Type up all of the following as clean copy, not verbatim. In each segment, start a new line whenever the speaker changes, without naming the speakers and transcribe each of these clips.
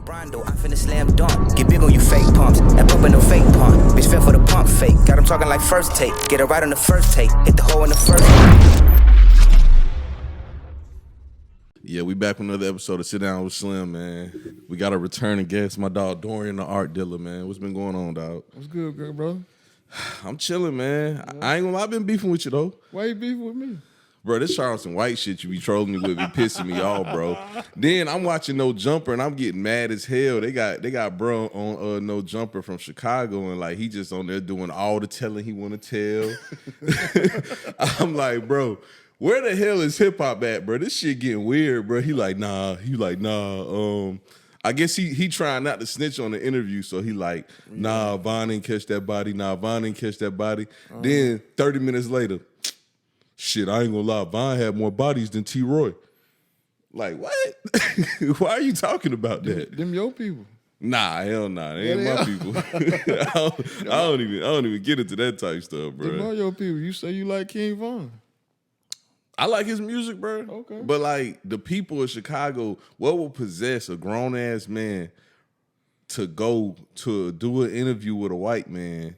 Rondo, I finna slam dunk. Get big on you fake pumps. That pumpin' no fake pump. Bitch fell for the pump fake. Got him talking like first take. Get it right on the first take. Hit the hole in the first take.
Yeah, we back with another episode of Sit Down with Slim, man. We got a returning guest, my dog Dorian, the art dealer, man. What's been going on, dog?
What's good, bro?
I'm chilling, man. Yeah. I ain't gonna lie, I've been beefing with you, though.
Why you beefing with me?
Bro, this Charleston White shit you be trolling me with be pissing me off, bro. Then I'm watching No Jumper and I'm getting mad as hell. They got bro on No Jumper from Chicago and like he just on there doing all the telling he want to tell. I'm like, bro, where the hell is hip hop at, bro? This shit getting weird, bro. He like, nah. I guess he trying not to snitch on the interview, so he like, nah, Von didn't catch that body. Then 30 minutes later, shit, I ain't gonna lie, Von had more bodies than T-Roy. Like, what? Why are you talking about that?
Them your people.
Nah, hell nah. They ain't my people. I don't even get into that type stuff, bro.
Them are your people. You say you like King Von.
I like his music, bro.
Okay.
But like the people of Chicago, what will possess a grown ass man to go to do an interview with a white man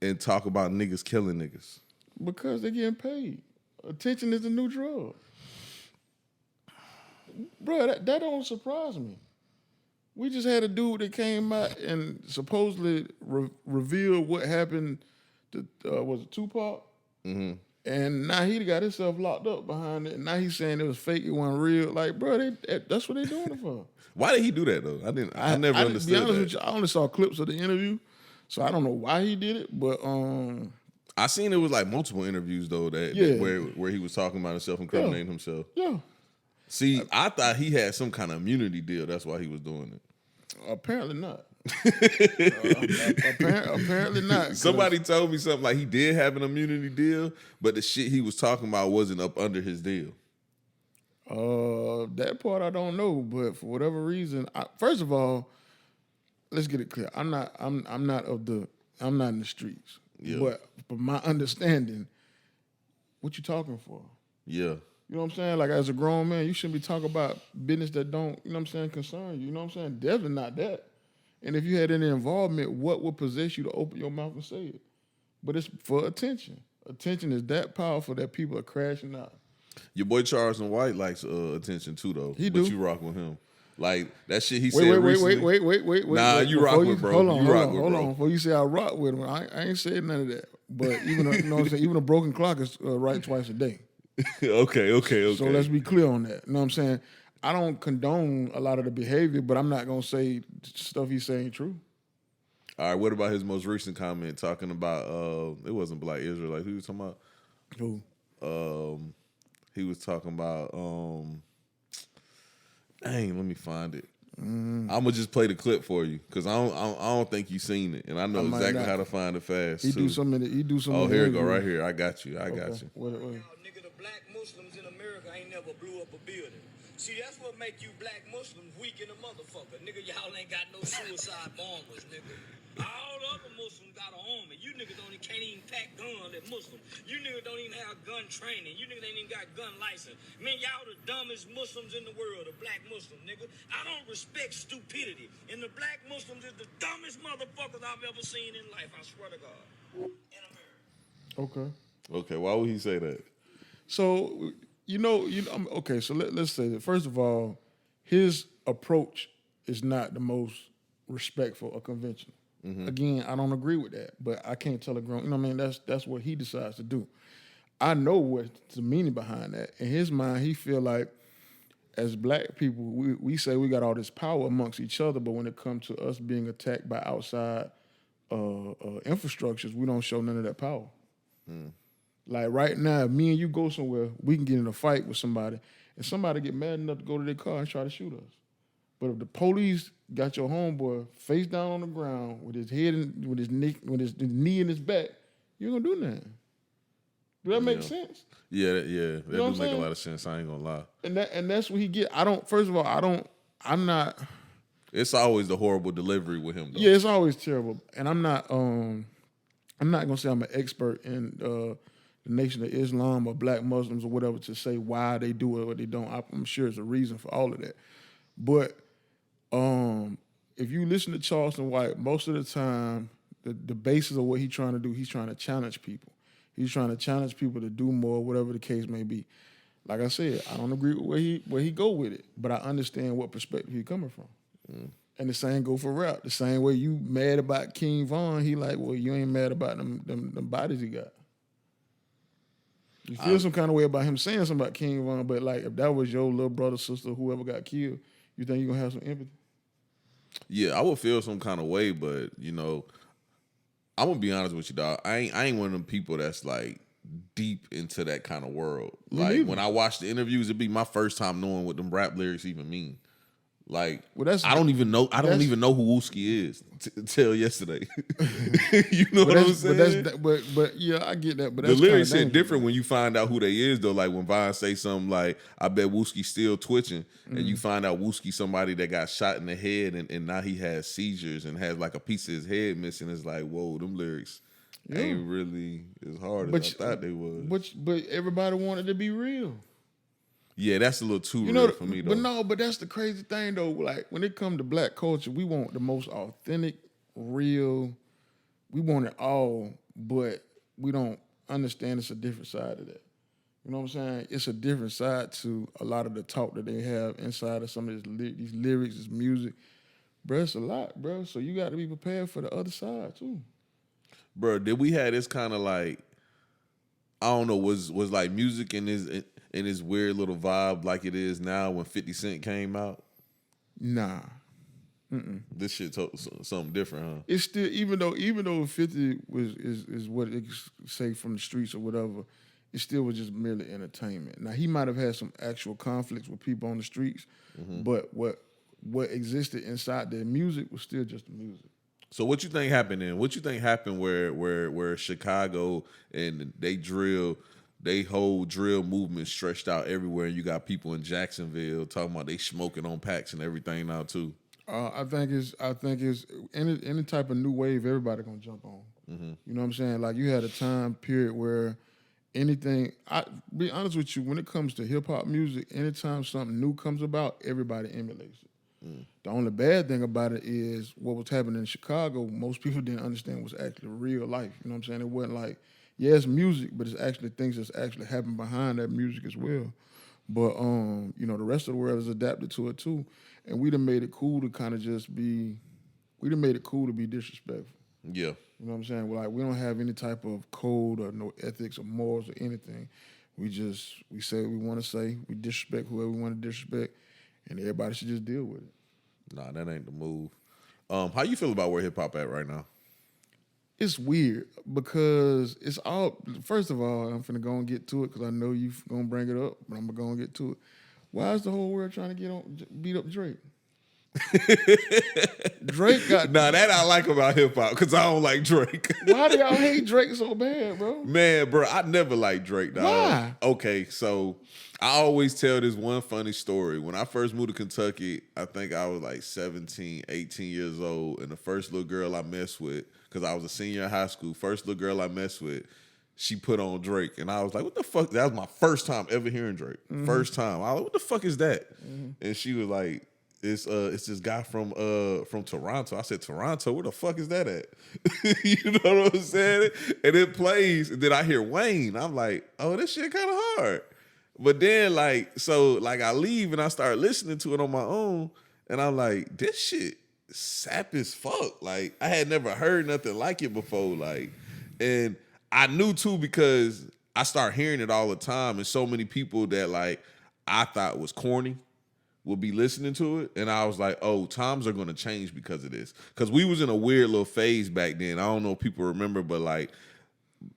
and talk about niggas killing niggas?
Because they're getting paid. Attention is the new drug. Bro, that don't surprise me. We just had a dude that came out and supposedly revealed what happened to, was it Tupac? Mm-hmm. And now he got himself locked up behind it. And now he's saying it was fake, it wasn't real. Like, bro, that's what they doing it for.
Why did he do that, though? I never understood
to be honest
that.
with you, I only saw clips of the interview, so I don't know why he did it, but...
I seen it was like multiple interviews though where he was talking about himself, incriminating himself.
Yeah.
See, I thought he had some kind of immunity deal. That's why he was doing it.
Apparently not. Apparently not.
Somebody told me something like he did have an immunity deal, but the shit he was talking about wasn't up under his deal.
That part I don't know, but for whatever reason, first of all, let's get it clear. I'm not in the streets. Yeah. But from my understanding, what you talking for?
Yeah.
You know what I'm saying? Like, as a grown man, you shouldn't be talking about business that don't, you know what I'm saying, concern you. You know what I'm saying? Definitely not that. And if you had any involvement, what would possess you to open your mouth and say it? But it's for attention. Attention is that powerful that people are crashing out.
Your boy Charleston White likes attention too, though.
He do.
But you rock with him. Like, that shit he said recently.
Wait.
Nah, you rock with bro.
Hold on. Before you say I rock with him, I ain't said none of that. But even you know what I'm saying, even a broken clock is right twice a day.
Okay.
So let's be clear on that. You know what I'm saying? I don't condone a lot of the behavior, but I'm not gonna say stuff he's saying true.
All right, what about his most recent comment talking about it wasn't Black Israelites. Who was talking about?
Who?
He was talking about dang, let me find it. I'm gonna just play the clip for you because I don't think you seen it, and I know exactly how to find it fast.
He do some.
Oh, here we go, right here. I got you.
What?
Nigga, the black Muslims in America ain't never blew up a building. See, that's what make you black Muslims weak in a motherfucker. Nigga, y'all ain't got no suicide bombers, nigga. All the other Muslims got an army. You niggas can't even pack guns as Muslims. You niggas don't even have gun training. You niggas ain't even got gun license. Man, y'all the dumbest Muslims in the world, the black Muslim, nigga. I don't respect stupidity. And the black Muslims is the dumbest motherfuckers I've ever seen in life, I swear to God. In America.
Okay, why would he say that?
So, okay, so let's say that, first of all, his approach is not the most respectful or conventional. Mm-hmm. Again, I don't agree with that, but I can't tell a grown, you know what I mean? That's what he decides to do. I know what's the meaning behind that. In his mind, he feel like as black people, we say we got all this power amongst each other, but when it comes to us being attacked by outside infrastructures, we don't show none of that power. Mm. Like right now, if me and you go somewhere, we can get in a fight with somebody, and somebody get mad enough to go to their car and try to shoot us. But if the police got your homeboy face down on the ground with his head with his knee in his back, you ain't gonna do nothing. Do that make sense?
Yeah. That do make a lot of sense. I ain't gonna lie.
And that's what he get. I'm not.
It's always the horrible delivery with him, though.
Yeah, it's always terrible. And I'm not gonna say I'm an expert in the Nation of Islam or black Muslims or whatever to say why they do it or they don't. I'm sure there's a reason for all of that. But if you listen to Charleston White, most of the time, the basis of what he's trying to do, he's trying to challenge people. He's trying to challenge people to do more, whatever the case may be. Like I said, I don't agree with where he go with it, but I understand what perspective he's coming from. And the same go for rap. The same way you mad about King Von, he like, well, you ain't mad about them bodies he got. You feel some kind of way about him saying something about King Von, but like if that was your little brother, sister, whoever got killed, you think you're gonna have some empathy?
Yeah, I would feel some kind of way, but you know, I'm gonna be honest with you, dog. I ain't one of them people that's like deep into that kind of world. Like when I watch the interviews, it'd be my first time knowing what them rap lyrics even mean. Like, I don't even know who Wooski is until yesterday. You know what I'm saying?
But yeah, I get that. But
the lyrics hit different when you find out who they is, though. Like when Vine say something like, "I bet Wooski's still twitching," and you find out Wooski somebody that got shot in the head, and now he has seizures and has like a piece of his head missing. It's like, whoa, them lyrics ain't really as hard as I thought they was.
But everybody wanted to be real.
Yeah, that's a little too real for me, though.
But that's the crazy thing, though. Like, when it comes to black culture, we want the most authentic, real. We want it all, but we don't understand it's a different side of that. You know what I'm saying? It's a different side to a lot of the talk that they have inside of some of these lyrics, this music. Bro, it's a lot, bro. So you got to be prepared for the other side, too.
Bro, did we have this kind of like, I don't know, was like music in his weird little vibe like it is now when 50 Cent came out?
Nah.
This shit something different, huh?
It's still, even though 50 is what it say from the streets or whatever, it still was just merely entertainment. Now, he might have had some actual conflicts with people on the streets, but what existed inside their music was still just the music.
So what you think happened then? What you think happened where Chicago and they whole drill movement stretched out everywhere, and you got people in Jacksonville talking about they smoking on packs and everything now too? I think it's any type of new wave, everybody gonna jump on.
You know what I'm saying? Like, you had a time period where anything, be honest with you, when it comes to hip hop music, anytime something new comes about, everybody emulates it. The only bad thing about it is what was happening in Chicago, most people didn't understand was actually real life. You know what I'm saying? It wasn't like, yeah, it's music, but it's actually things that's actually happening behind that music as well. But you know, the rest of the world has adapted to it too. And we done made it cool to kind of just be, we done made it cool to be disrespectful.
Yeah.
You know what I'm saying? We're like, we don't have any type of code or no ethics or morals or anything. We say what we want to say. We disrespect whoever we want to disrespect, and everybody should just deal with it.
Nah, that ain't the move. How you feel about where hip hop at right now?
It's weird because it's all, first of all, I'm finna go and get to it because I know you gonna bring it up, but I'm gonna go and get to it. Why is the whole world trying to beat up Drake? Drake got...
Nah, that I like about hip hop because I don't like Drake.
Why do y'all hate Drake so bad, bro?
Man, bro, I never liked Drake, dog.
Why?
Okay, so I always tell this one funny story. When I first moved to Kentucky, I think I was like 17, 18 years old, and the first little girl I messed with, because I was a senior in high school, first little girl I messed with, she put on Drake. And I was like, what the fuck? That was my first time ever hearing Drake. First time. I was like, what the fuck is that? And she was like, it's this guy from Toronto. I said, Toronto? Where the fuck is that at? You know what I'm saying? And it plays, and then I hear Wayne. I'm like, oh, this shit kind of hard. But then I leave and I start listening to it on my own, and I'm like, this shit sap as fuck. Like, I had never heard nothing like it before. Like, and I knew too because I start hearing it all the time, and so many people that like I thought was corny would be listening to it, and I was like, oh, times are going to change because of this. Because we was in a weird little phase back then. I don't know if people remember, but like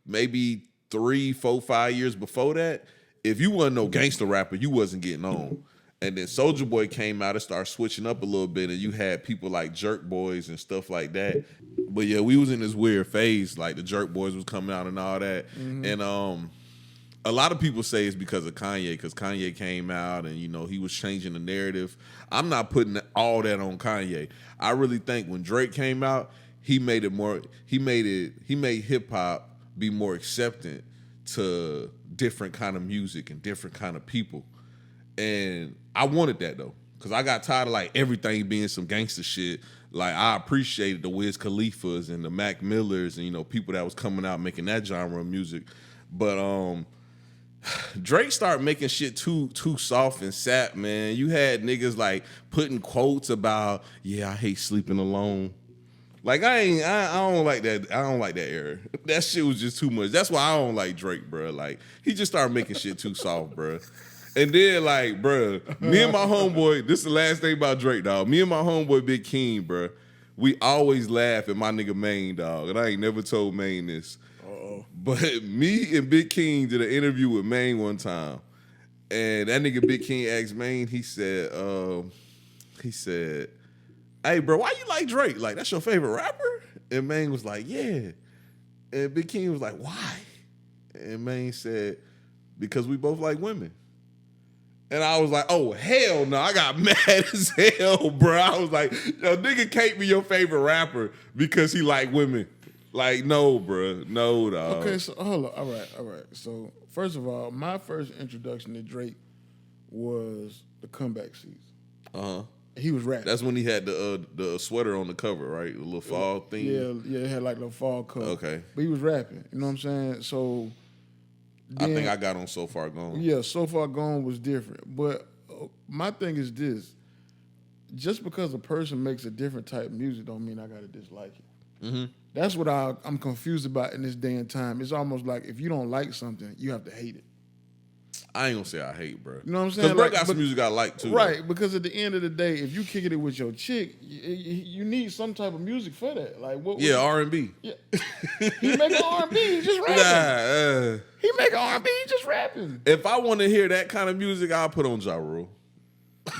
maybe 3, 4, 5 years before that, if you wasn't no gangster rapper, you wasn't getting on. And then Soulja Boy came out and started switching up a little bit, and you had people like Jerk Boys and stuff like that. But yeah, we was in this weird phase, like the Jerk Boys was coming out and all that. And a lot of people say it's because of Kanye, because Kanye came out and, you know, he was changing the narrative. I'm not putting all that on Kanye. I really think when Drake came out, he made hip hop be more acceptant to different kind of music and different kind of people. And I wanted that though, Cause I got tired of like everything being some gangster shit. Like I appreciated the Wiz Khalifas and the Mac Millers and people that was coming out making that genre of music. But Drake started making shit too soft and sap, man. You had niggas like putting quotes about, I hate sleeping alone. Like I don't like that. I don't like that era. That shit was just too much. That's why I don't like Drake, bro. Like he just started making shit too soft, bro. And then like, bro, me and my homeboy. This is the last thing about Drake, dog. Me and my homeboy Big King, bro. We always laugh at my nigga Maine, dog. And I ain't never told Maine this. But me and Big King did an interview with Maine one time, and that nigga Big King asked Maine. He said, "Hey, bro, why you like Drake? Like, that's your favorite rapper?" And Maine was like, "Yeah." And Big King was like, "Why?" And Maine said, "Because we both like women." And I was like, "Oh, hell no." I got mad as hell, bro. I was like, "Yo, nigga can't be your favorite rapper because he like women." Like, no, bro. No, dog.
Okay, so hold on. All right. So, first of all, my first introduction to Drake was the comeback season.
Uh-huh.
He was rapping.
That's when he had the sweater on the cover, right? The little fall thing.
Yeah, it had like the fall cover.
Okay.
But he was rapping. You know what I'm saying? So then,
I think I got on So Far Gone.
Yeah, So Far Gone was different. But my thing is this. Just because a person makes a different type of music don't mean I got to dislike it.
Mm-hmm.
That's what I'm confused about in this day and time. It's almost like if you don't like something, you have to hate it.
I ain't gonna say I hate, bro.
You know what I'm saying?
Because bro got some music I like too.
Right,
though.
because at the end of the day, if you kicking it with your chick, you need some type of music for that. Like what?
Yeah, R&B.
Yeah. He making R&B, he just rapping. He making R&B, he just rapping.
If I want to hear that kind of music, I'll put on Ja Rule.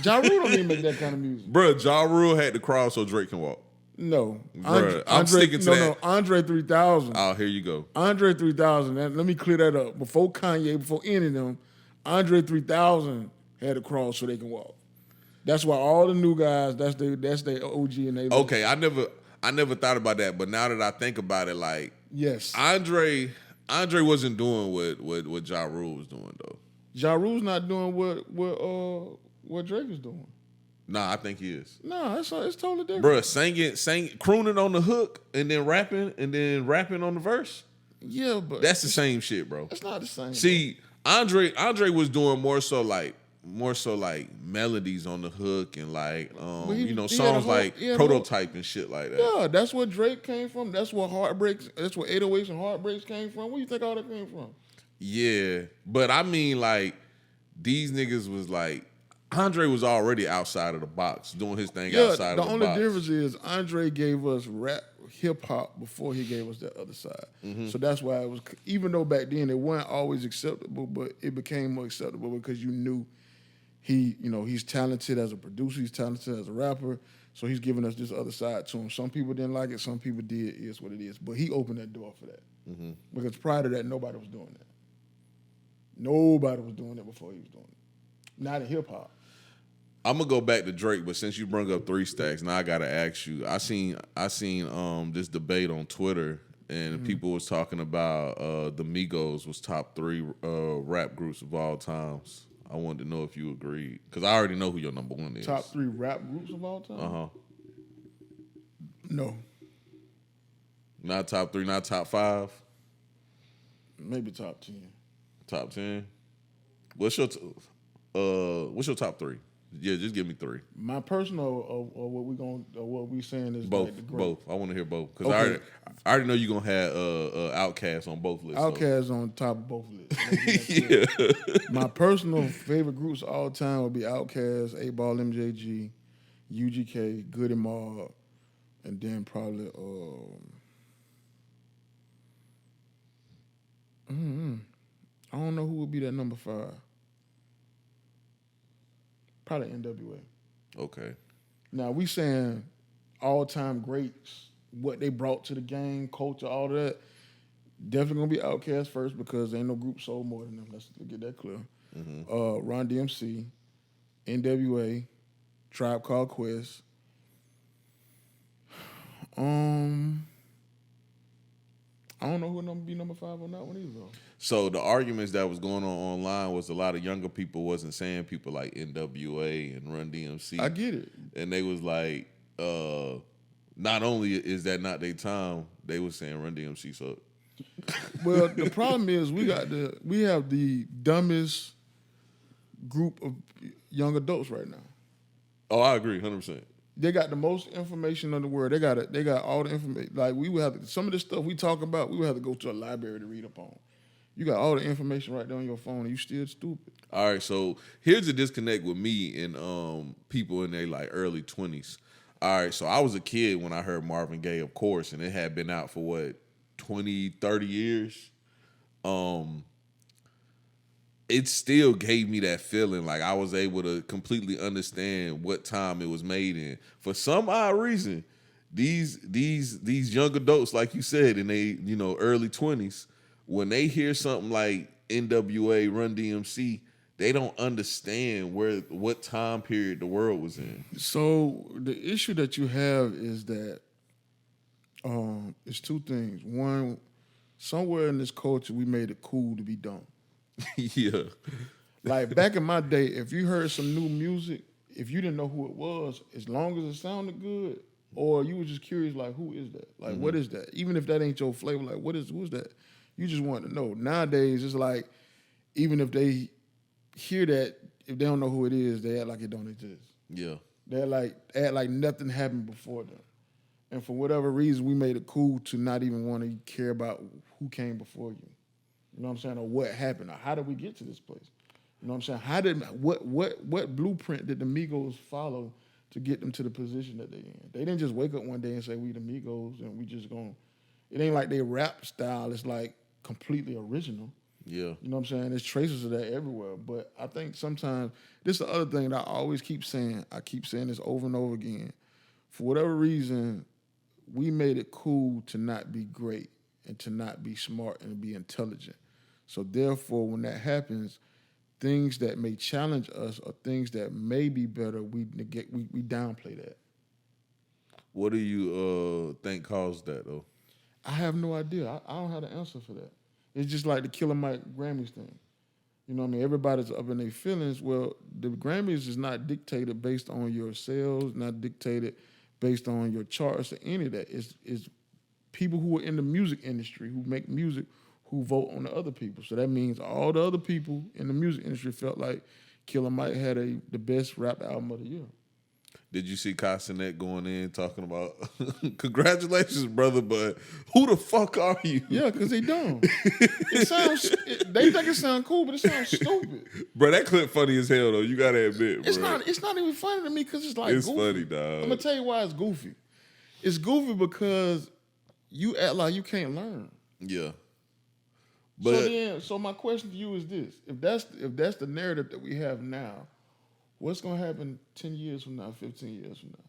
Ja Rule don't even make that kind of music.
Bro, Ja Rule had to crawl so Drake can walk.
No.
Bruh, I'm sticking to that.
No, Andre 3000.
Oh, here you go.
Andre 3000, let me clear that up. Before Kanye, before any of them, Andre 3000 had to crawl so they can walk. That's why all the new guys, that's their OG and they.
Okay, I never thought about that, but now that I think about it, like
yes,
Andre wasn't doing what Ja Rule was doing though.
Ja Rule's not doing what Drake is doing.
Nah, I think he is.
No, it's totally different.
Bruh, crooning on the hook and then rapping on the verse.
Yeah, but
That's the same shit, bro.
It's not the same.
See, Andre was doing more so like melodies on the hook and like songs like Prototype and shit like that.
Yeah, that's where Drake came from. That's where 808s and Heartbreaks came from. Where you think all that came from?
Yeah, but I mean like these niggas was like Andre was already outside of the box, doing his thing outside of the box.
The only difference is Andre gave us rap, hip hop before he gave us that other side. Mm-hmm. So that's why it was, even though back then it wasn't always acceptable, but it became more acceptable because you knew he's talented as a producer, he's talented as a rapper, so he's giving us this other side to him. Some people didn't like it, some people did. It is what it is. But he opened that door for that. Mm-hmm. Because prior to that, nobody was doing that. Nobody was doing it before he was doing it. Not in hip hop.
I'm gonna go back to Drake, but since you brought up 3 Stacks, now I gotta ask you. I seen this debate on Twitter, and people was talking about the Migos was top 3 rap groups of all times. I wanted to know if you agreed, because I already know who your number 1 is.
Top 3 rap groups of all time?
Uh-huh.
No.
Not top 3, not top 5?
Maybe top 10.
Top 10? What's your top 3? Yeah, just give me 3.
My personal, or what we saying is
both.
Like the great.
Both. I want to hear both because
Okay.
I already know you're gonna have Outkast on both lists.
Outkast on top of both lists.
Yeah.
My personal favorite groups of all time would be Outkast, 8-Ball, MJG, UGK, Good and Mob, and then probably I don't know who would be that number 5. Probably NWA.
Okay.
Now we saying all-time greats, what they brought to the game, culture, all that. Definitely gonna be Outkast first because ain't no group sold more than them. Let's get that clear. Mm-hmm. Run DMC, NWA, Tribe Called Quest. I don't know who number 5 on that one either.
So the arguments that was going on online was a lot of younger people wasn't saying people like NWA and Run DMC.
I get it.
And they was like, not only is that not their time, they was saying Run DMC suck.
Well, the problem is we have the dumbest group of young adults right now.
Oh, I agree, 100%.
They got the most information in the world. They got all the information. Like we would have some of the stuff we talk about, we would have to go to a library to read up on. You got all the information right there on your phone, and you still stupid.
All right, so here's the disconnect with me and people in their like early 20s. All right, so I was a kid when I heard Marvin Gaye, of course, and it had been out for what, 20, 30 years. It still gave me that feeling like I was able to completely understand what time it was made in. For some odd reason, these young adults, like you said, in they early 20s, when they hear something like NWA, Run DMC, they don't understand what time period the world was in.
So the issue that you have is that it's two things. One, somewhere in this culture, we made it cool to be dumb.
Yeah.
Like back in my day, if you heard some new music, if you didn't know who it was, as long as it sounded good, or you were just curious, like, who is that? Like, what is that? Even if that ain't your flavor, like, who's that? You just want to know. Nowadays, it's like, even if they hear that, if they don't know who it is, they act like it don't exist.
Yeah.
They act like nothing happened before them. And for whatever reason, we made it cool to not even want to care about who came before you. You know what I'm saying? Or what happened? Or how did we get to this place? You know what I'm saying? What blueprint did the Migos follow to get them to the position that they're in? They didn't just wake up one day and say, we the Migos and we just going. It ain't like they rap style. It's like completely original.
Yeah.
You know what I'm saying? There's traces of that everywhere. But I think sometimes, this is the other thing that I always keep saying. I keep saying this over and over again. For whatever reason, we made it cool to not be great and to not be smart and to be intelligent. So therefore, when that happens, things that may challenge us or things that may be better, we downplay that.
What do you think caused that, though?
I have no idea. I don't have the answer for that. It's just like the Killer Mike Grammys thing. You know what I mean? Everybody's up in their feelings. Well, the Grammys is not dictated based on your sales, not dictated based on your charts or any of that. It's people who are in the music industry, who make music, who vote on the other people. So that means all the other people in the music industry felt like Killer Mike had the best rap album of the year.
Did you see Castanet going in talking about, congratulations, brother, but who the fuck are you?
Yeah, because they dumb. They think it sounds cool, but it sounds stupid.
Bro, that clip funny as hell, though. You got to admit, bro.
It's not even funny to me because it's like
it's
goofy.
Funny, dog.
I'm going to tell you why it's goofy. It's goofy because you act like you can't learn.
Yeah. But
So my question to you is this: if that's the narrative that we have now, what's gonna happen 10 years from now, 15 years from now?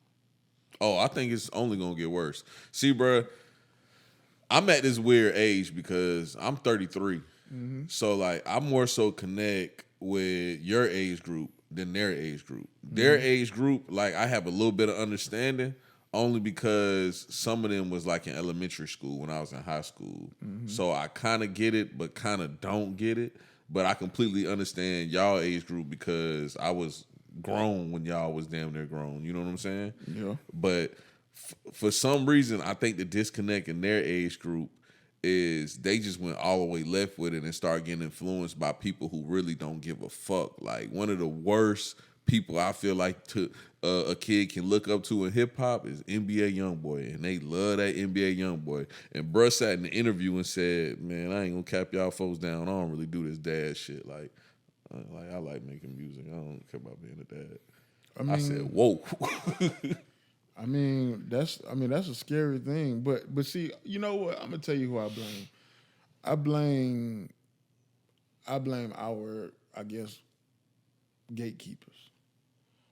Oh, I think it's only gonna get worse. See, bro, I'm at this weird age because I'm 33. Mm-hmm. So like I more so connect with your age group than their age group. Mm-hmm. Their age group, like I have a little bit of understanding. Only because some of them was like in elementary school when I was in high school. Mm-hmm. So I kind of get it, but kind of don't get it. But I completely understand y'all age group because I was grown when y'all was damn near grown. You know what I'm saying?
Yeah.
But for some reason, I think the disconnect in their age group is they just went all the way left with it and started getting influenced by people who really don't give a fuck. Like one of the worst people I feel like a kid can look up to in hip hop is NBA YoungBoy, and they love that NBA YoungBoy. And bruh sat in the interview and said, "Man, I ain't gonna cap y'all folks down. I don't really do this dad shit. Like I like making music. I don't care about being a dad." I said, "Whoa."
That's a scary thing. But see, you know what? I'm gonna tell you who I blame. I blame our, I guess, gatekeepers.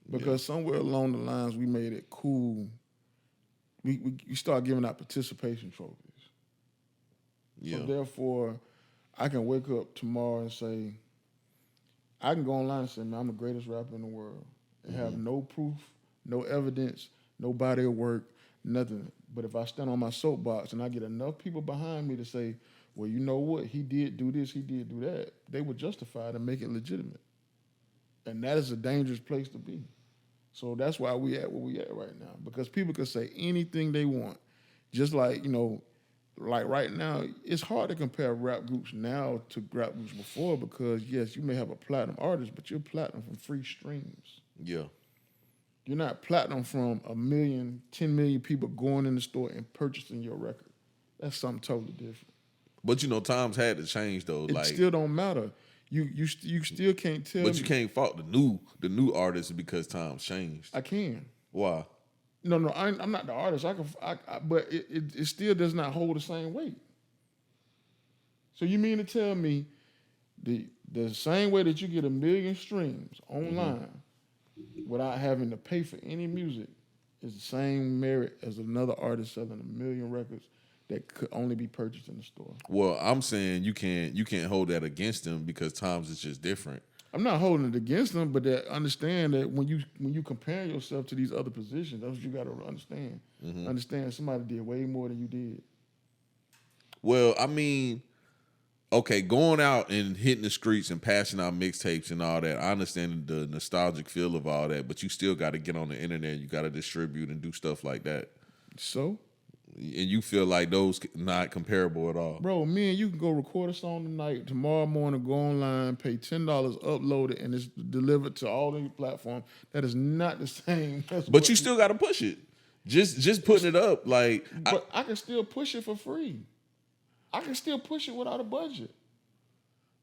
Because somewhere along the lines we made it cool. We start giving out participation trophies. Yeah. So therefore, I can wake up tomorrow and say, I can go online and say, man, I'm the greatest rapper in the world. And have no proof, no evidence, no body of work, nothing. But if I stand on my soapbox and I get enough people behind me to say, well, you know what, he did do this, he did do that, they would justify it and make it legitimate. And that is a dangerous place to be. So that's why we at where we at right now. Because people can say anything they want. Just like, like right now, it's hard to compare rap groups now to rap groups before because, yes, you may have a platinum artist, but you're platinum from free streams.
Yeah.
You're not platinum from 1 million, 10 million people going in the store and purchasing your record. That's something totally different.
But times had to change though.
It still don't matter. You still can't tell.
But you can't fault the new artists because times changed.
I can.
Why?
No, I'm not the artist. But it still does not hold the same weight. So you mean to tell me the same way that you get 1 million streams online without having to pay for any music is the same merit as another artist selling 1 million records that could only be purchased in the store?
Well, I'm saying you can't hold that against them because times is just different.
I'm not holding it against them, but that understand that when you compare yourself to these other positions, that's what you got to understand. Understand somebody did way more than you did.
Well, I mean, okay, going out and hitting the streets and passing out mixtapes and all that, I understand the nostalgic feel of all that, but you still got to get on the internet. You got to distribute and do stuff like that.
So?
And you feel like those not comparable at all?
Bro, me and you can go record a song tonight, tomorrow morning, go online, pay $10, upload it, and it's delivered to all the platforms. That is not the same.
But you still got to push it. Just putting it up, like.
But I can still push it for free. I can still push it without a budget.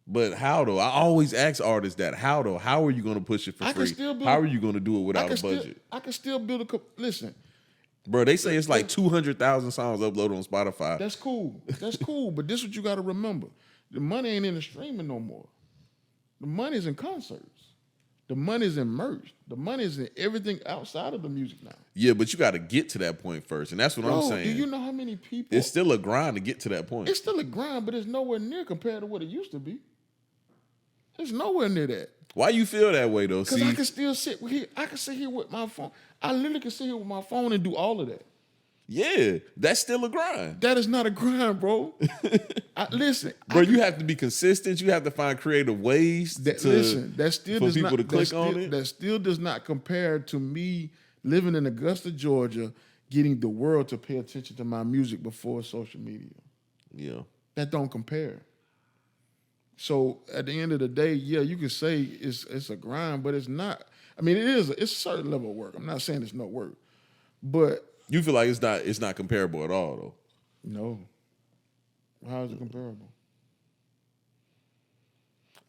But how though? I always ask artists that. How though? How are you going to push it for free? How are you going to do it without a budget?
I can still build listen.
Bro, they say it's like 200,000 songs uploaded on Spotify.
That's cool. That's cool. But this is what you got to remember. The money ain't in the streaming no more. The money's in concerts. The money's in merch. The money's in everything outside of the music now.
Yeah, but you got to get to that point first. And that's what I'm saying.
Do you know how many people?
It's still a grind to get to that point.
It's still a grind, but it's nowhere near compared to what it used to be. It's nowhere near that.
Why you feel that way though?
Because I can still sit here. I can sit here with my phone. I literally can sit here with my phone and do all of that.
Yeah, that's still a grind.
That is not a grind, bro. Listen,
bro, you have to be consistent. You have to find creative ways that still
for
people to click on it.
That still does not compare to me living in Augusta, Georgia, getting the world to pay attention to my music before social media.
Yeah,
that don't compare. So at the end of the day, yeah, you can say it's a grind, but it's not. I mean, it's a certain level of work. I'm not saying it's no work, but
you feel like it's not comparable at all, though.
No. How is it comparable?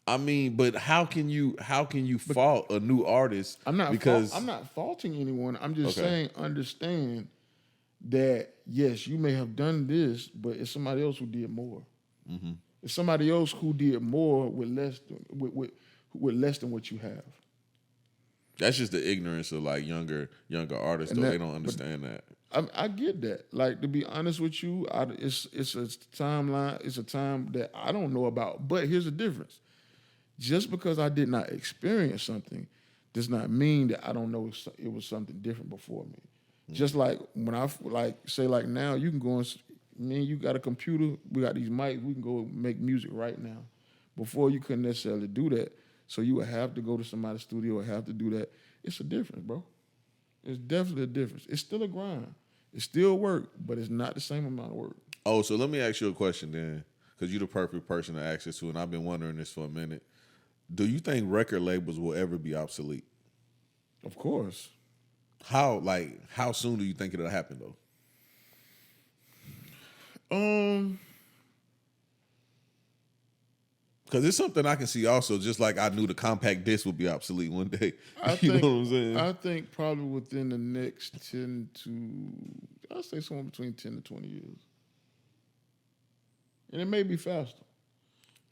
I mean, but how can you fault a new artist?
I'm not faulting anyone. I'm just saying, understand that yes, you may have done this, but it's somebody else who did more. Mm-hmm. It's somebody else who did more with less than what you have. That's just the ignorance of like younger artists, though. They don't understand that. I get that. Like, to be honest with you, it's a timeline. It's a time that I don't know about. But here's the difference: just because I did not experience something does not mean that I don't know it was something different before me. Mm-hmm. Just like when I say now, you can go and you got a computer, we got these mics, we can go make music right now. Before you couldn't necessarily do that, so you would have to go to somebody's studio or have to do that. It's a difference, bro. It's definitely a difference. It's still a grind. It's still work, but it's not the same amount of work. Oh, so let me ask you a question then, because you're the perfect person to ask this to, and I've been wondering this for a minute. Do you think record labels will ever be obsolete? Of course. How soon do you think it'll happen, though? Because it's something I can see also, just like I knew the compact disc would be obsolete one day. You know what I'm saying? I think probably within the next I'd say somewhere between 10 to 20 years. And it may be faster.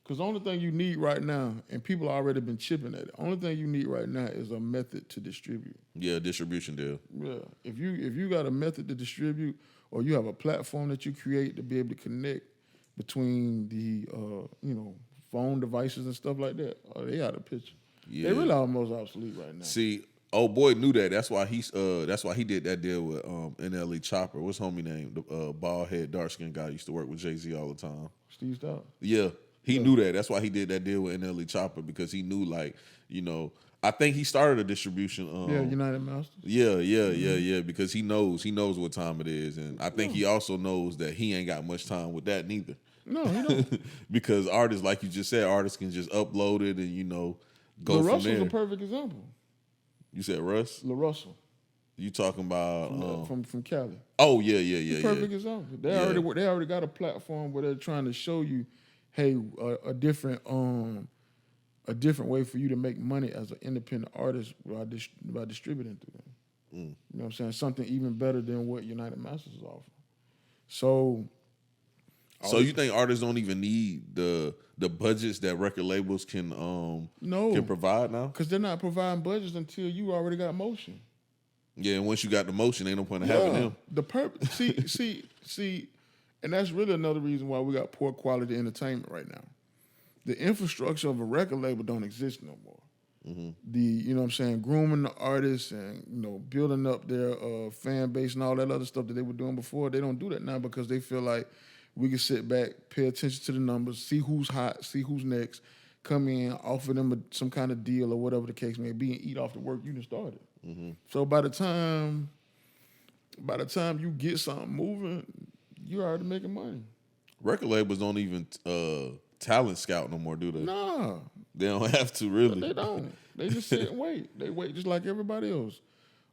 Because the only thing you need right now, and people already been chipping at it, the only thing you need right now is a method to distribute. Yeah, distribution deal. Yeah. If you got a method to distribute, or you have a platform that you create to be able to connect between the phone devices and stuff like that, they out of the picture. Yeah. They really almost obsolete right now. See,
Oh boy knew that. That's why he did that deal with NLE Chopper. What's homie name? The bald head, dark skinned guy used to work with Jay-Z all the time.
Steve Stout.
Yeah. He knew that. That's why he did that deal with NLE Chopper, because he knew, like, you know, I think he started a distribution.
United Masters.
Yeah, because he knows what time it is. And I think he also knows that he ain't got much time with that neither.
No, he don't.
Because artists, like you just said, artists can just upload it and, you know, go
La
from
Russell's
there.
a perfect example.
You said Russ?
La Russell.
You talking about
From Cali.
Oh yeah.
Perfect example. They already got a platform where they're trying to show you, hey, a different way for you to make money as an independent artist by distributing through them. You know what I'm saying? Something even better than what United Masters is offering. So
you think artists don't even need the budgets that record labels can provide now?
Because they're not providing budgets until you already got motion.
Yeah, and once you got the motion, ain't no point in having them.
See, and that's really another reason why we got poor quality entertainment right now. The infrastructure of a record label don't exist no more. You know what I'm saying, grooming the artists and, you know, building up their fan base and all that other stuff that they were doing before, they don't do that now because they feel like we can sit back, pay attention to the numbers, see who's hot, see who's next, come in, offer them some kind of deal or whatever the case may be, and eat off the work you done started. So by the time you get something moving, you're already making money.
Record labels don't even talent scout no more, do they?
Nah.
They don't have to, really.
They don't. They just sit and wait. They wait just like everybody else.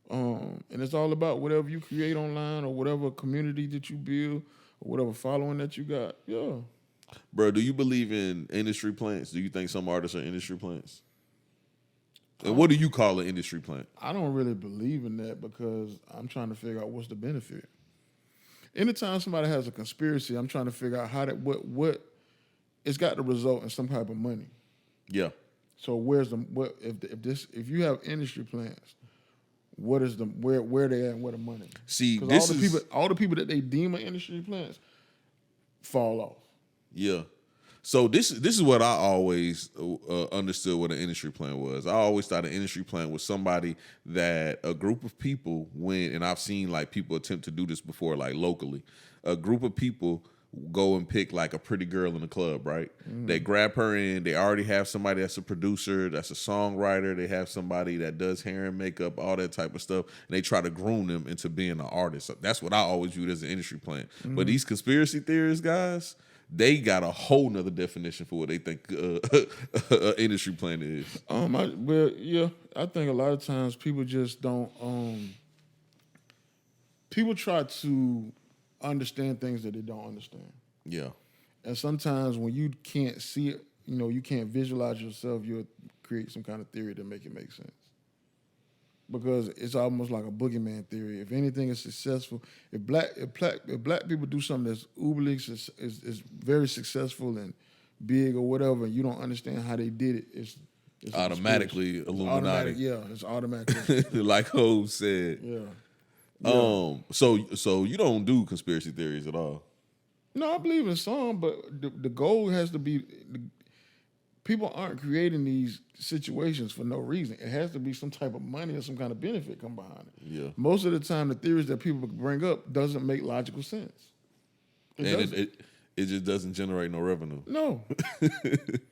And it's all about whatever you create online or whatever community that you build or whatever following that you got. Yeah.
Bro, do you believe in industry plants? Do you think some artists are industry plants? And what do you call an industry plant?
I don't really believe in that because I'm trying to figure out what's the benefit. Anytime somebody has a conspiracy, I'm trying to figure out how that what it's got to result in some type of money.
Yeah.
So if you have industry plants, what is where they at and where the money?
See,
all the people that they deem are industry plants fall off.
Yeah. So this is what I always understood what an industry plant was. I always thought an industry plant was somebody that a group of people went, and I've seen like people attempt to do this before, like locally. A group of people go and pick like a pretty girl in the club, right? They grab her in. They already have somebody that's a producer, that's a songwriter. They have somebody that does hair and makeup, all that type of stuff. And they try to groom them into being an artist. So that's what I always viewed as an industry plant. But these conspiracy theorists, guys, they got a whole nother definition for what they think an industry plant is.
I think a lot of times people just don't. People try to understand things that they don't understand.
Yeah.
And sometimes when you can't see it, you know, you can't visualize yourself, you'll create some kind of theory to make it make sense. Because it's almost like a boogeyman theory. If anything is successful, if black people do something that's uberly is very successful and big or whatever, and you don't understand how they did it, it's
automatically Illuminati.
It's automatic.
Like Hov said.
Yeah.
So you don't do conspiracy theories at all?
No, I believe in some, but the goal has to be. People aren't creating these situations for no reason. It has to be some type of money or some kind of benefit come behind it.
Yeah.
Most of the time, the theories that people bring up doesn't make logical sense.
It just doesn't generate no revenue.
No.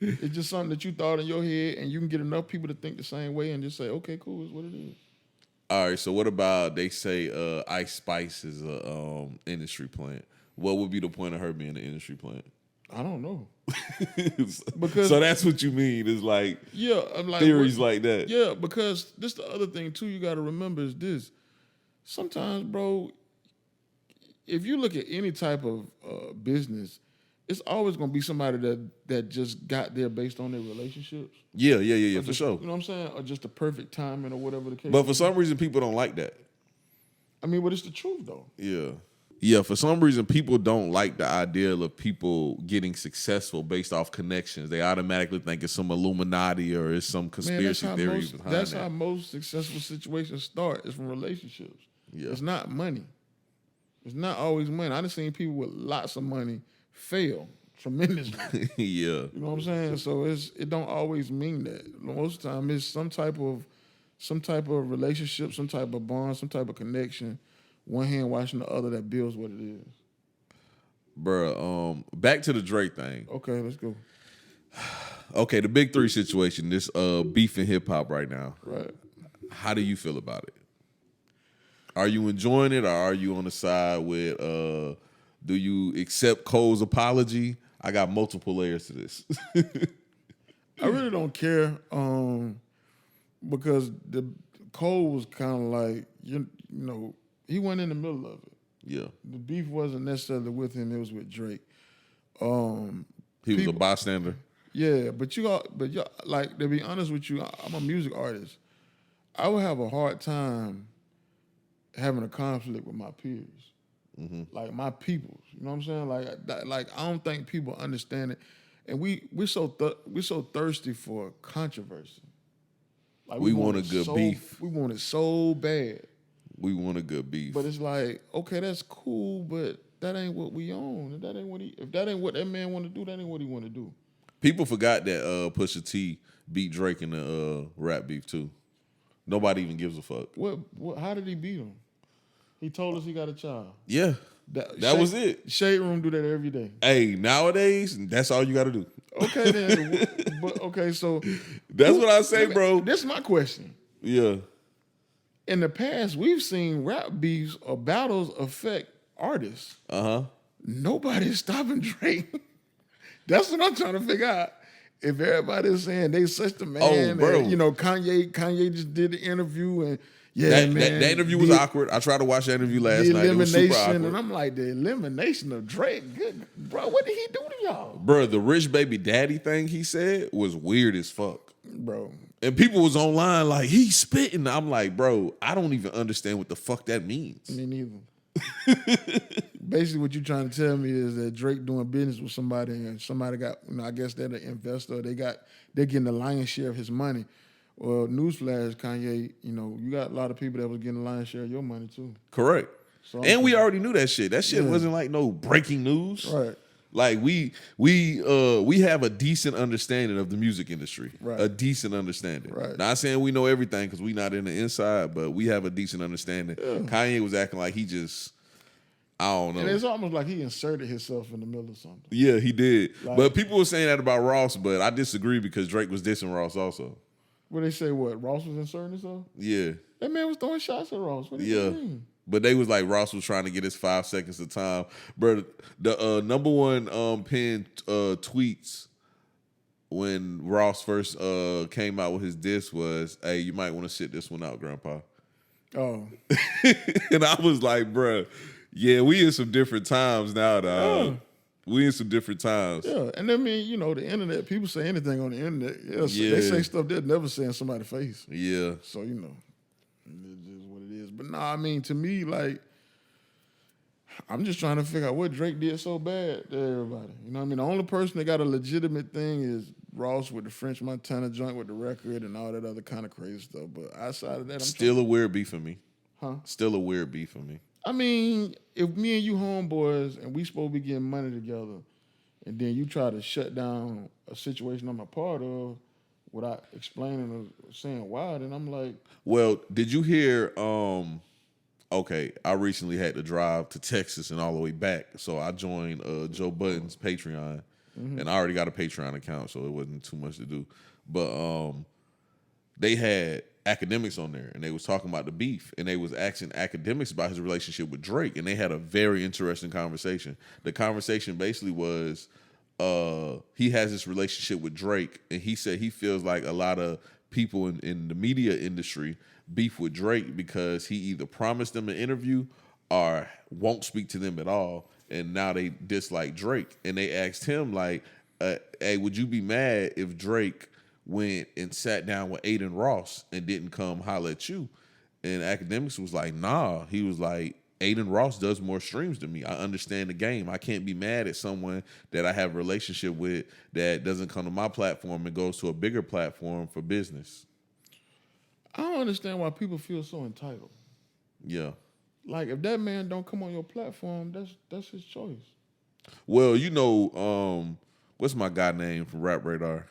It's just something that you thought in your head, and you can get enough people to think the same way and just say, okay, cool, it's what it is.
All right, so what about they say Ice Spice is a industry plant? What would be the point of her being an industry plant?
I don't know.
Because so that's what you mean is like theories like that.
Yeah, because this the other thing too you got to remember is this. Sometimes, bro, if you look at any type of business, it's always going to be somebody that just got there based on their relationships.
Yeah, for
just,
sure.
You know what I'm saying? Or just the perfect timing or whatever the case.
But for some reason, people don't like that.
I mean, but it's the truth, though.
Yeah. Yeah, for some reason, people don't like the idea of people getting successful based off connections. They automatically think it's some Illuminati or it's some conspiracy theory behind that.
That's how most successful situations start, is from relationships.
Yeah.
It's not money. It's not always money. I've seen people with lots of money fail tremendously.
Yeah.
You know what I'm saying? So it don't always mean that. Most of the time, it's some type of some type of relationship, some type of bond, some type of connection. One hand washing the other that builds what it is.
Bruh, back to the Drake thing.
Okay, let's go.
Okay, the Big Three situation, this beef in hip hop right now.
Right.
How do you feel about it? Are you enjoying it, or are you on the side with do you accept Cole's apology? I got multiple layers to this.
I really don't care because the Cole was kind of like, you know, he went in the middle of it.
Yeah.
The beef wasn't necessarily with him, it was with Drake.
He was a bystander.
Yeah, but like, to be honest with you, I'm a music artist. I would have a hard time having a conflict with my peers. Like my peoples. You know what I'm saying? Like I don't think people understand it. And we're so thirsty for controversy. Like
we want a good beef.
We want it so bad.
We want a good beef.
But it's like, okay, that's cool, but that ain't what we own. If that ain't what that man want to do, that ain't what he want to do.
People forgot that Pusha T beat Drake in the rap beef too. Nobody even gives a fuck.
What? How did he beat him? He told us he got a child.
Yeah, that was it.
Shade Room do that every day.
Hey, nowadays, that's all you got to do.
Okay, then. But okay, so
that's what I say, bro.
This is my question.
Yeah.
In the past, we've seen rap beefs or battles affect artists. Nobody's stopping Drake. That's what I'm trying to figure out. If everybody's saying they such the man,
bro.
and, you know, Kanye just did the interview and
that
man,
that interview was awkward. I tried to watch that interview last night. It was super awkward.
And I'm like, the elimination of Drake, good, bro. What did he do to y'all,
bro? The rich baby daddy thing he said was weird as fuck,
bro.
And people was online like, he's spitting. I'm like, bro, I don't even understand what the fuck that means.
Me neither. Basically, what you're trying to tell me is that Drake doing business with somebody, and somebody got, you know, I guess they're the investor. They're getting the lion's share of his money. Well, newsflash, Kanye, you know, you got a lot of people that was getting the lion's share of your money too.
Correct. So and we already knew that shit. That shit wasn't like no breaking news.
Right.
Like we have a decent understanding of the music industry.
Right.
A decent understanding.
Right.
Not saying we know everything because we not in the inside, but we have a decent understanding. Yeah. Kanye was acting like he just, I don't know.
And it's almost like he inserted himself in the middle of something.
Yeah, he did.
Like,
but people were saying that about Ross, but I disagree because Drake was dissing Ross also.
What they say? What, Ross was inserting himself?
Yeah.
That man was throwing shots at Ross. What do you mean?
But they was like Ross was trying to get his 5 seconds of time. Bro, the number one pinned tweets when Ross first came out with his diss was, "Hey, you might want to sit this one out, Grandpa."
Oh.
And I was like, bro, yeah, we in some different times now, dog. Yeah. We in some different times.
Yeah, and I mean, you know, the internet, people say anything on the internet. Yeah. They say stuff they'll never say in somebody's face.
Yeah.
So, you know, it is what it is. But no, I mean, to me, like, I'm just trying to figure out what Drake did so bad to everybody. You know what I mean? The only person that got a legitimate thing is Ross with the French Montana joint with the record and all that other kind of crazy stuff. But outside of that,
still a weird beef for me.
Huh?
Still a weird beef for me.
I mean, if me and you homeboys and we supposed to be getting money together, and then you try to shut down a situation I'm a part of without explaining or saying why, then I'm like...
Well, did you hear... Okay, I recently had to drive to Texas and all the way back, so I joined Joe Budden's Patreon, and I already got a Patreon account, so it wasn't too much to do. But they had Academics on there, and they was talking about the beef, and they was asking Academics about his relationship with Drake, and they had a very interesting conversation. The conversation basically was he has this relationship with Drake, and he said he feels like a lot of people in the media industry beef with Drake because he either promised them an interview or won't speak to them at all, and now they dislike Drake. And they asked him like, hey, would you be mad if Drake went and sat down with Aiden Ross and didn't come holler at you? And Academics was like, nah. He was like, Aiden Ross does more streams than me. I understand the game. I can't be mad at someone that I have a relationship with that doesn't come to my platform and goes to a bigger platform for business.
I don't understand why people feel so entitled.
Yeah.
Like, if that man don't come on your platform, that's his choice.
Well, you know, what's my guy name from Rap Radar?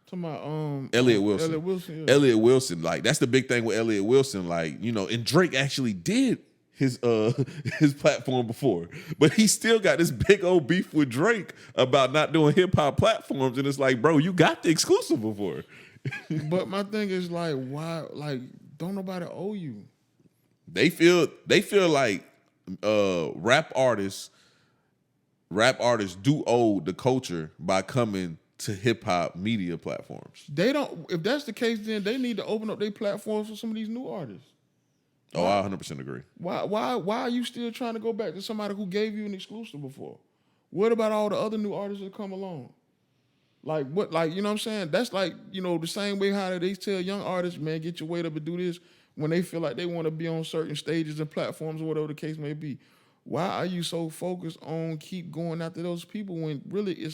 Talking about
Elliott Wilson.
Elliott Wilson. Yeah.
Elliott Wilson, like that's the big thing with Elliott Wilson, like, you know, and Drake actually did his his platform before, but he still got this big old beef with Drake about not doing hip hop platforms, and it's like, bro, you got the exclusive before.
But my thing is like, why? Like, don't nobody owe you?
They feel like rap artists do owe the culture by coming to hip hop media platforms.
They don't. If that's the case, then they need to open up their platforms for some of these new artists.
Oh, I 100% agree.
Why are you still trying to go back to somebody who gave you an exclusive before? What about all the other new artists that come along? Like what? Like, you know what I'm saying? That's like, you know, the same way how they tell young artists, man, get your weight up and do this when they feel like they want to be on certain stages and platforms or whatever the case may be. Why are you so focused on keep going after those people when really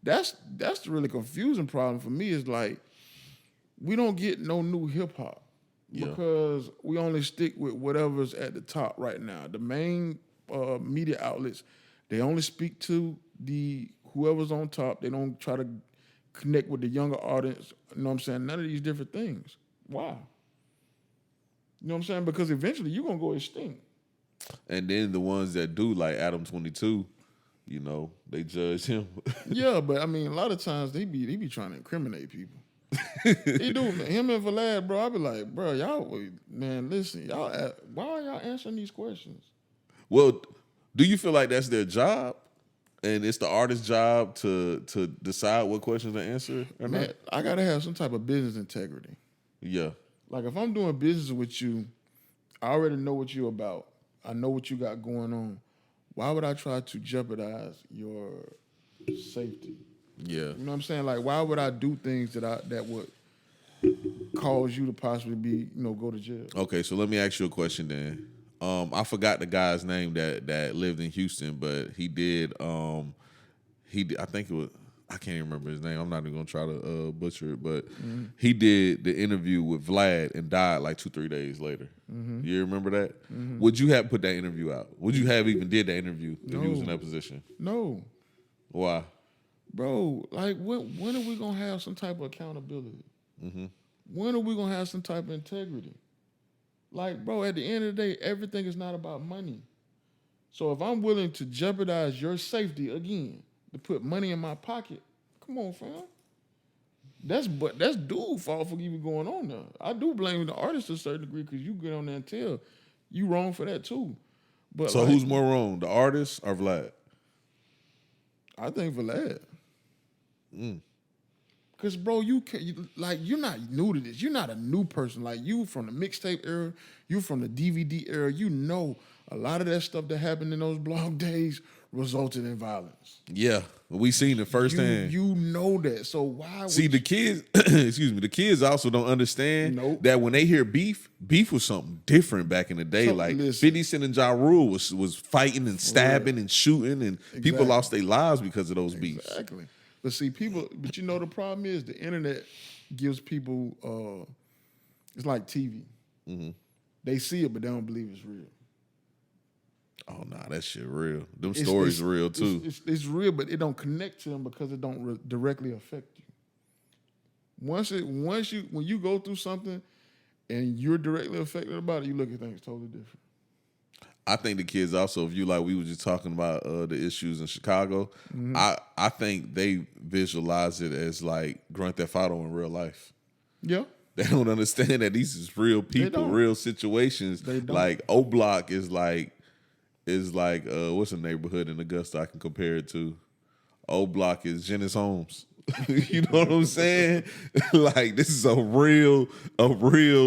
that's the really confusing problem for me, is like we don't get no new hip hop because we only stick with whatever's at the top right now. The main media outlets, they only speak to the whoever's on top. They don't try to connect with the younger audience. You know what I'm saying? None of these different things. Why? You know what I'm saying? Because eventually you're going to go extinct.
And then the ones that do, like Adam 22, you know, they judge him.
Yeah, but I mean, a lot of times they be trying to incriminate people. He do, man. Him and Vlad, bro, I be like, bro, y'all, man, listen, y'all, why are y'all answering these questions?
Well, do you feel like that's their job? And it's the artist's job to decide what questions to answer or
Man,
not?
I gotta have some type of business integrity.
Yeah.
Like if I'm doing business with you, I already know what you're about. I know what you got going on. Why would I try to jeopardize your safety?
Yeah.
You know what I'm saying? Like, why would I do things that would cause you to possibly be, you know, go to jail?
Okay, so let me ask you a question then. I forgot the guy's name that lived in Houston, but he did. I think it was. I can't even remember his name. I'm not even gonna try to butcher it, but he did the interview with Vlad and died like 2-3 days later. You remember that? Would you have put that interview out? Would you have even did that interview if you was in that position?
No.
Why?
Bro, like when are we gonna have some type of accountability? When are we gonna have some type of integrity? Like, bro, at the end of the day, everything is not about money. So if I'm willing to jeopardize your safety again to put money in my pocket, come on, fam. That's dude fault for even going on there. I do blame the artist to a certain degree because you get on there and tell you wrong for that too. But
So who's more wrong, the artist or Vlad?
I think Vlad. Because, bro, you're not new to this. You're not a new person. Like, you from the mixtape era, you from the DVD era, you know a lot of that stuff that happened in those blog days resulted in violence.
Yeah, we seen it firsthand.
You know that. So why
See, the kids, excuse me, the kids also don't understand that when they hear beef was something different back in the day.
So,
like
listen.
50 Cent and Ja Rule was fighting and stabbing and shooting, and people lost their lives because of those beefs.
Exactly. But see, but you know the problem is the internet gives people, it's like TV. They see it, but they don't believe it's real.
Oh, nah, that shit real. Them stories real too.
It's real, but it don't connect to them because it don't directly affect you. When you go through something and you're directly affected about it, you look at things totally different.
I think the kids also view, like we were just talking about the issues in Chicago. I think they visualize it as like Grand Theft Auto in real life.
Yeah.
They don't understand that these is real people, real situations.
They don't.
Like O Block is like what's a neighborhood in Augusta I can compare it to? O Block is Janice Holmes. You know what I'm saying? Like, this is a real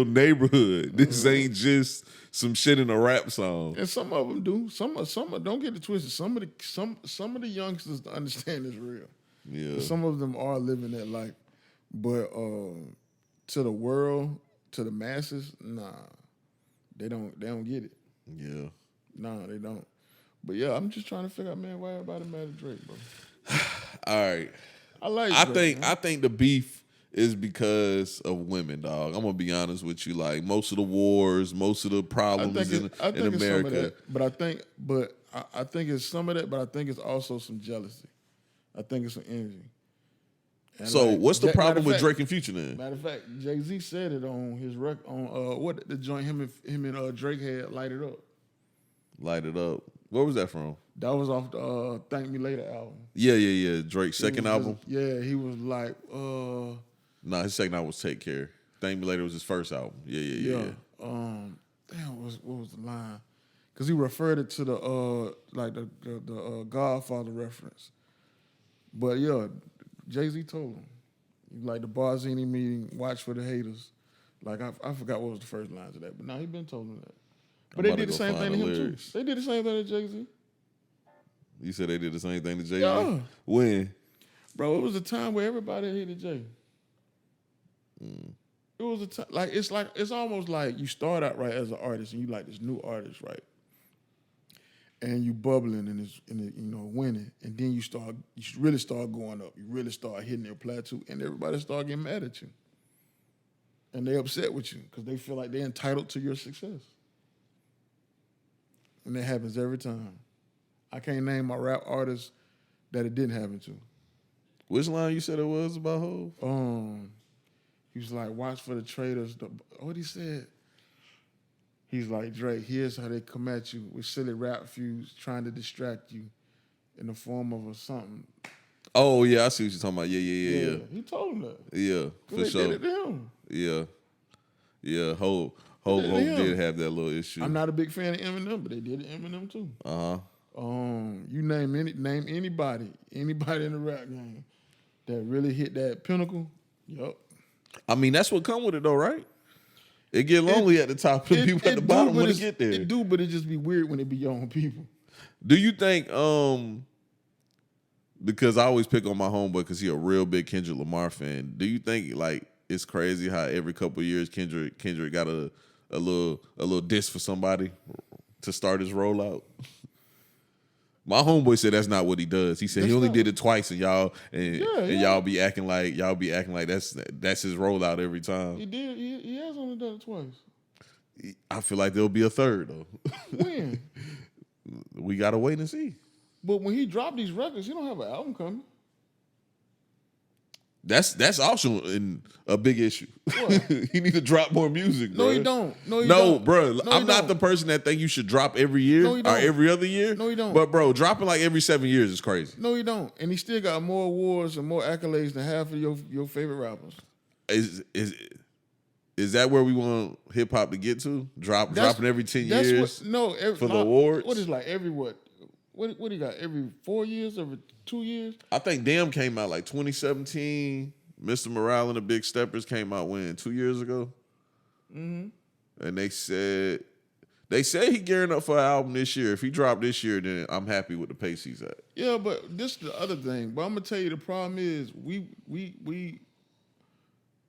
neighborhood. This ain't just some shit in a rap song.
And some of them do. Some don't get it twisted. Some of the youngsters understand it's real.
Yeah.
Some of them are living that life. But to the world, to the masses, nah. They don't get it.
Yeah.
Nah, they don't. But yeah, I'm just trying to figure out, man, why everybody mad at Drake, bro.
All right. I think the beef is because of women, dog. I'm gonna be honest with you. Like, most of the wars, most of the problems in America.
I think it's some of that, but I think it's also some jealousy. I think it's some envy. And
So
like,
what's the
matter
problem
of
with
fact-
Drake and Future then?
Matter of fact, Jay-Z said it on his what the joint him and Drake had, Light It Up.
Light It Up. Where was that from?
That was off the Thank Me Later album.
Yeah. Drake's
It
second
was
album.
just- yeah, he was like,
Nah, his second album was Take Care. Thank Me Later was his first album. Yeah.
Damn, what was the line? Because he referred it to the Godfather reference. But yeah, Jay-Z told him, like the Barzini meeting, watch for the haters. Like I forgot what was the first lines of that, but now he been told him that. But they did the same thing to him too. They did the same thing to Jay-Z.
You said they did the same thing to Jay-Z?
Yeah.
When?
Bro, it was a time where everybody hated Jay. It was a time it's almost like you start out right as an artist and you like this new artist, right? And you bubbling and winning, and then you really start going up. You really start hitting your plateau, and everybody start getting mad at you, and they upset with you because they feel like they're entitled to your success. And that happens every time. I can't name my rap artist that it didn't happen to.
Which line you said it was about Hov?
He was like, watch for the traitors. What he said? He's like, Drake, here's how they come at you with silly rap feuds trying to distract you in the form of a something.
Oh, yeah, I see what you're talking about. Yeah.
He told him that.
Yeah, for
They
sure.
did it to him.
Yeah. Hov
him.
did have that little issue.
I'm not a big fan of Eminem, but they did it to Eminem too.
Uh-huh.
You name anybody in the rap game that really hit that pinnacle. Yup.
I mean, that's what come with it though, right? It get lonely at the top and people at the bottom want to get there.
It do, but it just be weird when it be your own people.
Do you think, because I always pick on my homeboy because he a real big Kendrick Lamar fan, do you think like it's crazy how every couple of years Kendrick got a little diss for somebody to start his rollout? My homeboy said that's not what he does. He said he only did it twice, and y'all be acting like that's his rollout every time.
He did. He has only done it twice.
I feel like there'll be a third though.
When?
We gotta wait and see.
But when he dropped these records, he don't have an album coming.
That's also a big issue. He need to drop more music.
No,
bro.
he don't. No,
bro.
No,
I'm not the person that think you should drop every year
No, he
or
don't.
every other year.
No, he don't.
But bro, dropping like every 7 years is crazy.
No, he don't. And he still got more awards and more accolades than half of your favorite rappers.
Is that where we want hip hop to get to? Dropping every 10 years for the awards?
What is like every what? What do you got? Every 4 years? Every 2 years?
I think Damn came out like 2017. Mr. Morale and the Big Steppers came out when 2 years ago. Mm-hmm. And they said he gearing up for an album this year. If he dropped this year, then I'm happy with the pace he's at.
Yeah, but this is the other thing. But I'm gonna tell you the problem is we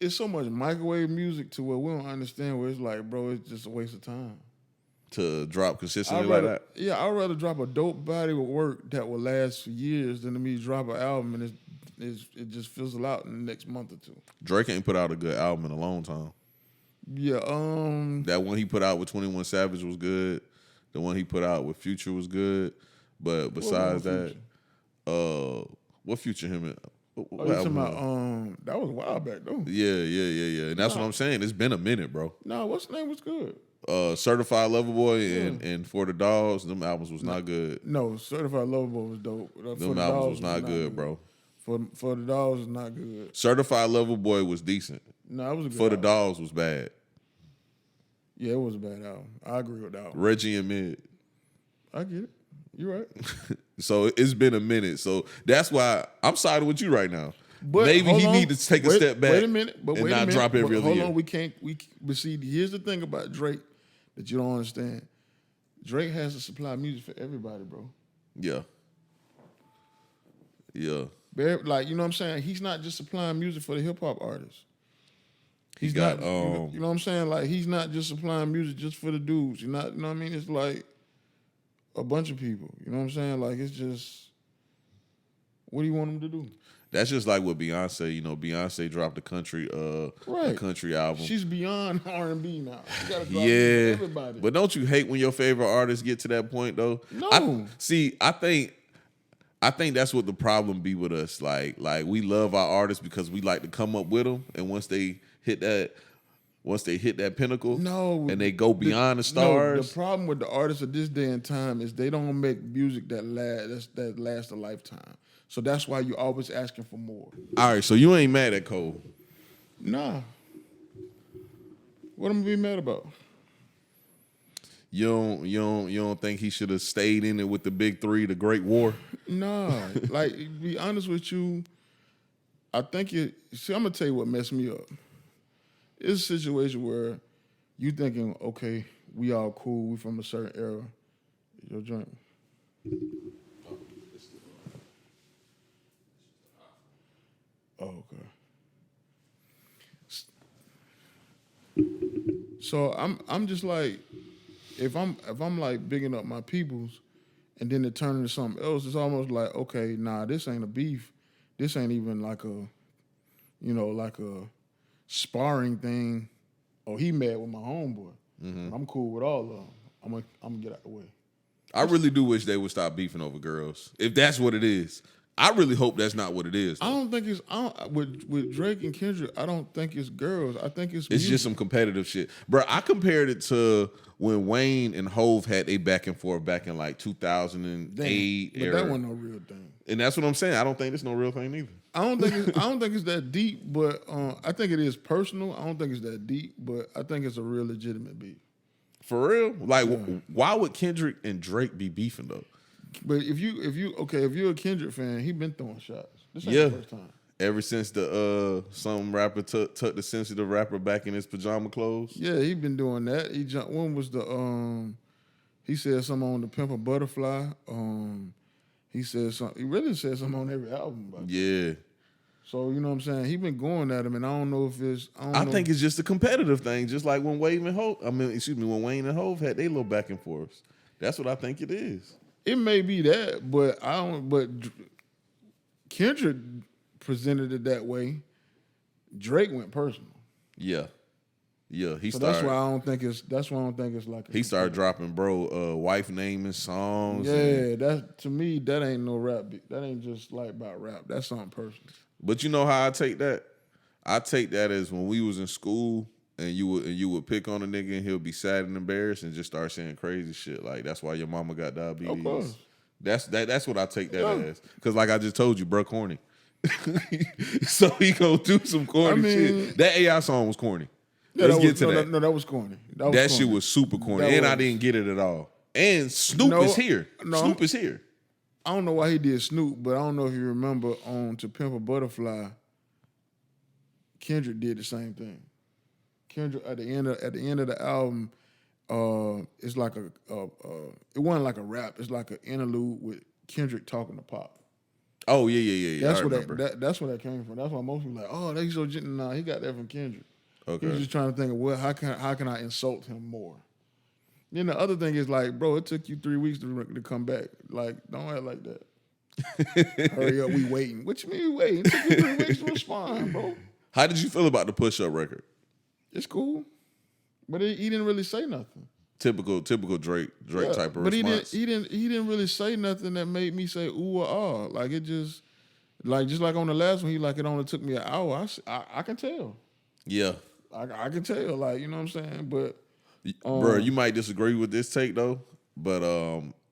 it's so much microwave music to where we don't understand where it's like, bro, it's just a waste of time.
To drop consistently like that?
Yeah, I'd rather drop a dope body of work that will last for years than to me drop an album and it just fizzle out in the next month or two.
Drake ain't put out a good album in a long time.
Yeah,
that one he put out with 21 Savage was good. The one he put out with Future was good. But besides that, what Future him in? What
you talking about, that was a while back though.
Yeah. And that's what I'm saying. It's been a minute, bro.
No, what's the name was good?
Certified Lover Boy and For the Dogs, them albums was not good.
No, Certified Lover Boy was dope.
Them albums was not good, bro.
For the Dogs was not good.
Certified Lover Boy was decent.
No, it was a good
For the
album.
Dogs was bad.
Yeah, it was a bad album. I agree with that one.
Reggie and Mid.
I get it. You're right.
So it's been a minute. So that's why I'm siding with you right now.
But
maybe he need to take a step back
Wait a minute,
and not drop every other year.
Hold on, but see, here's the thing about Drake that you don't understand. Drake has to supply music for everybody, bro.
Yeah.
Like, you know what I'm saying? He's not just supplying music for the hip hop artists. He's
got,
not, you know what I'm saying? Like, he's not just supplying music just for the dudes. You know what I mean? It's like a bunch of people. You know what I'm saying? Like, it's just, what do you want him to do?
That's just like with Beyonce. You know, Beyonce dropped a country album.
She's beyond R&B now. You gotta drop everybody.
But don't you hate when your favorite artists get to that point though?
No.
I I think that's what the problem be with us. Like we love our artists because we like to come up with them, and once they hit that pinnacle, and they go beyond the stars.
No, the problem with the artists of this day and time is they don't make music that lasts a lifetime. So that's why you're always asking for more.
All right, so you ain't mad at Cole?
Nah. What am I be mad about?
You don't think he should have stayed in it with the big three, the Great War?
Nah. Like, to be honest with you, I think I'm gonna tell you what messed me up. It's a situation where you thinking, okay, we all cool, we from a certain era. Your joint. Oh, okay. So I'm just like, if I'm like bigging up my peoples, and then it turn into something else, it's almost like, okay, nah, this ain't a beef. This ain't even like a sparring thing. Oh, he mad with my homeboy. Mm-hmm. I'm cool with all of them. I'm gonna get out the way.
I really do wish they would stop beefing over girls. If that's what it is. I really hope that's not what it is.
Though. I don't think it's with Drake and Kendrick. I don't think it's girls. I think it's music.
Just some competitive shit, bro. I compared it to when Wayne and Hove had a back and forth back in like 2008.
But that wasn't no real thing.
And that's what I'm saying. I don't think it's no real thing either.
I don't think it's that deep, but I think it is personal. I don't think it's that deep, but I think it's a real legitimate beef.
For real? Like, why would Kendrick and Drake be beefing though?
But if you're a Kendrick fan, he been throwing shots. This ain't the first time.
Ever since the some rapper tucked the sensitive rapper back in his pajama clothes.
Yeah, he been doing that. He jumped. When was the he said something on the Pimp a Butterfly. He said something. He really said something on every album.
Yeah.
So you know what I'm saying. He been going at him, and I don't know if it's.
I think it's just a competitive thing, just like when Wayne and Hove had their little back and forths. That's what I think it is.
It may be that, but I don't. But Kendrick presented it that way. Drake went personal.
Yeah.
That's why I don't think it's. That's why I don't think it's like.
He started dropping wife naming songs.
Yeah, that to me that ain't no rap. That ain't just like about rap. That's something personal.
But you know how I take that? I take that as when we was in school and you would pick on a nigga and he'll be sad and embarrassed and just start saying crazy shit like that's why your mama got diabetes.
Of course.
That's what I take that as. Because like I just told you, bro, corny. So he gonna do some corny shit. That AI song was corny.
Yeah,
Let's get to that.
No, that was corny.
That shit was super corny. I didn't get it at all. And Snoop is here. Snoop is here.
I don't know why he did Snoop, but I don't know if you remember on To Pimp a Butterfly, Kendrick did the same thing. Kendrick at the end of the album, it's like it wasn't like a rap. It's like an interlude with Kendrick talking to Pop.
Oh yeah.
That's where that came from. That's why most people like, oh, they so gentle. Nah, he got that from Kendrick. Okay. He was just trying to think of how can I insult him more. Then the other thing is like, bro, it took you 3 weeks to come back. Like, don't act like that. Hurry up, we waiting. What you mean we waiting? It took you 3 weeks to respond, bro.
How did you feel about the Push Up record?
It's cool, but he didn't really say nothing.
Typical Drake type of response.
But he didn't really say nothing that made me say ooh or ah. Like it just like on the last one, he like it only took me an hour. I can tell.
Yeah,
I can tell. Like you know what I'm saying, but.
Bro, you might disagree with this take though, but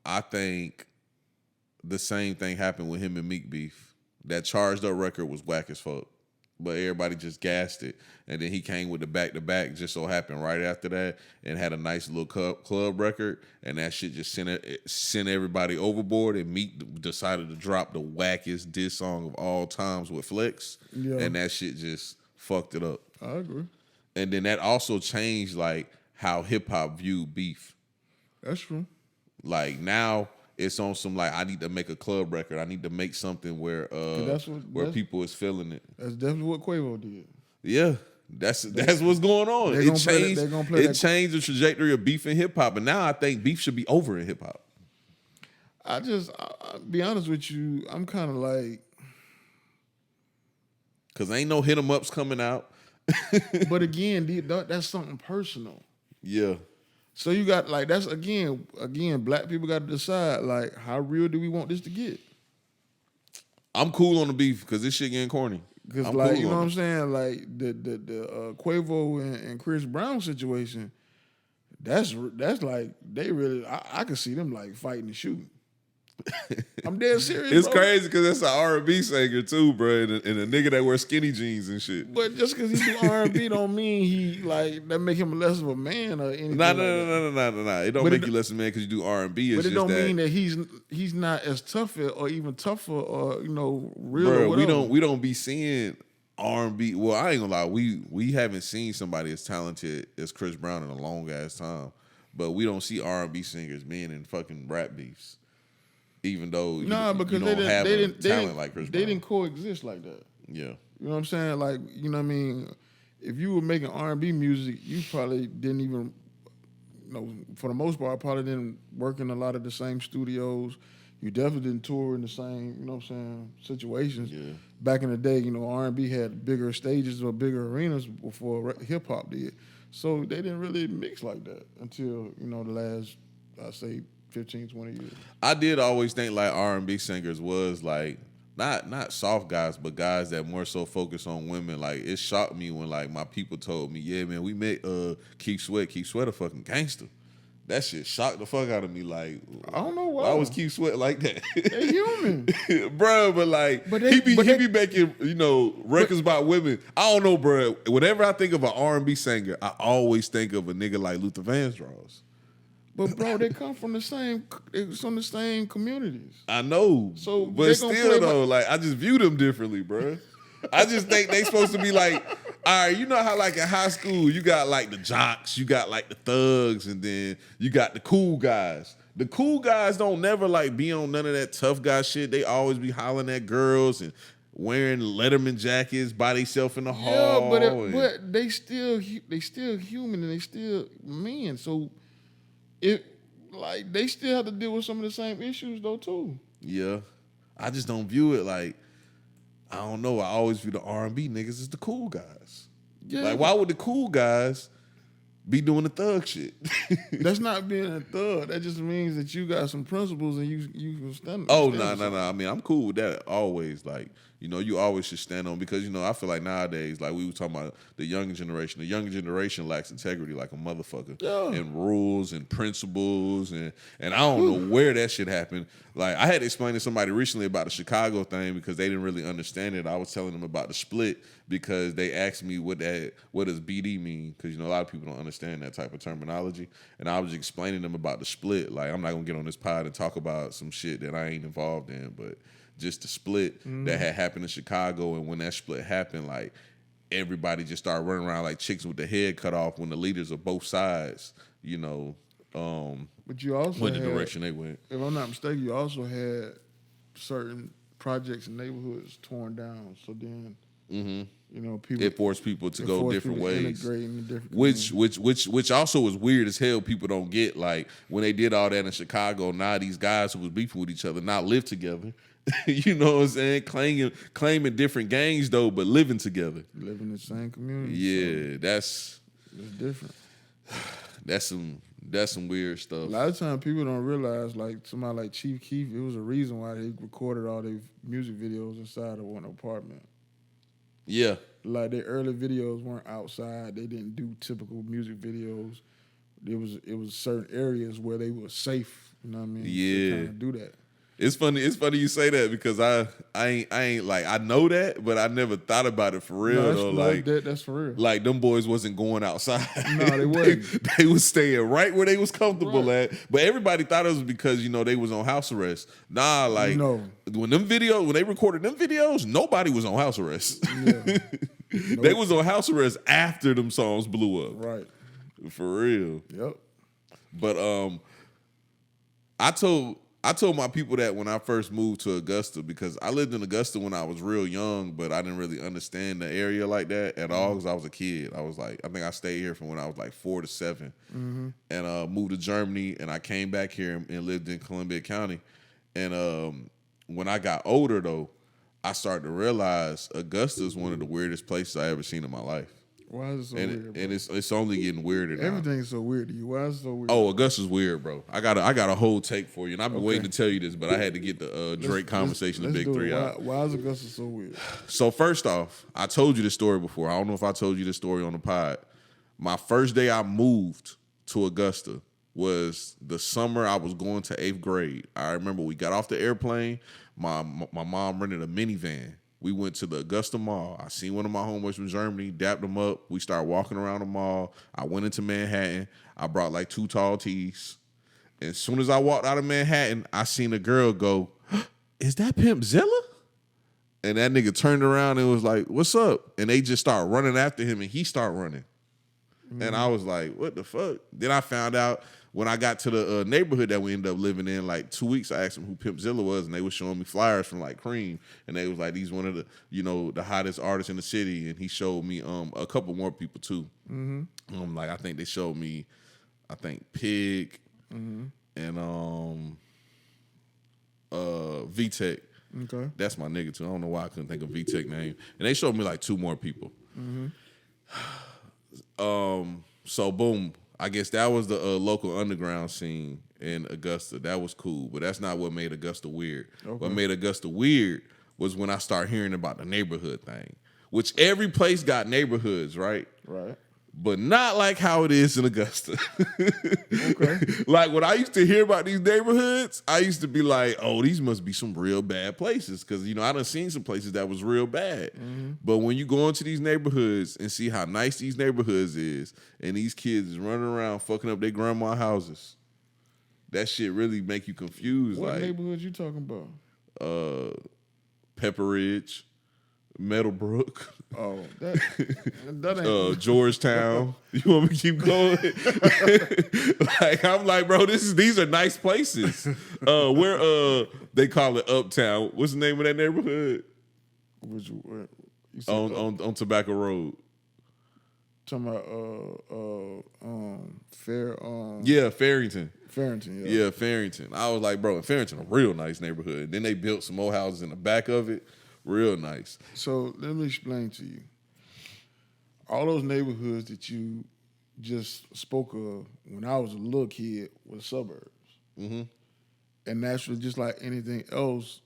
I think the same thing happened with him and Meek beef. That Charged Up record was whack as fuck, but everybody just gassed it, and then he came with the back-to-back. Just so happened right after that, and had a nice little club record, and that shit just sent everybody overboard. And Meek decided to drop the wackest diss song of all times with Flex, and that shit just fucked it up.
I agree.
And then that also changed like how hip hop viewed beef.
That's true.
Like now it's on some like I need to make a club record. I need to make something where people is feeling it.
That's definitely what Quavo did.
Yeah. That's what's going on. It changed the trajectory of beef in hip hop. And now I think beef should be over in hip hop.
I'll be honest with you, I'm kind of like,
cause ain't no hit 'em ups coming out.
But again, that's something personal.
Yeah.
So you got like that's again, black people got to decide like how real do we want this to get?
I'm cool on the beef because this shit getting corny.
Because
I'm
like
cool
you know
on
what I'm
it.
saying, like the Quavo and Chris Brown situation, that's like they really I could see them like fighting and shooting. I'm dead serious.
It's
bro.
crazy because that's an R&B singer too, bro, and a nigga that wears skinny jeans and shit.
But just because he do R&B don't mean he like that make him less of a man or anything.
No. It don't
But
make
it-
you less of a man because you do R&B. It's
But it
just
don't
that,
mean that he's not as tough or even tougher or real.
bro,
or whatever.
we don't be seeing R&B. Well, I ain't gonna lie, we haven't seen somebody as talented as Chris Brown in a long ass time, but we don't see R&B singers being in fucking rap beefs. Even though you
because
don't have a talent
didn't,
like Chris
they
Brown.
didn't coexist like that.
Yeah.
You know what I'm saying? Like, you know what I mean? If you were making R&B music, you probably didn't even, for the most part, probably didn't work in a lot of the same studios. You definitely didn't tour in the same, you know what I'm saying, situations.
Yeah.
Back in the day, R&B had bigger stages or bigger arenas before hip hop did. So they didn't really mix like that until, the last, I'd say, 15, 20 years.
I did always think like R&B singers was like not soft guys, but guys that more so focus on women. Like it shocked me when like my people told me, yeah, man, we met Keith Sweat a fucking gangster. That shit shocked the fuck out of me. Like
I don't know why.
Why was Keith Sweat like that?
They human.
Bro, but like he be making, records about women. I don't know, bro. Whenever I think of an R&B singer, I always think of a nigga like Luther Vandross.
But bro, they come from the same communities.
I know.
So
but still though, like I just view them differently, bro. I just think they supposed to be like, all right, you know how like in high school you got like the jocks, you got like the thugs, and then you got the cool guys. The cool guys don't never like be on none of that tough guy shit. They always be hollering at girls and wearing Letterman jackets by themselves in the hall.
But they still human and they still men. So they still have to deal with some of the same issues though too.
Yeah, I just don't view it like, I don't know. I always view the R&B niggas as the cool guys.
Yeah.
Like, why would the cool guys be doing the thug shit?
That's not being a thug. That just means that you got some principles and you can stand.
Oh, no. I mean, I'm cool with that always. Like, you always should stand on, because, I feel like nowadays, like we were talking about the younger generation lacks integrity like a motherfucker.
Yeah.
And rules and principles. And I don't know where that shit happened. Like, I had to explain to somebody recently about the Chicago thing because they didn't really understand it. I was telling them about the split because they asked me what does BD mean? Because, a lot of people don't understand that type of terminology. And I was explaining them about the split. Like, I'm not going to get on this pod and talk about some shit that I ain't involved in, but just the split that had happened in Chicago. And when that split happened, like, everybody just started running around like chicks with the head cut off when the leaders of both sides,
But you also
went the direction they went.
If I'm not mistaken, you also had certain projects and neighborhoods torn down. So then, people
It forced people to go different ways,
integrating different
which also was weird as hell. People don't get, like, when they did all that in Chicago. Now these guys who was beefing with each other now live together. You know what I'm saying? Claiming different gangs though, but living together.
live in the same community.
Yeah,
so it's different.
That's some weird stuff.
A lot of times people don't realize, like somebody like Chief Keef, it was a reason why they recorded all their music videos inside of one apartment.
Yeah.
Like their early videos weren't outside. They didn't do typical music videos. It was certain areas where they were safe. You know what I mean?
Yeah.
To kind of do that.
It's funny you say that because I ain't like, I know that, but I never thought about it for real though. Like
that's for real.
Like them boys wasn't going outside.
No, they wasn't.
they was staying right where they was comfortable at. But everybody thought it was because, they was on house arrest. Nah, like when they recorded them videos, nobody was on house arrest. Yeah. They was on house arrest after them songs blew up.
Right.
For real.
Yep.
But I told my people that when I first moved to Augusta, because I lived in Augusta when I was real young, but I didn't really understand the area like that at all because I was a kid. I think I stayed here from when I was like 4 to 7 and moved to Germany, and I came back here and lived in Columbia County. And when I got older, though, I started to realize Augusta is one of the weirdest places I ever seen in my life.
Why is it so
and
weird?
and it's only getting weirder now.
Everything's so weird to you. Why is it so weird?
Oh, Augusta's weird, bro. I got a whole take for you, and I've been waiting to tell you this, but I had to get the Drake conversation, the big three out.
Why is Augusta so weird?
So first off, I told you this story before. I don't know if I told you this story on the pod. My first day I moved to Augusta was the summer I was going to 8th grade. I remember we got off the airplane. My mom rented a minivan. We went to the Augusta Mall. I seen one of my homeboys from Germany, dapped them up. We started walking around the mall. I went into Manhattan. I brought like 2 tall tees. And as soon as I walked out of Manhattan, I seen a girl go, "Is that Pimp Zilla?" And that nigga turned around and was like, "What's up?" And they just started running after him, and he started running. And I was like, what the fuck? Then I found out when I got to the neighborhood that we ended up living in, like 2 weeks, I asked them who Pimp Zilla was, and they were showing me flyers from like Cream. And they was like, he's one of the, the hottest artists in the city. And he showed me a couple more people too. Mm-hmm. Like I think they showed me, Pig and V-Tech.
Okay.
That's my nigga too. I don't know why I couldn't think of V-Tech name. And they showed me like 2 more people. Mm-hmm. So boom, I guess that was the local underground scene in Augusta. That was cool, but that's not what made Augusta weird. Okay. What made Augusta weird was when I started hearing about the neighborhood thing, which every place got neighborhoods, right?
Right.
But not like how it is in Augusta.
Okay.
Like when I used to hear about these neighborhoods, I used to be like, oh, these must be some real bad places. Because, I done seen some places that was real bad. Mm-hmm. But when you go into these neighborhoods and see how nice these neighborhoods is, and these kids is running around fucking up their grandma houses, that shit really make you confused.
What
like,
neighborhoods you talking about?
Pepper Ridge, Meadowbrook.
Oh, that ain't
Georgetown. You want me to keep going? Like I'm like, bro, these are nice places. Where they call it Uptown. What's the name of that neighborhood? On Tobacco Road.
Talking about
Farrington.
Farrington,
yeah. Farrington. I was like, bro, Farrington, a real nice neighborhood. Then they built some more houses in the back of it. Real nice.
So let me explain to you. All those neighborhoods that you just spoke of when I was a little kid were suburbs. Mm-hmm. And naturally, just like anything else,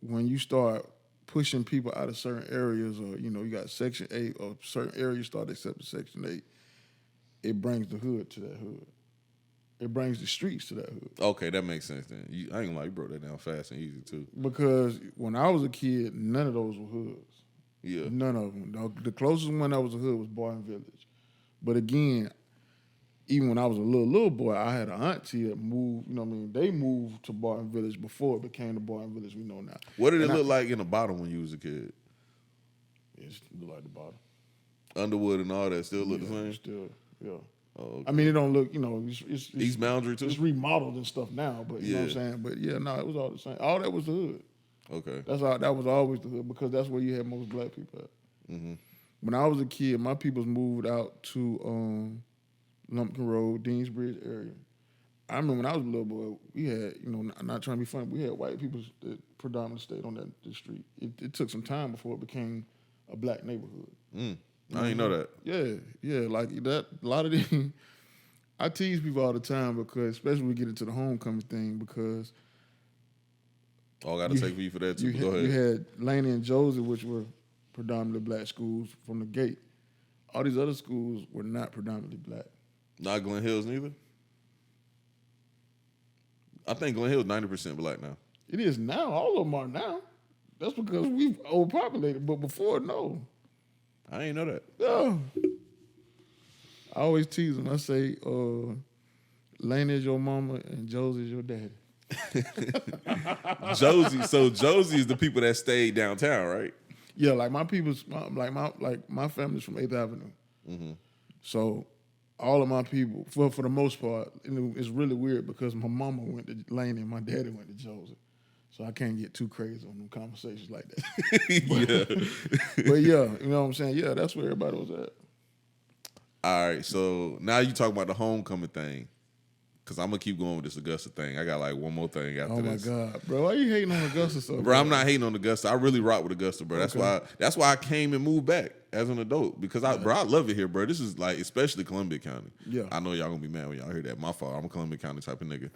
when you start pushing people out of certain areas, or you got Section 8 or certain areas start accepting Section 8, it brings the hood to that hood. It brings the streets to that hood.
Okay, that makes sense then. I ain't like you broke that down fast and easy too.
Because when I was a kid, none of those were hoods.
Yeah.
None of them. The closest one that was a hood was Boyden Village. But again, even when I was a little boy, I had an auntie that moved, they moved to Boyden Village before it became the Boyden Village we know now.
What did it look like in the bottom when you was a kid?
It looked like the bottom.
Underwood and all that still look the same?
Still, yeah.
Oh, okay.
I mean, it don't look, it's
East Boundary too?
It's remodeled and stuff now, but you know what I'm saying? But yeah, no, it was all the same. All that was the hood.
Okay.
That was always the hood because that's where you had most black people at. Mm-hmm. When I was a kid, my peoples moved out to Lumpkin Road, Deansbridge area. I remember when I was a little boy, we had, I'm not trying to be funny, but we had white people that predominantly stayed on that street. It took some time before it became a black neighborhood.
I didn't know that.
Yeah, like that. A lot of these, I tease people all the time because, especially when we get into the homecoming thing, because
I got to take for you for that too. Go ahead.
You had Laney and Josie, which were predominantly black schools from the gate. All these other schools were not predominantly black.
Not Glen Hills neither? I think Glen Hills 90% black now.
It is now. All of them are now. That's because we've overpopulated. But before, no.
I ain't know that.
Yeah. I always tease them. I say, Laney is your mama and Josie is your daddy.
Josie is the people that stayed downtown, right?
Yeah, like my people's, my family's from 8th Avenue. Mm-hmm. So all of my people, for the most part, it's really weird because my mama went to Laney and my daddy went to Josie. So I can't get too crazy on them conversations like that. But yeah, you know what I'm saying? Yeah, that's where everybody was at.
All right, so now you talk about the homecoming thing. Because I'm going to keep going with this Augusta thing. I got like one more thing after this.
Oh, my God. Bro, why you hating on Augusta so
Bro, I'm
bad?
not hating on Augusta. I really rock with Augusta, bro. That's why I came and moved back as an adult. Because, I love it here, bro. This is like, especially Columbia County.
Yeah.
I know y'all going to be mad when y'all hear that. My fault. I'm a Columbia County type of nigga.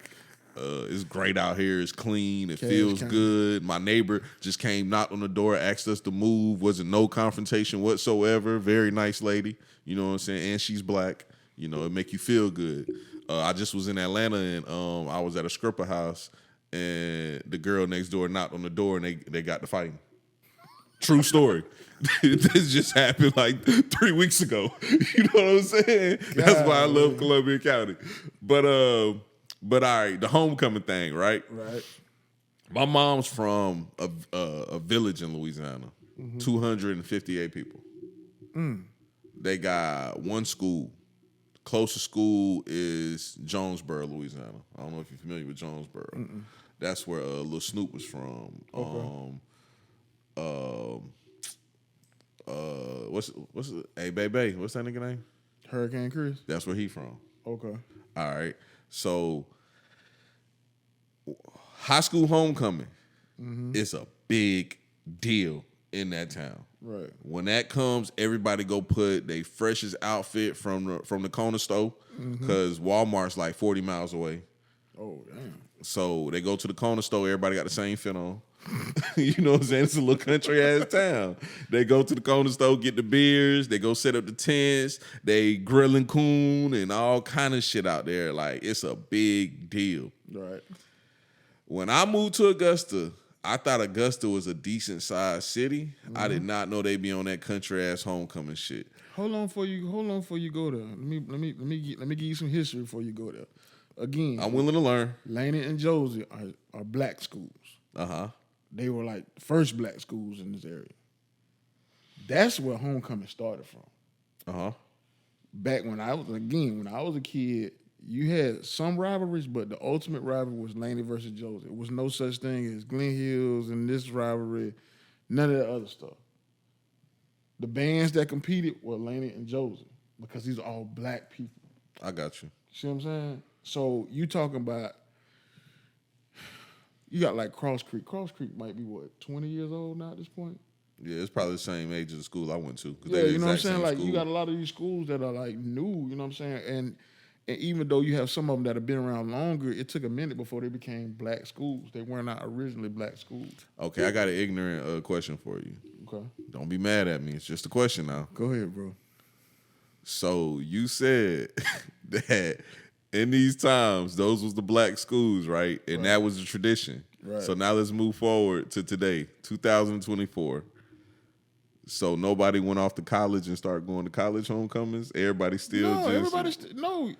It's great out here. It's clean. It feels good. My neighbor just came, knocked on the door, asked us to move. Wasn't no confrontation whatsoever. Very nice lady. You know what I'm saying? And she's black. You know, it make you feel good. I just was in Atlanta and I was at a stripper house and the girl next door knocked on the door and they got to fighting. True story. This just happened like 3 weeks ago. You know what I'm saying? That's why I love Columbia County. But all right, the homecoming thing, right?
Right.
My mom's from a village in Louisiana, 258 people. They got one school. Closest school is Jonesboro, Louisiana. I don't know if you're familiar with Jonesboro. That's where Lil Snoop was from. What's hey baby, what's that nigga name?
Hurricane Chris.
That's where he from.
Okay.
All right. So high school homecoming is a big deal in that town.
Right.
When that comes, everybody go put their freshest outfit from the corner store because Walmart's like 40 miles away.
Oh, damn.
So they go to the corner store. Everybody got the same fit on. You know what I'm saying? It's a little country ass town. They go to the corner store, get the beers. They go set up the tents. They grilling coon and all kind of shit out there. Like, it's a big deal.
Right.
When I moved to Augusta, I thought Augusta was a decent sized city. I did not know they'd be on that country ass homecoming shit.
Hold on for you go there. Let me give you some history before you go there. Again,
I'm willing to learn.
Laney and Josie are black schools. They were like the first black schools in this area. That's where homecoming started from. Back when I was a kid, you had some rivalries, but the ultimate rivalry was Laney versus Josie. It was no such thing as Glen Hills and this rivalry, none of that other stuff. The bands that competed were Laney and Josie because these are all black people.
I got you.
See what I'm saying? So you talking about, you got like Cross Creek. Cross Creek might be what, 20 years old now at this point?
Yeah, it's probably the same age as the school I went to.
Yeah, you know what I'm saying? Like, you got a lot of these schools that are like new, you know what I'm saying? And even though you have some of them that have been around longer, it took a minute before they became black schools. They were not originally black schools.
Okay, I got an ignorant question for you.
Okay.
Don't be mad at me. It's just a question now.
Go ahead, bro.
So you said that in these times, those was the black schools, right? And that was the tradition.
Right.
So now let's move forward to today, 2024. So nobody went off to college and started going to college homecomings? Everybody still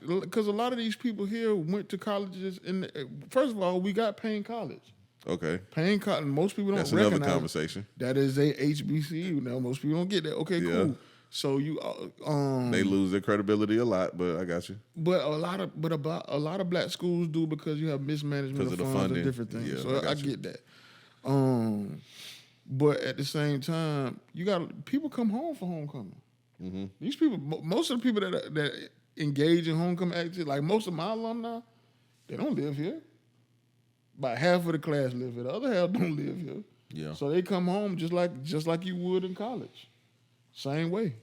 because a lot of these people here went to colleges. First of all, we got Payne College.
Okay.
Payne College, most people don't
That's
recognize.
another conversation.
That is a HBCU. Now, most people don't get that. Okay, cool. So you
they lose their credibility a lot, but I got you.
But a lot of black schools do because you have mismanagement of funds and different things.
Yeah,
so I get that. But at the same time, you got people come home for homecoming. These people, most of the people that engage in homecoming activities, like most of my alumni, they don't live here. About half of the class live here. The other half don't live here.
Yeah.
So they come home just like you would in college. Same way.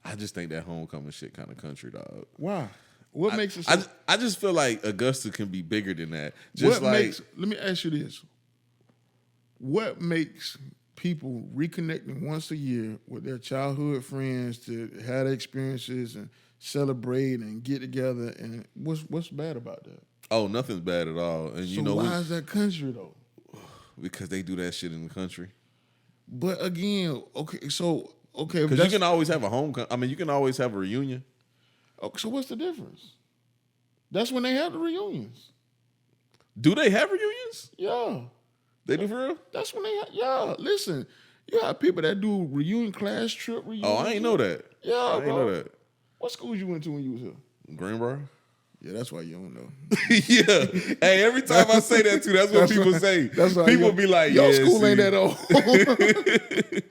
I just think that homecoming shit kind of country, dog.
Why? What makes it so?
I just feel like Augusta can be bigger than that.
Let me ask you this. What makes people reconnecting once a year with their childhood friends to have their experiences and celebrate and get together? And what's bad about that?
Oh, nothing's bad at all. And
so why is that country though?
Because they do that shit in the country.
But again, because
you can always have a homecoming. I mean, you can always have a reunion.
Okay, so what's the difference? That's when they have the reunions.
Do they have reunions?
Yeah.
They do for real?
That's when listen, you have people that do reunion class trip reunions.
Oh, I ain't know that.
Yeah,
I ain't know that.
What schools you went to when you was here?
Greenbrier.
Yeah, that's why you don't know.
Yeah. Hey, every time I say that too, that's what people say.
That's why
people be like,
your school ain't that old.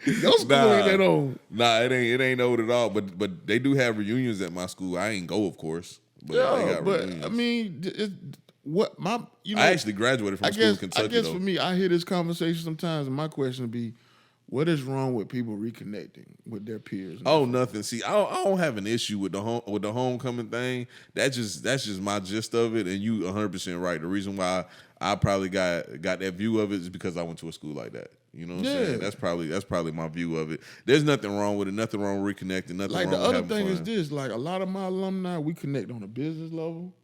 Your school ain't that old.
Nah, it ain't old at all. But they do have reunions at my school. I ain't go, of course. But they got
but
reunions.
I mean, what my
I actually graduated from school in Kentucky.
I guess
though.
for me, I hear this conversation sometimes, and my question would be, what is wrong with people reconnecting with their peers?
Oh, nothing. See, I don't have an issue with the homecoming thing. That's just my gist of it. And you 100% right. The reason why I probably got that view of it is because I went to a school like that. You know what I'm saying? That's probably my view of it. There's nothing wrong with it. Nothing wrong with reconnecting. Nothing
like
wrong
the
with
other
having
thing
fun.
is this: like a lot of my alumni, we connect on a business level.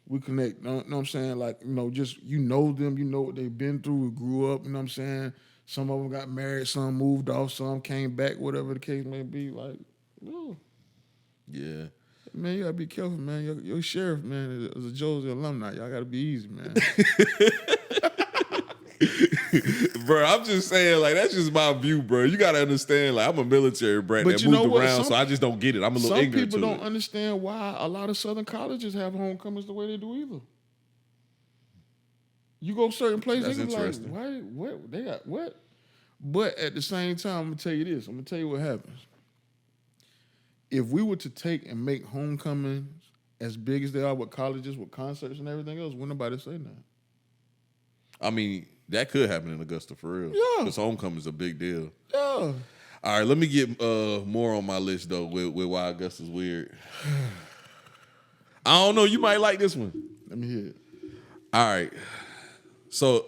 We connect. You know what I'm saying? Like just them. You know what they've been through. We grew up. You know what I'm saying? Some of them got married, some moved off, some came back, whatever the case may be. Like,
Yeah.
man, you gotta be careful, man. Your sheriff, man, is a Josie alumni. Y'all gotta be easy, man.
Bro, I'm just saying, like, that's just my view, bro. You gotta understand, like, I'm a military brat
But
that
you know
moved
what?
around, so I just don't get it. I'm a little
Some
ignorant
people
to
don't
it.
understand why a lot of Southern colleges have homecomings the way they do either. You go certain places,
That's
they be like,
interesting.
why? What? They got what? But at the same time, I'm gonna tell you this. I'm gonna tell you what happens. If we were to take and make homecomings as big as they are with colleges, with concerts and everything else, wouldn't nobody say nothing.
I mean, that could happen in Augusta for real.
Yeah.
Because homecoming is a big deal.
Yeah.
All right, let me get more on my list, though, with why Augusta's weird. I don't know. You might like this one.
Let me hear it.
All right. So,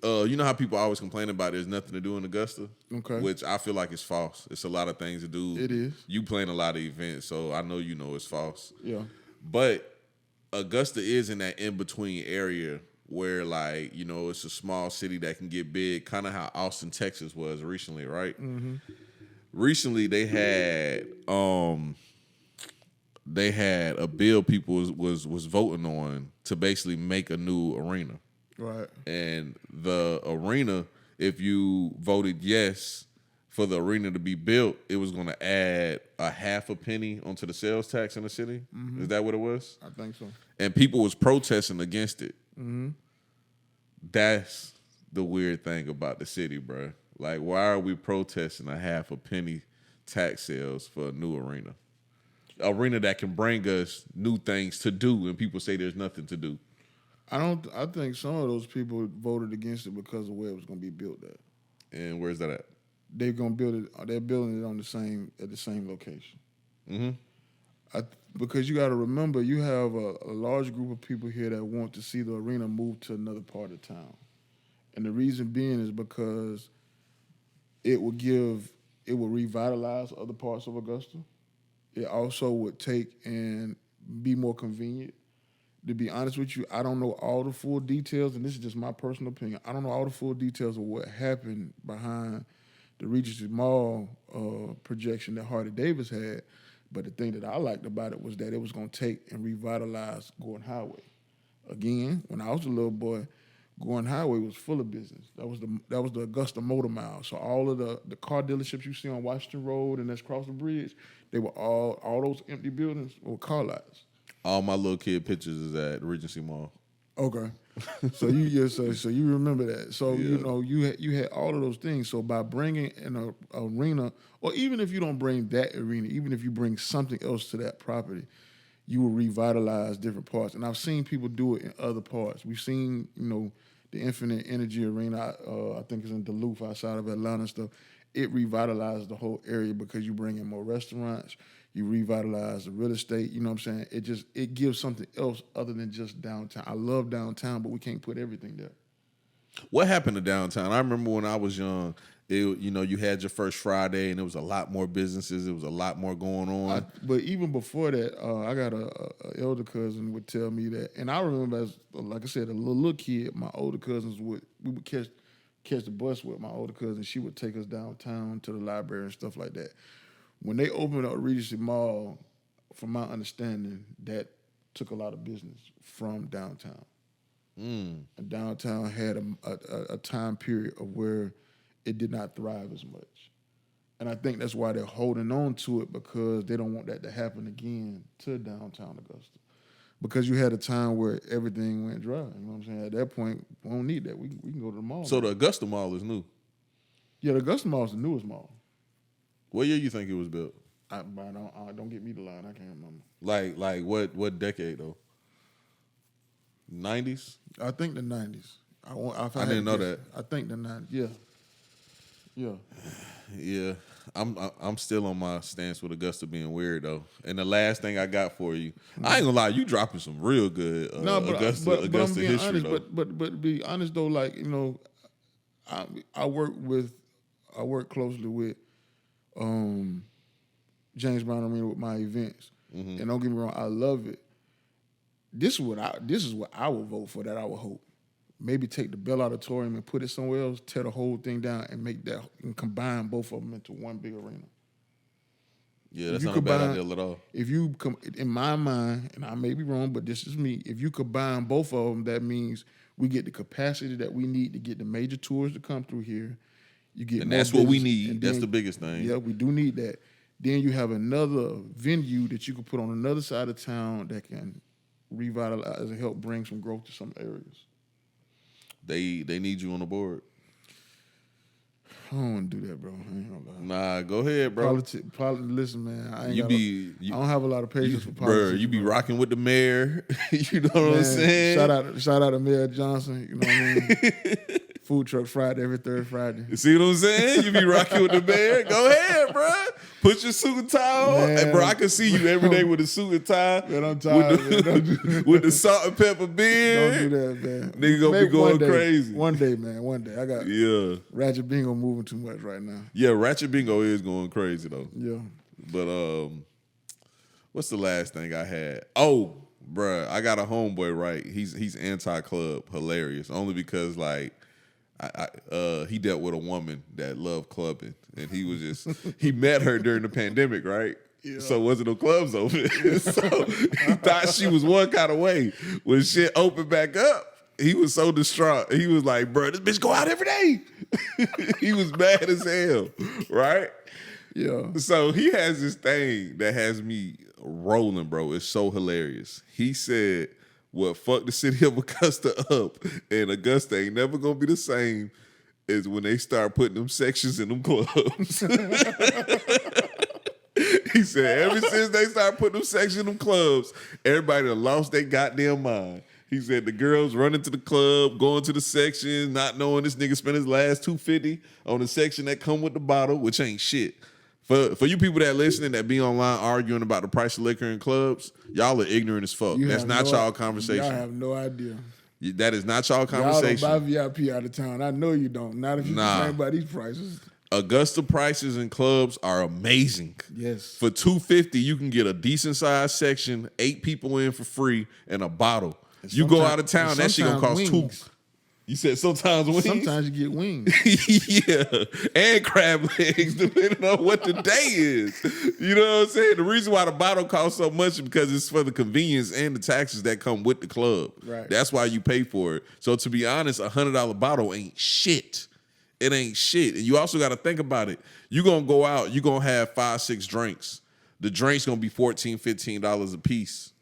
you know how people always complain about there's nothing to do in Augusta?
Okay.
Which I feel like is false. It's a lot of things to do.
It is.
You plan a lot of events, so I know you know it's false.
Yeah.
But Augusta is in that in-between area where, like, it's a small city that can get big, kind of how Austin, Texas was recently, right? Mm-hmm. Recently, they had a bill people was voting on to basically make a new arena.
Right.
And the arena, if you voted yes for the arena to be built, it was going to add a half a penny onto the sales tax in the city. Mm-hmm. Is that what it was?
I think so.
And people was protesting against it. Mm-hmm. That's the weird thing about the city, bro. Like, why are we protesting a half a penny tax sales for a new arena? Arena that can bring us new things to do, and people say there's nothing to do.
I think some of those people voted against it because of where it was going to be built at.
And where's that at?
They're going to build it. They're building it at the same location.
Mm-hmm.
Because you got to remember, you have a large group of people here that want to see the arena move to another part of town, and the reason being is because it will revitalize other parts of Augusta. It also would take and be more convenient. To be honest with you, I don't know all the full details, and this is just my personal opinion. I don't know all the full details of what happened behind the Regency Mall projection that Hardy Davis had, but the thing that I liked about it was that it was going to take and revitalize Gordon Highway. Again, when I was a little boy, Gordon Highway was full of business. That was the Augusta Motor Mile. So all of the car dealerships you see on Washington Road and that's across the bridge, they were all those empty buildings were car lots.
All my little kid pictures is at Regency Mall.
Okay, so you remember that. So
Yeah.
you had all of those things. So by bringing an arena, or even if you don't bring that arena, even if you bring something else to that property, you will revitalize different parts. And I've seen people do it in other parts. We've seen the Infinite Energy Arena. I think it's in Duluth, outside of Atlanta and stuff. It revitalized the whole area because you bring in more restaurants. You revitalize the real estate, you know what I'm saying? It gives something else other than just downtown. I love downtown, but we can't put everything there.
What happened to downtown? I remember when I was young, you had your first Friday and there was a lot more businesses. There was a lot more going on.
But even before that, I got a elder cousin would tell me that, and I remember as, like I said, a little kid, my older cousins we would catch the bus with my older cousin. She would take us downtown to the library and stuff like that. When they opened up Regency Mall, from my understanding, that took a lot of business from downtown. And downtown had a time period of where it did not thrive as much. And I think that's why they're holding on to it, because they don't want that to happen again to downtown Augusta. Because you had a time where everything went dry. You know what I'm saying? At that point, we don't need that. We can go to the mall.
So the Augusta Mall is new.
Yeah, the Augusta Mall is the newest mall.
What year you think it was built?
Don't get me the line. I can't remember.
Like what decade though? 90s?
I think the 90s.
I didn't know that.
I think the 90s. Yeah.
Yeah. I'm still on my stance with Augusta being weird though. And the last thing I got for you, I ain't gonna lie, you dropping some real good Augusta
I'm being
history
honest,
though.
But to be honest though, like, you know, I work closely with James Brown, with my events.
Mm-hmm.
And don't get me wrong, I love it. This is what I would vote for, that I would hope. Maybe take the Bell Auditorium and put it somewhere else, tear the whole thing down and combine both of them into one big arena.
Yeah, that's not a bad idea at all.
If you in my mind, and I may be wrong, but this is me, if you combine both of them, that means we get the capacity that we need to get the major tours to come through here. You get,
and that's what we need. That's the biggest thing.
Yeah, we do need that. Then you have another venue that you can put on another side of town that can revitalize and help bring some growth to some areas.
They need you on the board.
I don't want to do that, bro. I ain't gonna lie.
Nah, go ahead, bro.
Listen, man. I don't have a lot of patience for
Bro,
politics.
you be rocking with the mayor. You know what I'm saying?
Shout out to Mayor Johnson. You know what I mean? Food truck Friday, every third Friday.
See what I'm saying? You be rocking with the mayor. Go ahead, bro. Put your suit and tie on.
Man.
And bro, I can see you every day with a suit and tie.
Man, I'm tired, man. Don't do that.
With the salt and pepper beard.
Don't do that, man.
Nigga gonna be going crazy.
One day, man. One day. I got Ratchet Bingo moving too much right now.
Yeah, Ratchet Bingo is going crazy though.
Yeah.
But what's the last thing I had? Oh, bruh, I got a homeboy, right? He's anti-club, hilarious. Only because like he dealt with a woman that loved clubbing, and he met her during the pandemic, right? Yeah. So wasn't no clubs open. So he thought she was one kind of way. When shit opened back up, he was so distraught. He was like, bro, this bitch go out every day. He was mad as hell, right?
Yeah.
So he has this thing that has me rolling, bro. It's so hilarious. He said, what fucked the city of Augusta up, and Augusta ain't never gonna be the same as when they start putting them sections in them clubs. He said, ever since they started putting them sections in them clubs, everybody done lost their goddamn mind. He said the girls running to the club, going to the section, not knowing this nigga spent his last $250 on the section that come with the bottle, which ain't shit. For you people that listening that be online arguing about the price of liquor in clubs, y'all are ignorant as fuck. That's not y'all conversation.
Y'all have no idea.
That is not y'all conversation.
Y'all don't buy VIP out of town. I know you don't. Not if you complain about these prices.
Augusta prices in clubs are amazing.
Yes.
For $250, you can get a decent sized section, 8 people in for free, and a bottle. You go out of town, that shit gonna cost
wings.
$2. You said sometimes wings?
Sometimes you get wings.
Yeah. And crab legs, depending on what the day is. You know what I'm saying? The reason why the bottle costs so much is because it's for the convenience and the taxes that come with the club.
Right.
That's why you pay for it. So to be honest, $100 bottle ain't shit. It ain't shit. And you also got to think about it. You're going to go out, you're going to have 5-6 drinks. The drinks going to be $14, $15 a piece.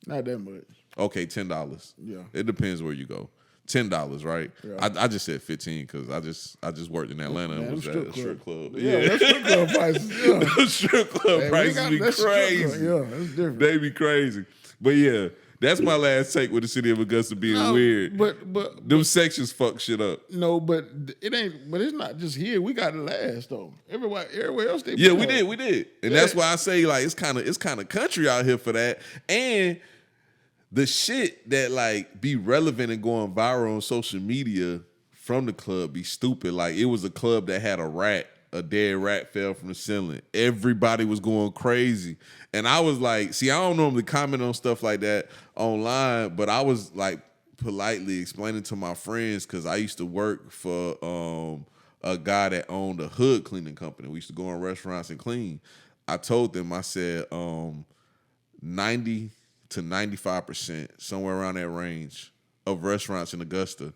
Not that much.
Okay, $10.
Yeah.
It depends where you go. $10, right?
Yeah.
I just said 15 because I just worked in Atlanta and was at a strip club.
Yeah, that's strip club prices. Yeah.
Those strip club prices be crazy.
Yeah, that's different.
They be crazy. But yeah, that's my last take with the city of Augusta being weird.
But
them sections fuck shit up.
No, but it ain't. But it's not just here. We got it last though. Everywhere else they.
Yeah, we did, and that's why I say like it's kind of country out here for that. And the shit that like be relevant and going viral on social media from the club be stupid. Like it was a club that had a dead rat fell from the ceiling. Everybody was going crazy. And I was like, see, I don't normally comment on stuff like that online, but I was like politely explaining to my friends because I used to work for a guy that owned a hood cleaning company. We used to go in restaurants and clean. I told them, I said 90 to 95%, somewhere around that range, of restaurants in Augusta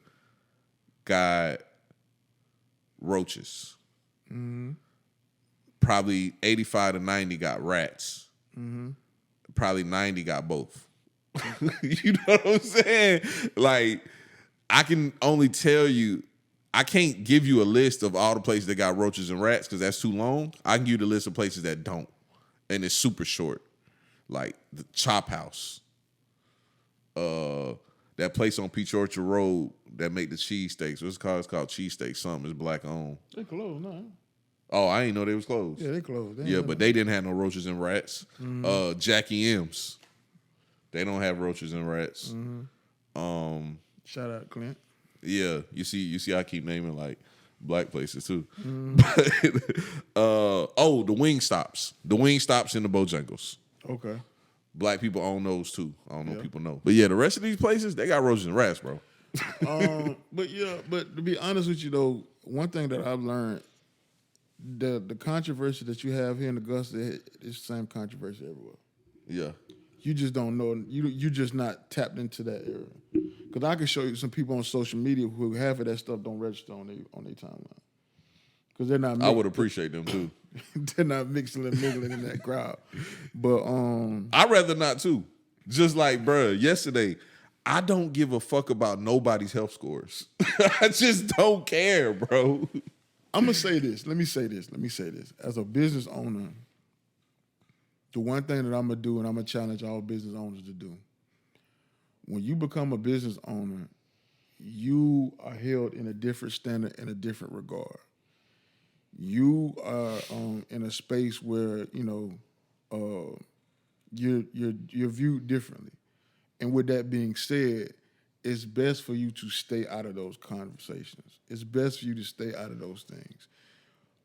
got roaches. Mm-hmm. Probably 85 to 90 got rats. Mm-hmm. Probably 90 got both. You know what I'm saying? Like, I can only tell you, I can't give you a list of all the places that got roaches and rats because that's too long. I can give you the list of places that don't. and it's super short. Like the Chop House. That place on Peach Orchard Road that make the cheesesteaks. What's it called? It's called Cheesesteak something. It's black owned.
They closed now.
Oh, I didn't know they was closed.
Yeah, they closed.
But they didn't have no roaches and rats. Jackie M's. They don't have roaches and rats.
Shout out Clint.
Yeah, you see I keep naming like black places too. The Wing Stops. The Wing Stops in the Bojangles.
Okay.
Black people own those too. I don't know if people know. But yeah, the rest of these places, they got roaches and rats, bro.
But to be honest with you though, one thing that I've learned, the controversy that you have here in Augusta is the same controversy everywhere.
Yeah.
You just don't know. You just not tapped into that area. Because I can show you some people on social media who half of that stuff don't register on their timeline. Because they're not.
I would appreciate them too.
They're not mixing and mingling in that crowd. But
I'd rather not too. Just like, bruh, yesterday, I don't give a fuck about nobody's health scores. I just don't care, bro.
I'm gonna say this. Let me say this. As a business owner, the one thing that I'm gonna do, and I'm gonna challenge all business owners to do, when you become a business owner, you are held in a different standard, in a different regard. You are in a space where you're viewed differently, and with that being said, it's best for you to stay out of those conversations. It's best for you to stay out of those things.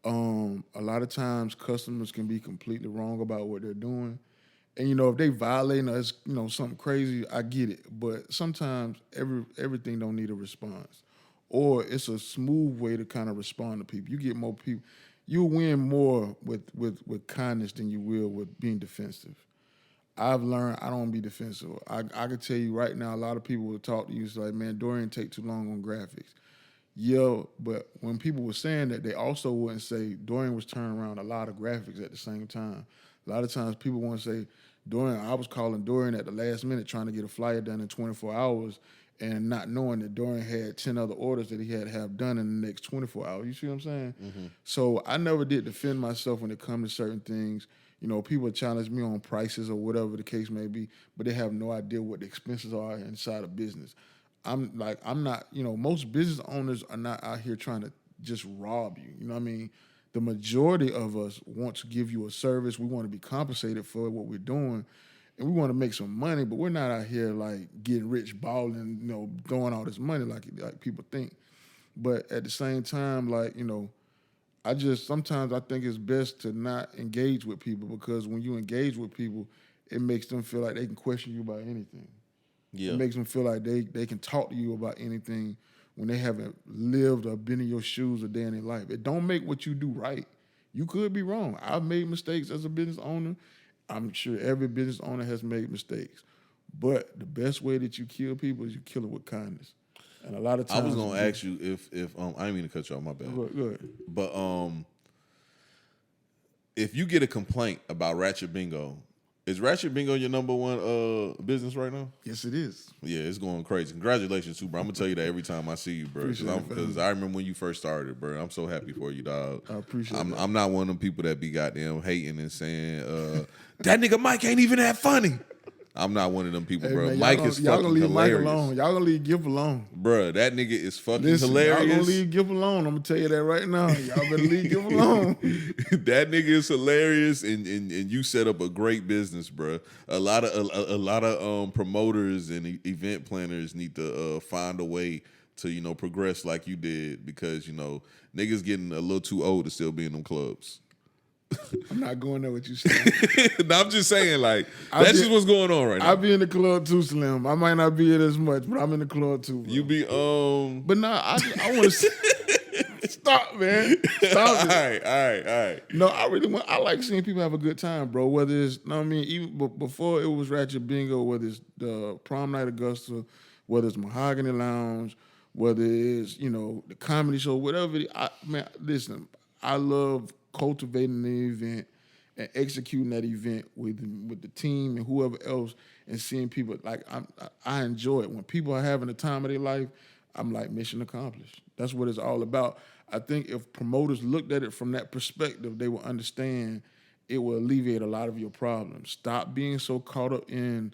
A lot of times, customers can be completely wrong about what they're doing, and if they violate or it's something crazy, I get it. But sometimes everything don't need a response. Or it's a smooth way to kind of respond to people. You get more people. You'll win more with kindness than you will with being defensive. I've learned I don't be defensive. I can tell you right now, a lot of people will talk to you. It's like, man, Dorian take too long on graphics. Yeah, but when people were saying that, they also wouldn't say Dorian was turning around a lot of graphics at the same time. A lot of times people want to say, Dorian, I was calling Dorian at the last minute trying to get a flyer done in 24 hours, and not knowing that Dorian had 10 other orders that he had to have done in the next 24 hours. You see what I'm saying? Mm-hmm. So I never did defend myself when it comes to certain things. People challenge me on prices or whatever the case may be, but they have no idea what the expenses are inside a business. I'm not, most business owners are not out here trying to just rob you. You know what I mean? The majority of us want to give you a service. We want to be compensated for what we're doing. And we want to make some money, but we're not out here like getting rich, balling, throwing all this money like people think. But at the same time, sometimes I think it's best to not engage with people, because when you engage with people, it makes them feel like they can question you about anything. Yeah. It makes them feel like they can talk to you about anything when they haven't lived or been in your shoes a day in their life. It don't make what you do right. You could be wrong. I've made mistakes as a business owner. I'm sure every business owner has made mistakes, but the best way that you kill people is you kill them with kindness. And a lot of times,
I was gonna ask you if I didn't mean to cut you off, my bad.
Go ahead.
But if you get a complaint about Ratchet Bingo, is Ratchet Bingo your number one business right now?
Yes, it is.
Yeah, it's going crazy. Congratulations, too, bro. I'm gonna tell you that every time I see you, bro. Because I remember when you first started, bro. I'm so happy for you, dog.
I appreciate it.
I'm not one of them people that be goddamn hating and saying that nigga Mike ain't even that funny. I'm not one of them people, bro.
Man,
Mike is fucking hilarious.
Mike alone. Y'all gonna leave Gift alone.
Bro, that nigga is fucking hilarious.
Y'all gonna leave Gift alone. I'm gonna tell you that right now. Y'all better leave Gift alone.
That nigga is hilarious, and you set up a great business, bro. A lot of promoters and event planners need to find a way to progress like you did, because niggas getting a little too old to still be in them clubs.
I'm not going there with you, Slim.
No, I'm just saying, that's just what's going on right now.
I'll be in the club too, Slim. I might not be it as much, but I'm in the club too, bro.
You be
But nah, I want to stop, man. Stop it.
All right.
No, I like seeing people have a good time, bro. Whether it's, even before it was Ratchet Bingo, whether it's the Prom Night Augusta, whether it's Mahogany Lounge, whether it's, the comedy show, whatever. Listen, I love cultivating the event and executing that event with the team and whoever else, and seeing people I enjoy it. When people are having the time of their life, I'm like, mission accomplished. That's what it's all about. I think if promoters looked at it from that perspective, they would understand it will alleviate a lot of your problems. Stop being so caught up in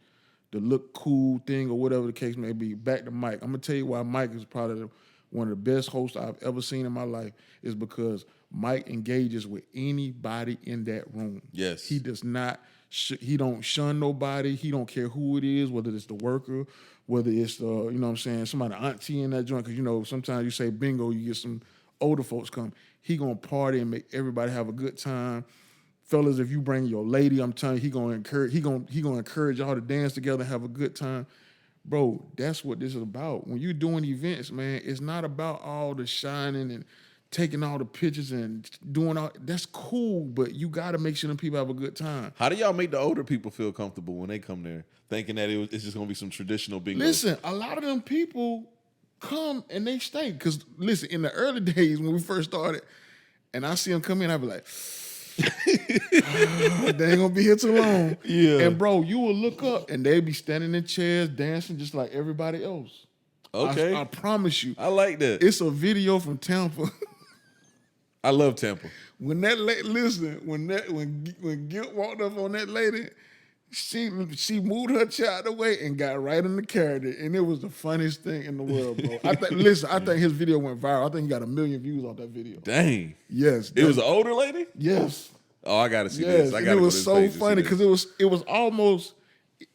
the look cool thing or whatever the case may be. Back to Mike. I'm gonna tell you why Mike is probably one of the best hosts I've ever seen in my life is because Mike engages with anybody in that room.
Yes.
He does not, he don't shun nobody. He don't care who it is, whether it's the worker, whether it's the, you know what I'm saying, somebody auntie in that joint. Because, you know, sometimes you say bingo, you get some older folks come. He gonna party and make everybody have a good time. Fellas, if you bring your lady, I'm telling you, he gonna encourage y'all to dance together and have a good time. Bro, that's what this is about. When you're doing events, man, it's not about all the shining and taking all the pictures and doing all. That's cool, but you got to make sure them people have a good time.
How do y'all make the older people feel comfortable when they come there, thinking that it's just gonna be some traditional bingo?
Listen, a lot of them people come and they stay. Because, listen, in the early days when we first started, and I see them come in, I be like, they ain't gonna be here too long.
Yeah.
And bro, you will look up and they be standing in chairs dancing just like everybody else.
Okay.
I promise you.
I like that.
It's a video from Tampa.
I love Tampa.
When that when Gil walked up on that lady, she moved her chair out of the way and got right in the character, and it was the funniest thing in the world, bro. I think his video went viral. I think he got 1 million views off that video.
Dang.
Yes,
It was an older lady?
yes,
Oh, I gotta see
yes.
this. I
And
gotta
it
go
was
to this
so
page to see
funny
this.
because it was almost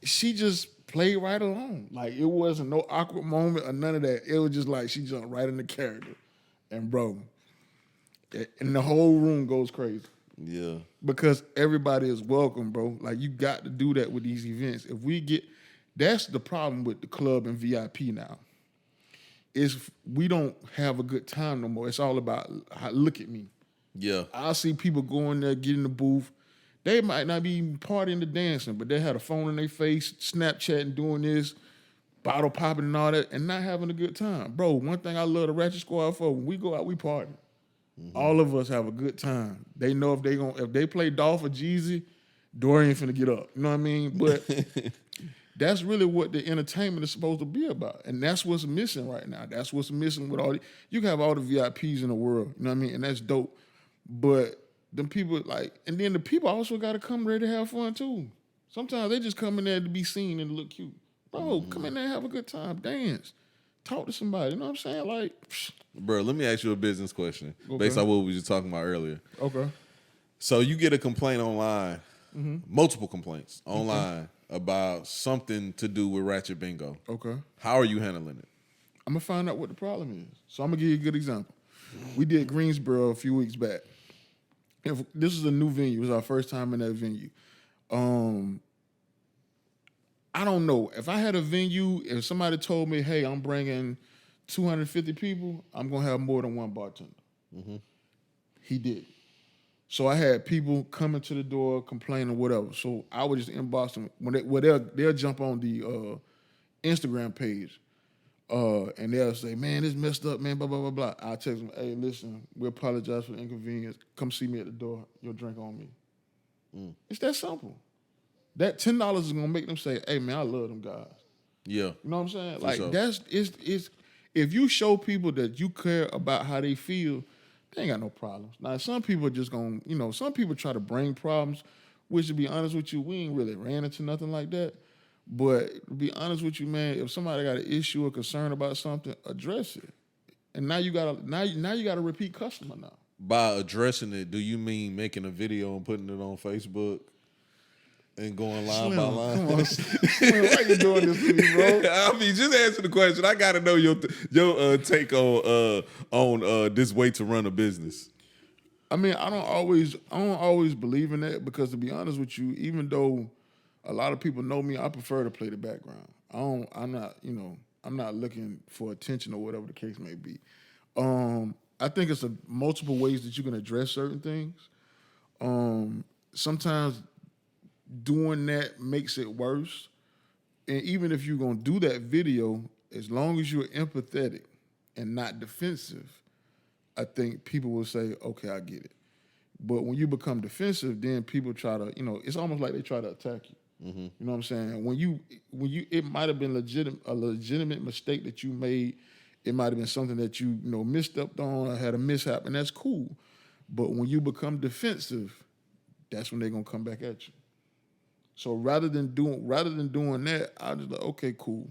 she just played right along. Like it wasn't no awkward moment or none of that. It was just like she jumped right in the character, and bro, and the whole room goes crazy.
Yeah.
Because everybody is welcome, bro. Like you got to do that with these events. If we get, that's the problem with the club and VIP now. Is we don't have a good time no more. It's all about look at me.
Yeah.
I see people go in there, get in the booth. They might not be even partying or dancing, but they had a phone in their face, Snapchatting, doing this, bottle popping and all that, and not having a good time. Bro, one thing I love the Ratchet Squad for, when we go out, we party. Mm-hmm. All of us have a good time. They know if they play Dolph or Jeezy, Dorian finna get up. You know what I mean? But that's really what the entertainment is supposed to be about. And that's what's missing right now. That's what's missing with all the, you can have all the VIPs in the world, you know what I mean? And that's dope. But them people and then the people also gotta come ready to have fun too. Sometimes they just come in there to be seen and look cute. Bro, come in there and have a good time, dance. Talk to somebody, you know what I'm saying? Like,
Bro, let me ask you a business question based on what we were just talking about earlier.
okay.
So you get a complaint online, multiple complaints online about something to do with Ratchet Bingo.
Okay.
How are you handling it?
I'm gonna find out what the problem is. So I'm gonna give you a good example. We did Greensboro a few weeks back. This is a new venue. It was our first time in that venue. I don't know. If I had a venue, if somebody told me, hey, I'm bringing 250 people, I'm going to have more than one bartender. Mm-hmm. He did. So I had people coming to the door, complaining, whatever. So I would just inbox them. They'll jump on the Instagram page and they'll say, man, this messed up, man, blah, blah, blah, blah. I'll text them, hey, listen, we apologize for the inconvenience. Come see me at the door. Your drink on me. It's that simple. That $10 is gonna make them say, "Hey man, I love them guys."
Yeah,
you know what I'm saying?
For
Like
sure.
that's if you show people that you care about how they feel, they ain't got no problems. Now some people are just gonna, some people try to bring problems. Which to be honest with you, we ain't really ran into nothing like that. But to be honest with you, man, if somebody got an issue or concern about something, address it. And now you got a repeat customer now.
By addressing it, do you mean making a video and putting it on Facebook? And going line by line.
Come on, Slim, why you doing this to me, bro?
I mean, just answer the question. I got to know your take on this way to run a business.
I mean, I don't always believe in that because to be honest with you, even though a lot of people know me, I prefer to play the background. I'm not looking for attention or whatever the case may be. I think it's multiple ways that you can address certain things. Sometimes doing that makes it worse. And even if you're going to do that video, as long as you're empathetic and not defensive, I think people will say, okay, I get it. But when you become defensive, then people try to, it's almost like they try to attack you. Mm-hmm. You know what I'm saying? When you, it might have been a legitimate mistake that you made. It might have been something that you, misstepped on or had a mishap, and that's cool. But when you become defensive, that's when they're gonna come back at you. So rather than doing that, I just like, okay, cool.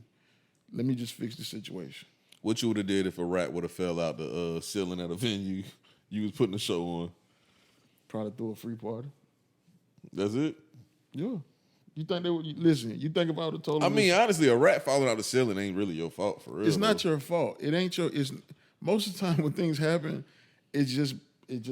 Let me just fix the situation.
What you would have did if a rat would have fell out the ceiling at a venue you was putting the show on?
Probably throw a free party.
That's it?
Yeah. You think they would listen? You think about it totally.
I mean, honestly, a rat falling out the ceiling ain't really your fault for real.
It's not your fault. It ain't your. It's most of the time when things happen, it just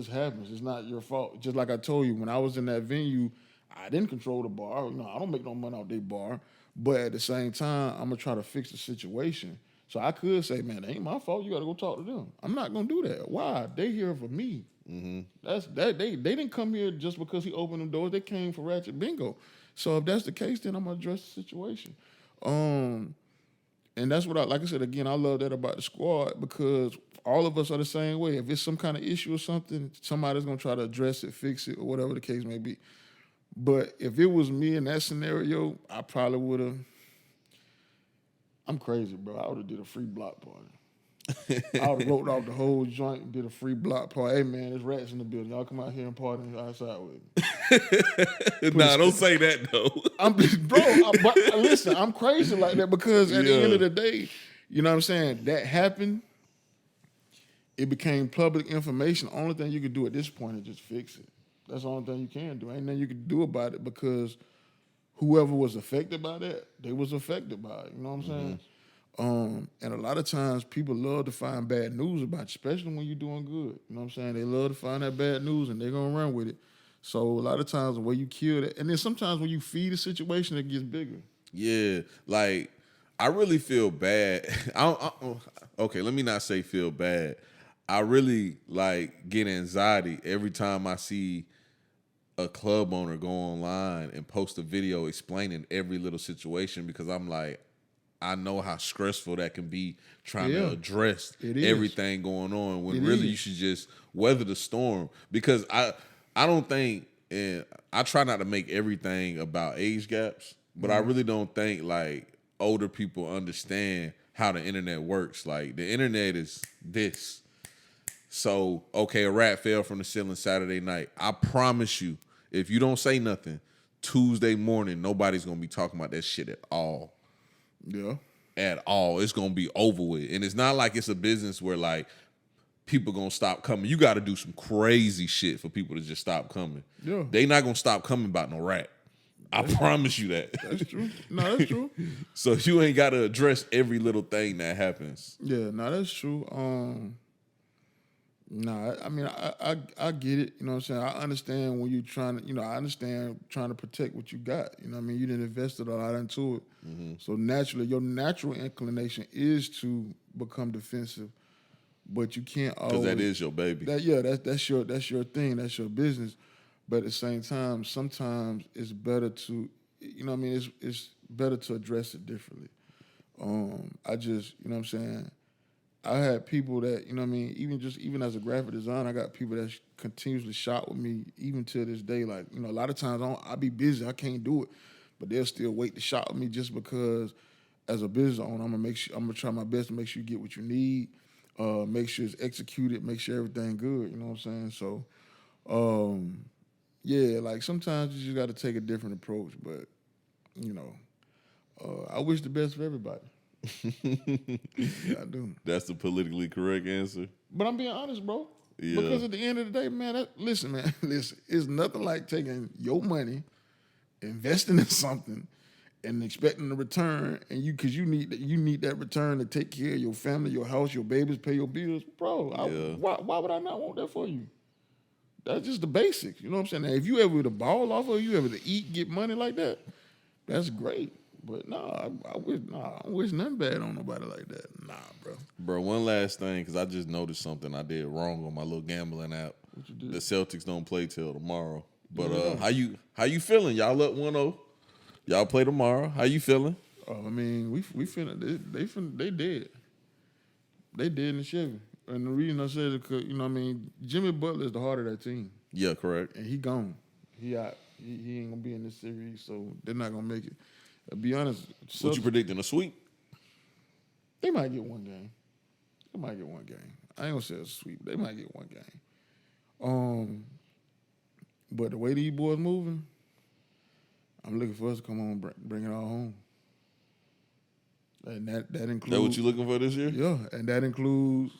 happens. It's not your fault. Just like I told you, when I was in that venue, I didn't control the bar. You know, I don't make no money off their bar. But at the same time, I'm gonna try to fix the situation. So I could say, man, it ain't my fault. You got to go talk to them. I'm not gonna do that. Why? They here for me. Mm-hmm. That's that. They didn't come here just because he opened them doors. They came for Ratchet Bingo. So if that's the case, then I'm gonna address the situation. And that's what like I said again, I love that about the squad because all of us are the same way. If it's some kind of issue or something, somebody's gonna try to address it, fix it, or whatever the case may be. But if it was me in that scenario, I probably would have. I'm crazy, bro. I would have did a free block party. I would have roped off the whole joint and did a free block party. Hey, man, there's rats in the building. Y'all come out here and party outside with me.
Nah, don't say that, though.
But listen, I'm crazy like that because at the end of the day, you know what I'm saying, that happened. It became public information. The only thing you could do at this point is just fix it. That's the only thing you can do. Ain't nothing you can do about it because whoever was affected by that, they was affected by it. You know what I'm saying? And a lot of times people love to find bad news about you, especially when you're doing good. You know what I'm saying? They love to find that bad news and they're going to run with it. So a lot of times the way you kill it, and then sometimes when you feed a situation, it gets bigger.
Yeah, like I really feel bad. Okay, let me not say feel bad. I really like get anxiety every time I see a club owner go online and post a video explaining every little situation because I'm like, I know how stressful that can be trying to address everything going on when you should just weather the storm. Because I don't think, and I try not to make everything about age gaps, but I really don't think like older people understand how the internet works. Like the internet is this. So, okay, a rat fell from the ceiling Saturday night. I promise you, if you don't say nothing, Tuesday morning, nobody's going to be talking about that shit at all.
Yeah.
At all. It's going to be over with. And it's not like it's a business where, like, people going to stop coming. You got to do some crazy shit for people to just stop coming. Yeah. They not going to stop coming about no rat. I promise you that.
That's true. No, that's true.
So you ain't got to address every little thing that happens.
Yeah, no, that's true. I mean, I get it. You know what I'm saying? I understand when you're trying to, I understand trying to protect what you got. You know what I mean? You didn't invest a lot into it. Mm-hmm. So naturally, your natural inclination is to become defensive, but you can't always.
Because that is your baby.
That's your thing. That's your business. But at the same time, sometimes it's better to, it's better to address it differently. I just, you know what I'm saying? I had people that, even as a graphic designer, I got people that continuously shot with me even to this day. Like, a lot of times I be busy, I can't do it, but they'll still wait to shot with me just because as a business owner, I'm gonna try my best to make sure you get what you need, make sure it's executed, make sure everything good, you know what I'm saying? So, like sometimes you just got to take a different approach, but, I wish the best for everybody. Yeah, I do.
That's the politically correct answer.
But I'm being honest, bro. Yeah. Because at the end of the day, man, listen, it's nothing like taking your money, investing in something, and expecting a return, and because you need that return to take care of your family, your house, your babies, pay your bills, bro. Why would I not want that for you? That's just the basics. You know what I'm saying? Now, if you ever to ball off of, you ever to eat, get money like that, that's great. But I wish nothing bad on nobody like that. Nah, bro.
Bro, one last thing, because I just noticed something I did wrong on my little gambling app.
What you did?
The Celtics don't play till tomorrow. But how you feeling? Y'all up 1-0. Y'all play tomorrow. How you feeling?
I mean, we finna they dead. They dead in the Chevy. And the reason I said it, because, Jimmy Butler is the heart of that team.
Yeah, correct.
And he gone. He out. He ain't gonna be in this series, so they're not gonna make it. To be honest,
what you predicting, a sweep?
They might get one game. I ain't gonna say a sweep. They might get one game. But the way these boys moving, I'm looking for us to come on and bring it all home. And that includes...
That what you looking for this year?
Yeah, and that includes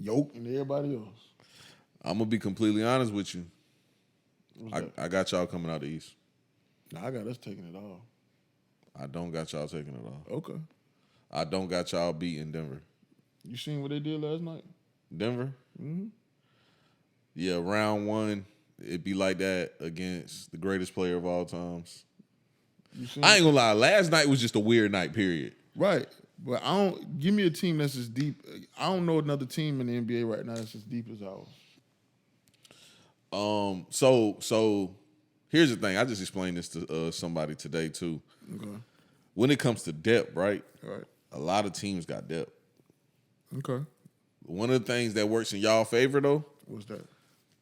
Yoke and everybody else.
I'm going to be completely honest with you. I got y'all coming out the East.
Nah, I got us taking it all.
I don't got y'all taking it all.
Okay.
I don't got y'all beating Denver.
You seen what they did last night?
Denver?
Mm-hmm.
Yeah, round one, it'd be like that against the greatest player of all times. I ain't gonna lie, last night was just a weird night, period.
Right. But I don't give me a team that's as deep. I don't know another team in the NBA right now that's as deep as ours.
So here's the thing. I just explained this to somebody today too.
Okay.
When it comes to depth, right?
Right.
A lot of teams got depth.
Okay.
One of the things that works in y'all favor though,
What's that?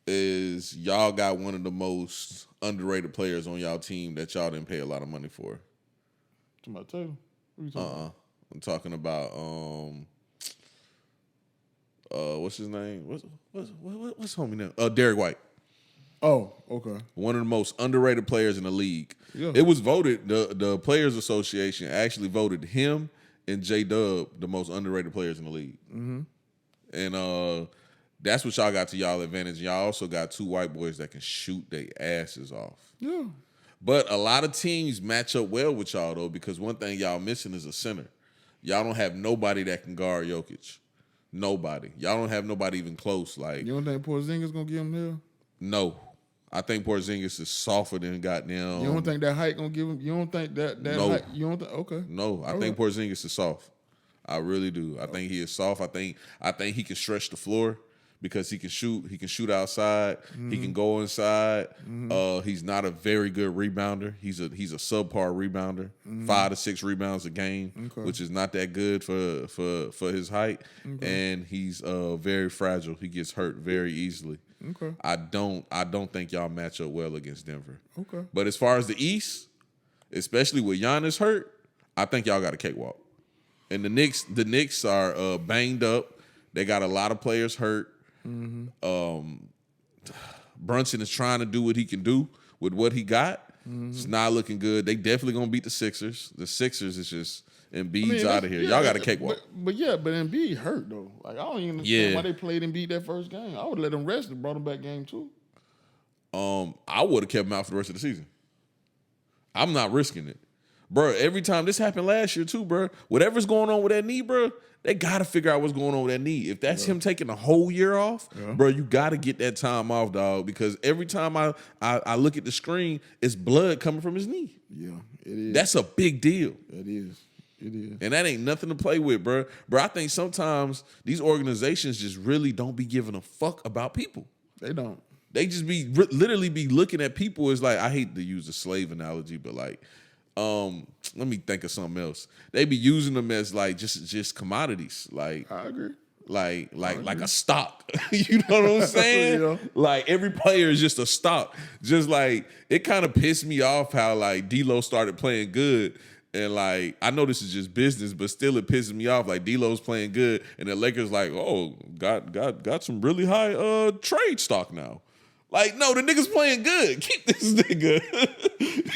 is y'all got one of the most underrated players on y'all team that y'all didn't pay a lot of money for.
To my Taylor. What are you talking about?
I'm talking about what's his name? What's homie name? Derek White.
Oh, okay.
One of the most underrated players in the league.
Yeah.
It was voted, the Players Association actually voted him and J-Dub the most underrated players in the league. Mm-hmm. And that's what y'all got to y'all advantage. Y'all also got two white boys that can shoot their asses off.
Yeah.
But a lot of teams match up well with y'all, though, because one thing y'all missing is a center. Y'all don't have nobody that can guard Jokic. Nobody. Y'all don't have nobody even close. Like,
You don't think Porzingis gonna give him there?
no. I think Porzingis is softer than goddamn.
You don't think that height gonna give him? You don't think that
No.
height? You don't think? Okay.
No, I think Porzingis is soft. I really do. I think he is soft. I think he can stretch the floor because he can shoot. He can shoot outside. He can go inside. He's not a very good rebounder. He's a subpar rebounder. 5 to 6 rebounds a game, which is not that good for his height. And he's very fragile. He gets hurt very easily.
Okay.
I don't think y'all match up well against Denver.
Okay.
But as far as the East, especially with Giannis hurt, I think y'all got a cakewalk. And the Knicks are banged up. They got a lot of players hurt. Brunson is trying to do what he can do with what he got. It's not looking good. They definitely gonna beat the Sixers. The Sixers is just Embiid's out of here. Y'all got a cakewalk.
But Embiid hurt though. Like I don't even understand why they played Embiid that first game. I would let him rest and brought him back game 2.
I would have kept him out for the rest of the season. I'm not risking it. Bro, every time this happened last year too, bro. Whatever's going on with that knee, bro, they got to figure out what's going on with that knee. If that's him taking a whole year off, bro, you got to get that time off, dog, because every time I look at the screen, it's blood coming from his knee.
Yeah, it is.
That's a big deal.
It is. It is.
And that ain't nothing to play with, bro. Bro, I think sometimes these organizations just really don't be giving a fuck about people.
They don't.
They just be literally be looking at people as like, I hate to use the slave analogy, but like, let me think of something else. They be using them as like just commodities, like
I agree.
like a stock. You know what I'm saying?
Yeah.
Like every player is just a stock. Just like it kind of pissed me off how like D'Lo started playing good. And like I know this is just business, but still it pisses me off. Like D'Lo's playing good, and the Lakers like, oh, got some really high trade stock now. Like, no, the nigga's playing good. Keep this nigga.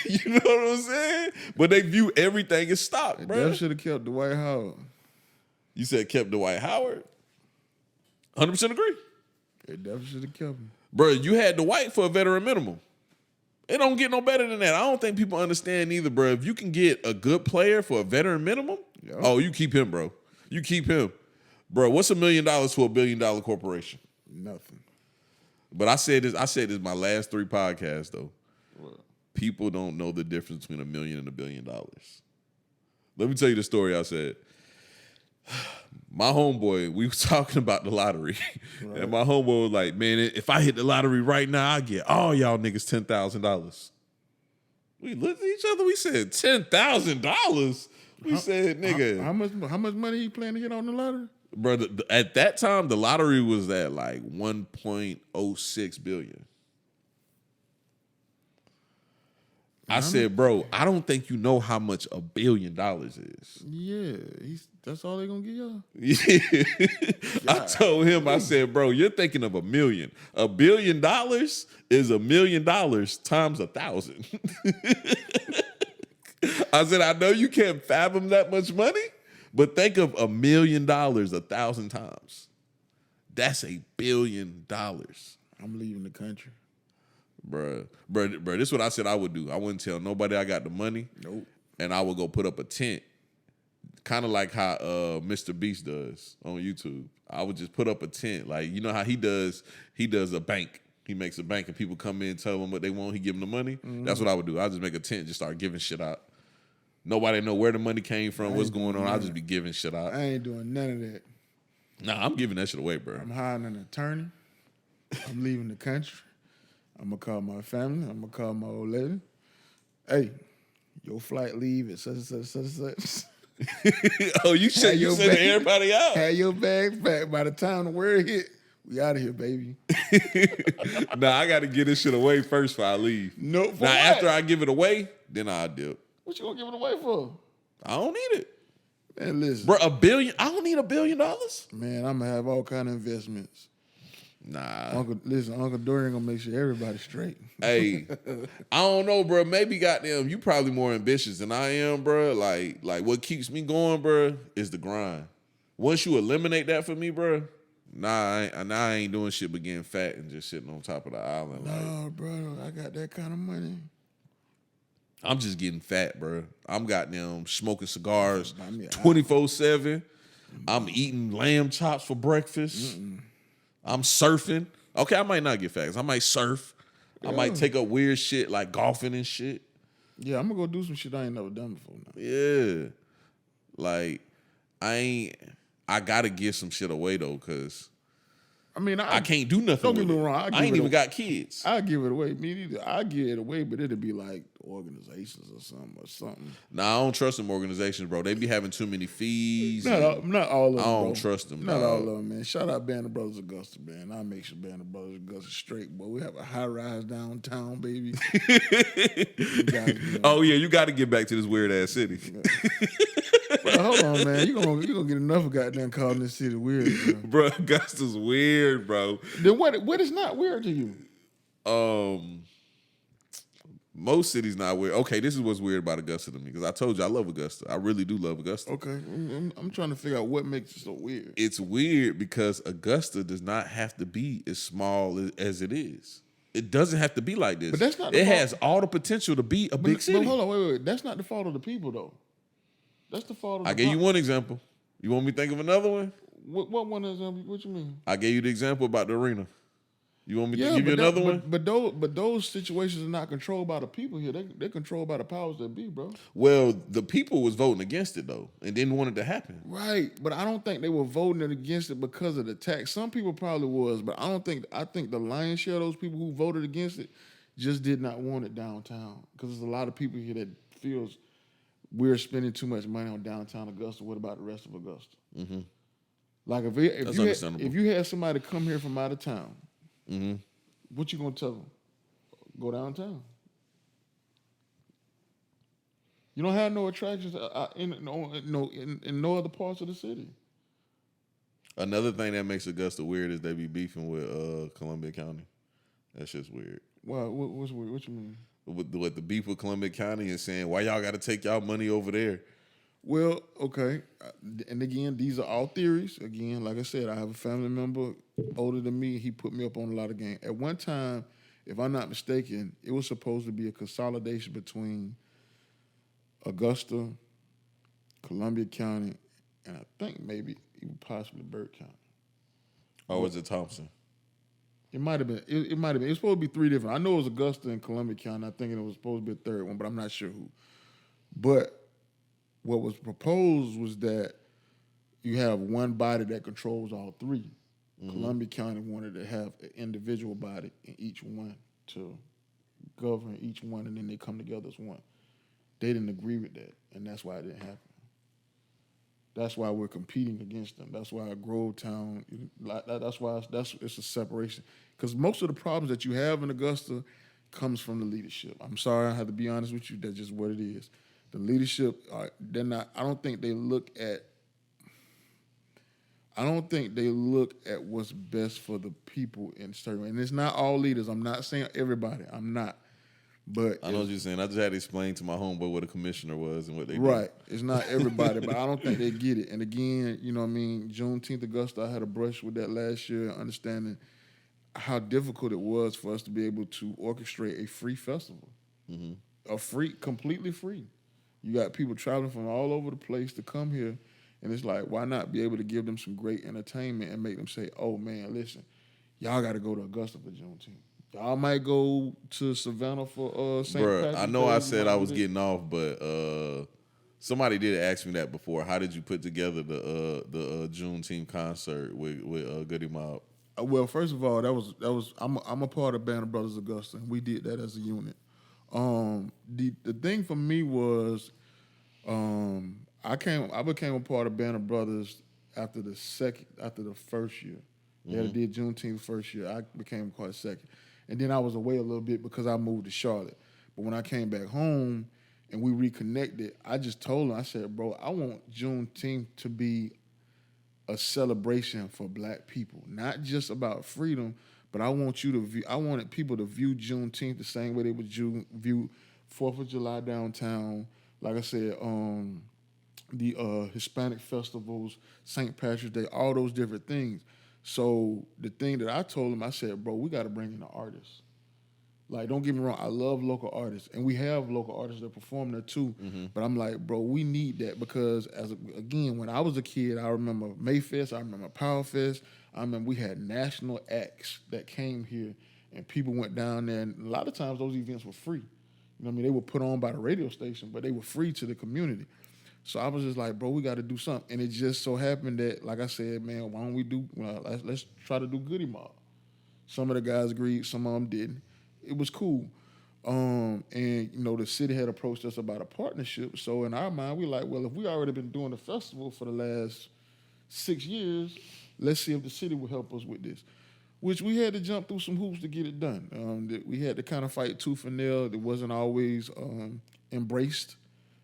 You know what I'm saying? But they view everything as stock, bro.
They should have kept Dwight Howard.
You said kept Dwight Howard? 100% agree.
They definitely should have kept him.
Bro, you had Dwight for a veteran minimum. It don't get no better than that. I don't think people understand either, bro. If you can get a good player for a veteran minimum, oh, you keep him, bro. You keep him. Bro, what's $1 million for $1 billion corporation?
Nothing.
But I said this my last 3 podcasts, though. What? People don't know the difference between $1 million and $1 billion. Let me tell you the story I said. My homeboy, we were talking about the lottery. Right. And my homeboy was like, man, if I hit the lottery right now, I get all y'all niggas $10,000. We looked at each other, we said, $10,000? We said, nigga.
How much money you planning to get on the lottery?
Bro, at that time, the lottery was at like 1.06 billion. I said, bro, I don't think you know how much $1 billion is.
Yeah, that's all they gonna give y'all.
Yeah. I told him, I said, bro, you're thinking of $1 million. $1 billion is $1 million times 1,000. I said, I know you can't fathom that much money, but think of $1 million 1,000 times. That's $1 billion.
I'm leaving the country.
Bruh, this is what I said I would do. I wouldn't tell nobody I got the money.
Nope.
And I would go put up a tent, kind of like how Mr. Beast does on YouTube. I would just put up a tent. Like, you know how he does a bank. He makes a bank and people come in, tell him what they want, he give them the money. Mm-hmm. That's what I would do. I'd just make a tent, just start giving shit out. Nobody know where the money came from, what's going on. I'll just be giving shit out.
I ain't doing none of that.
Nah, I'm giving that shit away, bro.
I'm hiring an attorney. I'm leaving the country. I'm going to call my family. I'm going to call my old lady. Hey, your flight leave at such and such and such.
Oh, you sending everybody out.
Have your bags packed. By the time the word hit, we out of here, baby.
Nah, I got to get this shit away first before I leave.
No,
now, after I give it away, then I'll dip.
What you going to give it away for?
I don't need it.
Man, listen.
Bro, $1 billion? I don't need $1 billion.
Man, I'm going to have all kind of investments.
Nah.
Uncle Dorian gonna make sure everybody's straight.
Hey, I don't know, bro. Maybe goddamn, you probably more ambitious than I am, bro. Like what keeps me going, bro, is the grind. Once you eliminate that for me, bro, I ain't doing shit but getting fat and just sitting on top of the island.
No, bro, I got that kind of money.
I'm just getting fat, bro. I'm goddamn smoking cigars 24/7. I'm eating lamb chops for breakfast. I'm surfing. Okay, I might not get fat. I might surf. Yeah. I might take up weird shit like golfing and shit.
Yeah, I'm gonna go do some shit I ain't never done before now.
Yeah. Like, I gotta give some shit away though, cause
I mean,
I can't do nothing.
Don't get me wrong.
I ain't even got kids.
I give it away. Me neither. I give it away, but it'd be like organizations or something.
Nah, I don't trust them organizations, bro. They be having too many fees.
Not all of them.
I don't
bro.
trust them.
Not all of them, man. Shout out Band of Brothers Augusta, man. I make sure Band of Brothers Augusta straight, boy. We have a high rise downtown, baby.
Oh yeah, you got to get back to this weird ass city.
Bro, hold on, man. You gonna get enough of goddamn calling this city weird,
bro. Augusta's weird, bro.
Then what is not weird to you?
Most cities not weird. Okay, this is what's weird about Augusta to me, because I told you I love Augusta. I really do love Augusta.
Okay, I'm trying to figure out what makes it so weird.
It's weird because Augusta does not have to be as small as it is. It doesn't have to be like this.
But that's not.
It has all the potential to be a big city.
But hold on, wait. That's not the fault of the people, though. That's the fault of.
I gave you one example. You want me to think of another one?
What one example? What you mean?
I gave you the example about the arena. You want me to give you another one?
But those situations are not controlled by the people here. They're controlled by the powers that be, bro.
Well, the people was voting against it though, and didn't want it to happen.
Right, but I don't think they were voting against it because of the tax. Some people probably was, but I think the lion's share of those people who voted against it just did not want it downtown, because there's a lot of people here that feels we're spending too much money on downtown Augusta. What about the rest of Augusta? Mm-hmm. Like if you had somebody come here from out of town. Mm-hmm. What you gonna tell them? Go downtown. You don't have no attractions in no other parts of the city.
Another thing that makes Augusta weird is they be beefing with Columbia County. That shit's weird.
Wow, what's weird? What you mean?
With the beef with Columbia County and saying why y'all got to take y'all money over there.
Well, okay, and again, these are all theories. Again, like I said, I have a family member older than me. He put me up on a lot of game. At one time, if I'm not mistaken, it was supposed to be a consolidation between Augusta, Columbia County, and I think maybe even possibly Burke County.
Or was it Thompson?
It might have been. It might have been. It was supposed to be three different. I know it was Augusta and Columbia County. I think it was supposed to be a third one, but I'm not sure who. But what was proposed was that you have one body that controls all three. Mm-hmm. Columbia County wanted to have an individual body in each one to govern each one, and then they come together as one. They didn't agree with that, and that's why it didn't happen. That's why we're competing against them. That's why Grovetown, that's why it's a separation. Because most of the problems that you have in Augusta comes from the leadership. I'm sorry, I have to be honest with you. That's just what it is. The leadership, they're not. I don't think they look at what's best for the people in certain. And it's not all leaders. I'm not saying everybody. I'm not. But
I know what you're saying. I just had to explain to my homeboy what a commissioner was and what they
right. It's not everybody, but I don't think they get it. And again, you know what I mean, Juneteenth Augusta, I had a brush with that last year, understanding how difficult it was for us to be able to orchestrate a free festival. Completely free. You got people traveling from all over the place to come here, and it's like, why not be able to give them some great entertainment and make them say, oh man, listen, y'all got to go to Augusta for Juneteenth. Y'all might go to Savannah for St. Patrick's Day.
I know I said I was getting off, but somebody did ask me that before. How did you put together the Juneteenth concert with Goody Mob?
Well, first of all, that was I'm a part of Band of Brothers Augusta, and we did that as a unit. The thing for me was I became a part of Band of Brothers after the first year. They had did Juneteenth first year. I became part of second. And then I was away a little bit because I moved to Charlotte. But when I came back home and we reconnected, I just told him, I said, bro, I want Juneteenth to be a celebration for black people, not just about freedom, but I wanted people to view Juneteenth the same way they would view 4th of July downtown. Like I said, the Hispanic festivals, St. Patrick's Day, all those different things. So the thing that I told him, I said, bro, we got to bring in the artists. Like, don't get me wrong, I love local artists, and we have local artists that perform there too. But I'm like, bro, we need that because, again, when I was a kid, I remember Mayfest, I remember Powerfest, I remember we had national acts that came here, and people went down there, and a lot of times those events were free. You know what I mean? They were put on by the radio station, but they were free to the community. So I was just like, bro, we got to do something. And it just so happened that, like I said, man, why don't we let's try to do Goody Mob. Some of the guys agreed, some of them didn't. It was cool. And, the city had approached us about a partnership. So in our mind, we like, well, if we already been doing the festival for the last 6 years, let's see if the city will help us with this. Which we had to jump through some hoops to get it done. We had to kind of fight tooth and nail. It wasn't always embraced.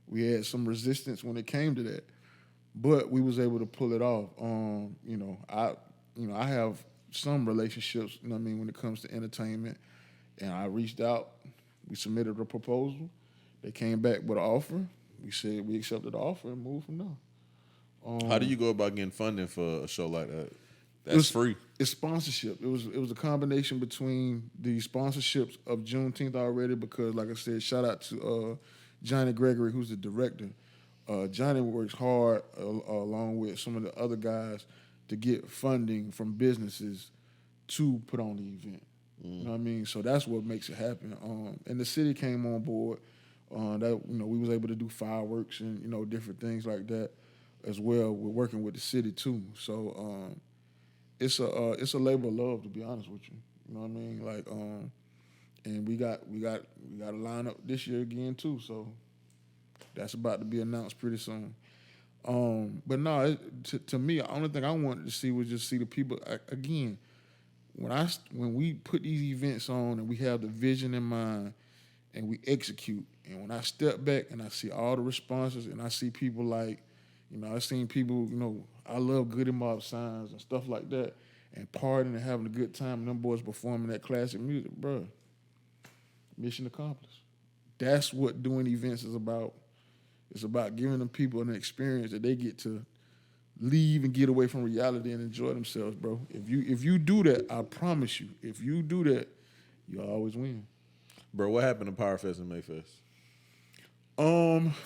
We had some resistance when it came to that, but we was able to pull it off. I have some relationships, when it comes to entertainment, and I reached out. We submitted a proposal. They came back with an offer. We said we accepted the offer and moved from there.
How do you go about getting funding for a show like that? That's free.
It's sponsorship. It was a combination between the sponsorships of Juneteenth already because, like I said, shout out to Johnny Gregory, who's the director. Johnny works hard along with some of the other guys to get funding from businesses to put on the event. You know what I mean? So that's what makes it happen. And the city came on board. We was able to do fireworks and different things like that as well. We're working with the city too. So it's a labor of love, to be honest with you. You know what I mean? Like and we got a lineup this year again too, so that's about to be announced pretty soon. But no, to me, the only thing I wanted to see was just see the people again. When we put these events on and we have the vision in mind and we execute, and when I step back and I see all the responses and I see people like, I've seen people, I love Goody Mob signs and stuff like that, and partying and having a good time, and them boys performing that classic music, bro. Mission accomplished. That's what doing events is about. It's about giving them people an experience that they get to leave and get away from reality and enjoy themselves, bro. If you do that, I promise you, if you do that, you'll always win.
Bro, what happened to Powerfest and Mayfest?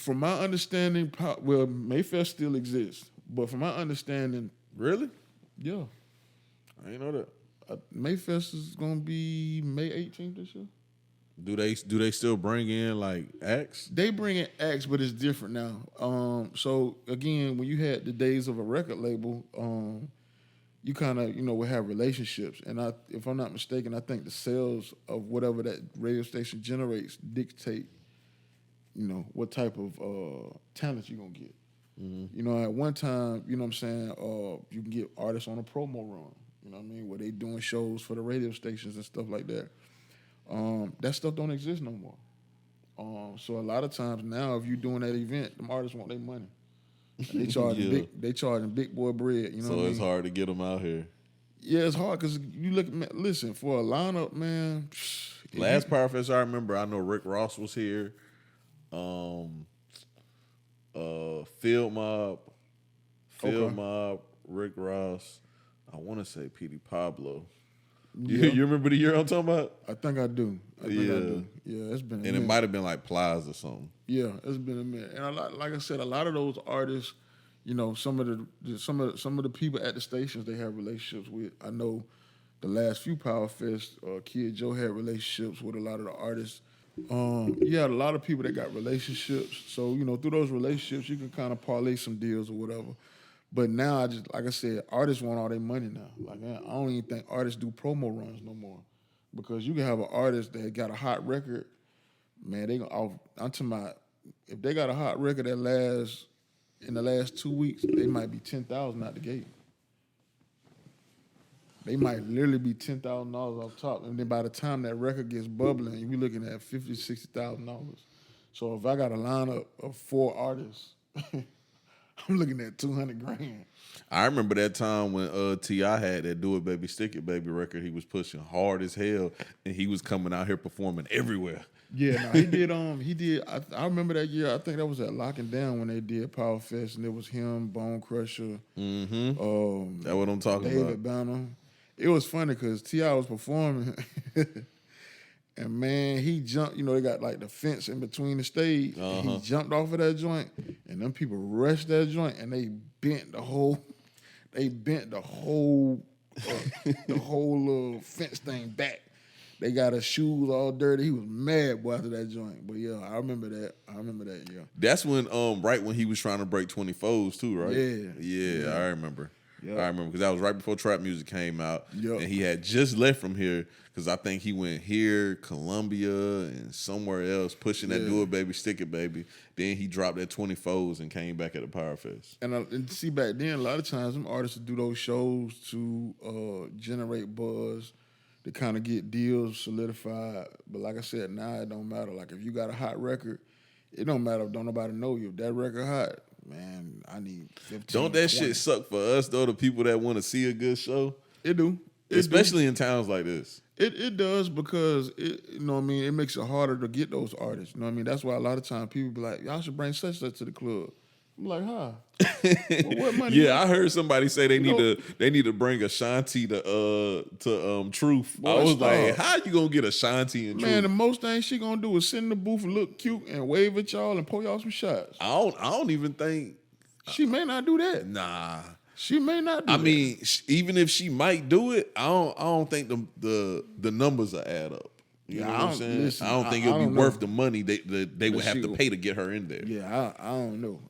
From my understanding, Mayfest still exists, but from my understanding,
really,
yeah,
I didn't know that.
Mayfest is gonna be May 18th this year.
Do they still bring in like acts?
They bring in acts, but it's different now. So again, when you had the days of a record label, you kind of would have relationships, and if I'm not mistaken, I think the sales of whatever that radio station generates dictate, what type of talent you're gonna get. At one time, you can get artists on a promo run. You know what I mean? Where they doing shows for the radio stations and stuff like that. That stuff don't exist no more. So a lot of times now, if you're doing that event, them artists want their money. And they charging
Yeah.
they charging big boy bread. You know what I mean?
it's hard to get them out here.
Yeah, it's hard because you look. Listen, for a lineup, man.
Last Power Fest I remember, I know Rick Ross was here. Field Mob, Rick Ross. I want to say P.D. Pablo.
Yeah.
You remember the year I'm talking about?
I think I do. I do. Yeah, it's been.
And it might have been like Plies or something.
Yeah, it's been a minute. And like I said, a lot of those artists, you know, some of the people at the stations they have relationships with. I know the last few Power Fest, Kid Joe had relationships with a lot of the artists. You had a lot of people that got relationships. So, you know, through those relationships, you can kind of parlay some deals or whatever. But now, like I said, artists want all their money now. Like, I don't even think artists do promo runs no more. Because you can have an artist that got a hot record, man, I'm talking about, if they got a hot record in the last 2 weeks, they might be $10,000 out the gate. They might literally be $10,000 off top. And then by the time that record gets bubbling, you be looking at $50,000, $60,000. So if I got a lineup of 4 artists, I'm looking at $200,000.
I remember that time when T.I. had that Do It Baby Stick It Baby record. He was pushing hard as hell, and he was coming out here performing everywhere.
Yeah, no, he did. I remember that year. I think that was at Locking Down when they did Power Fest, and it was him, Bone Crusher.
Mm-hmm. That's what I'm talking about.
David Banner. It was funny because T.I. was performing, and man, he jumped. You know, they got like the fence in between the stage. And he jumped off of that joint, and them people rushed that joint, and they bent the whole little fence thing back. They got his shoes all dirty. He was mad, boy, after that joint. But yeah, I remember that. Yeah.
That's when, right when he was trying to break 24s too, right?
Yeah.
I remember.
Yep.
I remember because that was right before trap music came out,
Yep.
and he had just left from here because I think he went here, Columbia, and somewhere else pushing that Do It Baby, Stick It Baby. Then he dropped that 24s and came back at the Power Fest.
And see, back then, a lot of times, them artists would do those shows to generate buzz, to kind of get deals solidified. But like I said, now it don't matter. Like if you got a hot record, it don't matter if don't nobody know you. If that record hot, man, I need 15.
Don't that
20.
shit suck for us though? The people that want to see a good show,
It do.
especially in towns like this.
It does because you know what I mean, it makes it harder to get those artists. You know what I mean? That's why a lot of times people be like, y'all should bring such to the club. I'm like, huh? Well, what money?
Yeah, I heard somebody say they need to bring Ashanti to Truth.
Boy,
I was
stop.
like, how you gonna get Ashanti in
Man, the
Truth?
most thing she gonna do is sit in the booth and look cute and wave at y'all and pour y'all some shots.
I don't even think.
She may not do that.
Nah.
She may not do
I
that.
mean, even if she might do it, I don't think the numbers will add up. You know what I'm saying?
listen,
I don't think
I
it'll be
don't
worth
know.
the money they would have
she
to
go-
pay to get her in there.
Yeah, I don't know.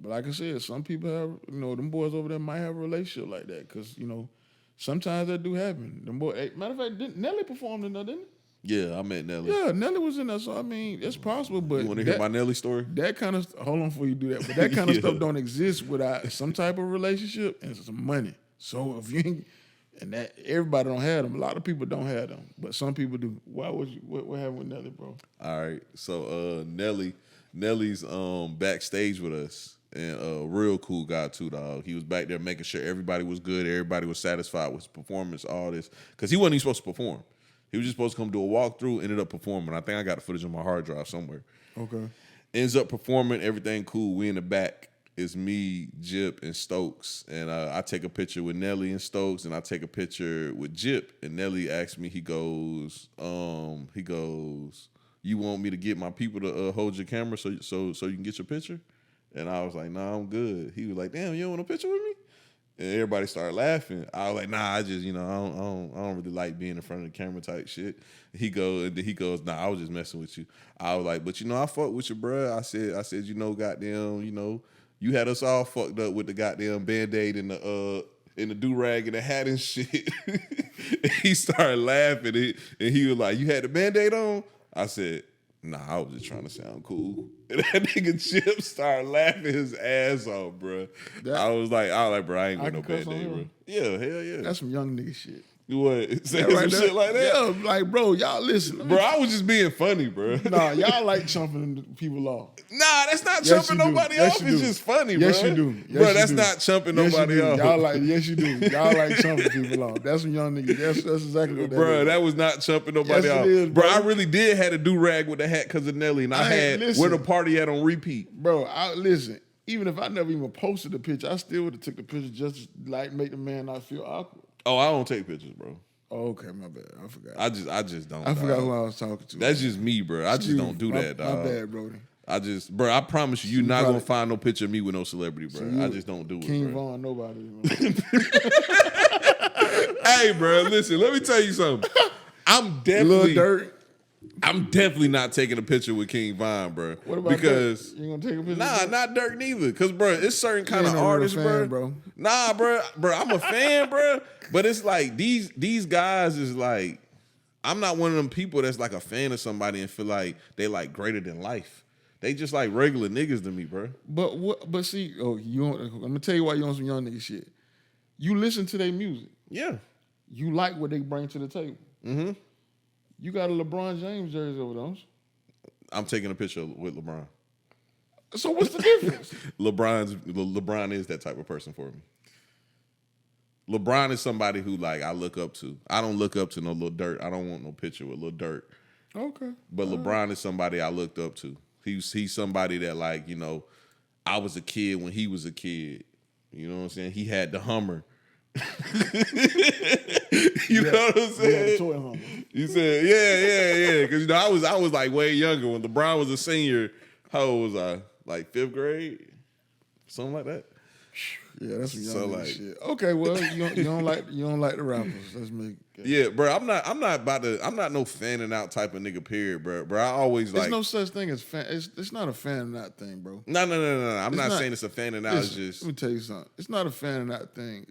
But like I said, some people have, you know, them boys over there might have a relationship like that because, you know, sometimes that do happen. Them boy, matter of fact, Nelly performed in there, didn't
Yeah, I met Nelly.
he? Yeah, Nelly was in there. So, I mean, it's possible, but
You want to hear my Nelly story?
that kind of, hold on before you do that, but that kind of
Yeah.
stuff don't exist without some type of relationship and some money. So if you ain't, and that everybody don't have them. A lot of people don't have them, but some people do. Why would you? What happened with Nelly, bro?
All right. So Nelly's backstage with us and real cool guy too, dog. He was back there making sure everybody was good, everybody was satisfied with his performance, all this. Because he wasn't even supposed to perform. He was just supposed to come do a walkthrough, ended up performing. I think I got the footage on my hard drive somewhere.
Okay.
Ends up performing, everything cool. We in the back. It's me, Jip, and Stokes. And I take a picture with Nelly and Stokes, and I take a picture with Jip. And Nelly asks me, he goes, you want me to get my people to hold your camera so you can get your picture? And I was like, nah, I'm good. He was like, damn, you don't want a picture with me? And everybody started laughing. I was like, nah, I just, I don't really like being in front of the camera type shit. He goes, nah, I was just messing with you. I was like, but I fuck with you, bruh. I said, goddamn, you had us all fucked up with the goddamn Band-Aid and the do-rag and the hat and shit. And he started laughing, and he was like, you had the Band-Aid on? I said, nah, I was just trying to sound cool. And that nigga Chip started laughing his ass off, bro. I was like, bro, I ain't got no
can cuss on
Band-Aid,
him?
bro. Yeah, hell yeah.
That's some young nigga shit.
What? Saying
Right
some
there.
shit like that?
Yeah, like, bro, y'all listen.
Bro, I was just being funny, bro.
Nah, y'all like chumping people off.
Nah, that's not
Yes,
chumping
you do.
nobody
Yes,
off.
you
It's
do.
just funny,
Yes,
bro.
you do. Yes,
Bro,
you
that's
do.
not chumping
Yes,
nobody
you do.
off.
Y'all like, yes, you do. Y'all like chumping people off. That's some young niggas. That's exactly what that
Bro,
is.
that was not chumping nobody
Yes, it
off.
is,
bro,
bro.
I really did had a do-rag with the hat because of Nelly, and I had
listen.
Where the Party At on repeat.
Bro, listen. Even if I never even posted the picture, I still would have took the picture just to, like, make the man not feel awkward.
Oh, I don't take pictures, bro.
Oh, okay, my bad. I forgot.
I just don't.
I forgot
dog.
who I was talking to.
That's just me, bro. I just don't do that,
My
dog.
bad, Brody.
Bro, I promise you, you're not
probably-
gonna find no picture of me with no celebrity, bro. I just don't do
King
it, bro.
Von, nobody.
Hey, bro, listen, let me tell you something.
Lil Durk.
I'm definitely not taking a picture with King Von, bro.
What about
because
Durk? You gonna take a picture?
Nah, not Dirk neither. Cause bro, it's certain kind of
ain't no real
artists,
fan,
bro.
bro.
Nah, bro, I'm a fan, bro. But it's like these guys is like, I'm not one of them people that's like a fan of somebody and feel like they like greater than life. They just like regular niggas to me, bro.
But what? But see, I'm gonna tell you why you on some young nigga shit. You listen to their music.
Yeah.
You like what they bring to the table.
Mm-hmm.
You got a LeBron James jersey over those.
I'm taking a picture with LeBron.
So what's the difference?
LeBron is that type of person for me. LeBron is somebody who like I look up to. I don't look up to no Lil Durk. I don't want no picture with Lil Durk.
Okay.
But LeBron is somebody I looked up to. He's somebody that like, you know, I was a kid when he was a kid. You know what I'm saying? He had the Hummer. You know what I'm saying?
Toy Hummer.
You said, yeah. Because you know, I was like way younger when LeBron was a senior. How old was I? Like 5th grade, something like that.
Yeah, that's some young
So,
nigga
like-
shit. Okay, well, you don't like the rappers. Let's make.
Yeah, bro. I'm not no fanning out type of nigga. Period, bro. Bro, I always like.
There's no such thing as fan. It's not a fan and not thing, bro.
No. I'm not
not-
saying it's a fanning out. It's
Listen,
just.
let me tell you something. It's not a fan and not thing.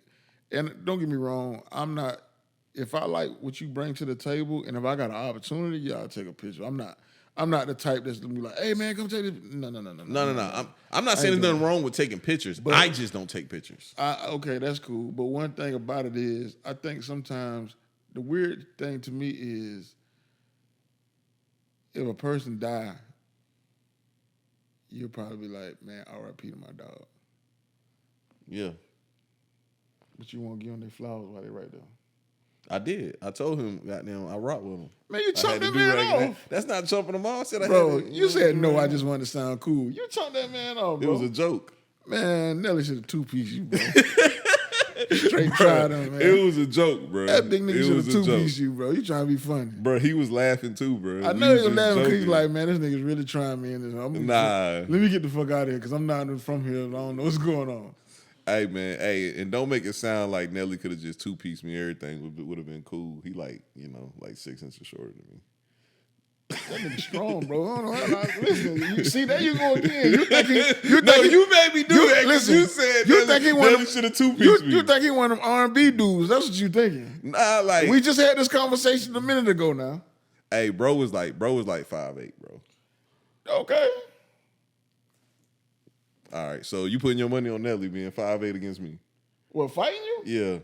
And don't get me wrong. I'm not. If I like what you bring to the table, and if I got an opportunity, yeah, I'll take a picture. I'm not the type that's gonna be like, hey man, come take this. No.
No. I'm not saying there's nothing wrong with taking pictures.
But-
I just don't take pictures.
Okay, that's cool. But one thing about it is, I think sometimes the weird thing to me is if a person die, you'll probably be like, man, R.I.P. to my dog.
Yeah,
But you won't give them their flowers while they right there.
I did. I told him, goddamn, I rock with him.
Man, you
I
chunked
had to
that
do
man
right.
off.
That's not jumping them off. I said I
Bro,
had to,
you said no, I
do
just wanted to sound cool. You chunked that man off,
it. It
bro.
was a joke.
Man, Nelly should have two-piece you, bro. Straight tried him, man.
It was a joke, bro.
That big nigga
It
should
was
have
a joke.
two-piece you, bro. You trying to be funny.
Bro, he was laughing too, bro.
I
We
know he was
just
laughing because he's
joking.
like, man, this nigga's really trying me in this.
Nah.
Let me get the fuck out of here because I'm not from here. I don't know what's going on.
Hey man, and don't make it sound like Nelly could have just two-pieced me. Everything would have been cool. He like 6 inches shorter than me.
That nigga strong, bro. I don't know. Listen, you see, there you go again. You think
No, you made me do that. 'Cause
Listen,
you said
you think he one
Nelly
of
should have two-pieced me.
you think he one of them R&B dudes? That's what you thinking.
Nah, like
We just had this conversation a minute ago. Now,
hey, bro was like 5'8", bro.
okay.
All right, so you putting your money on Nelly being 5'8" against me?
What, fighting you?
Yeah,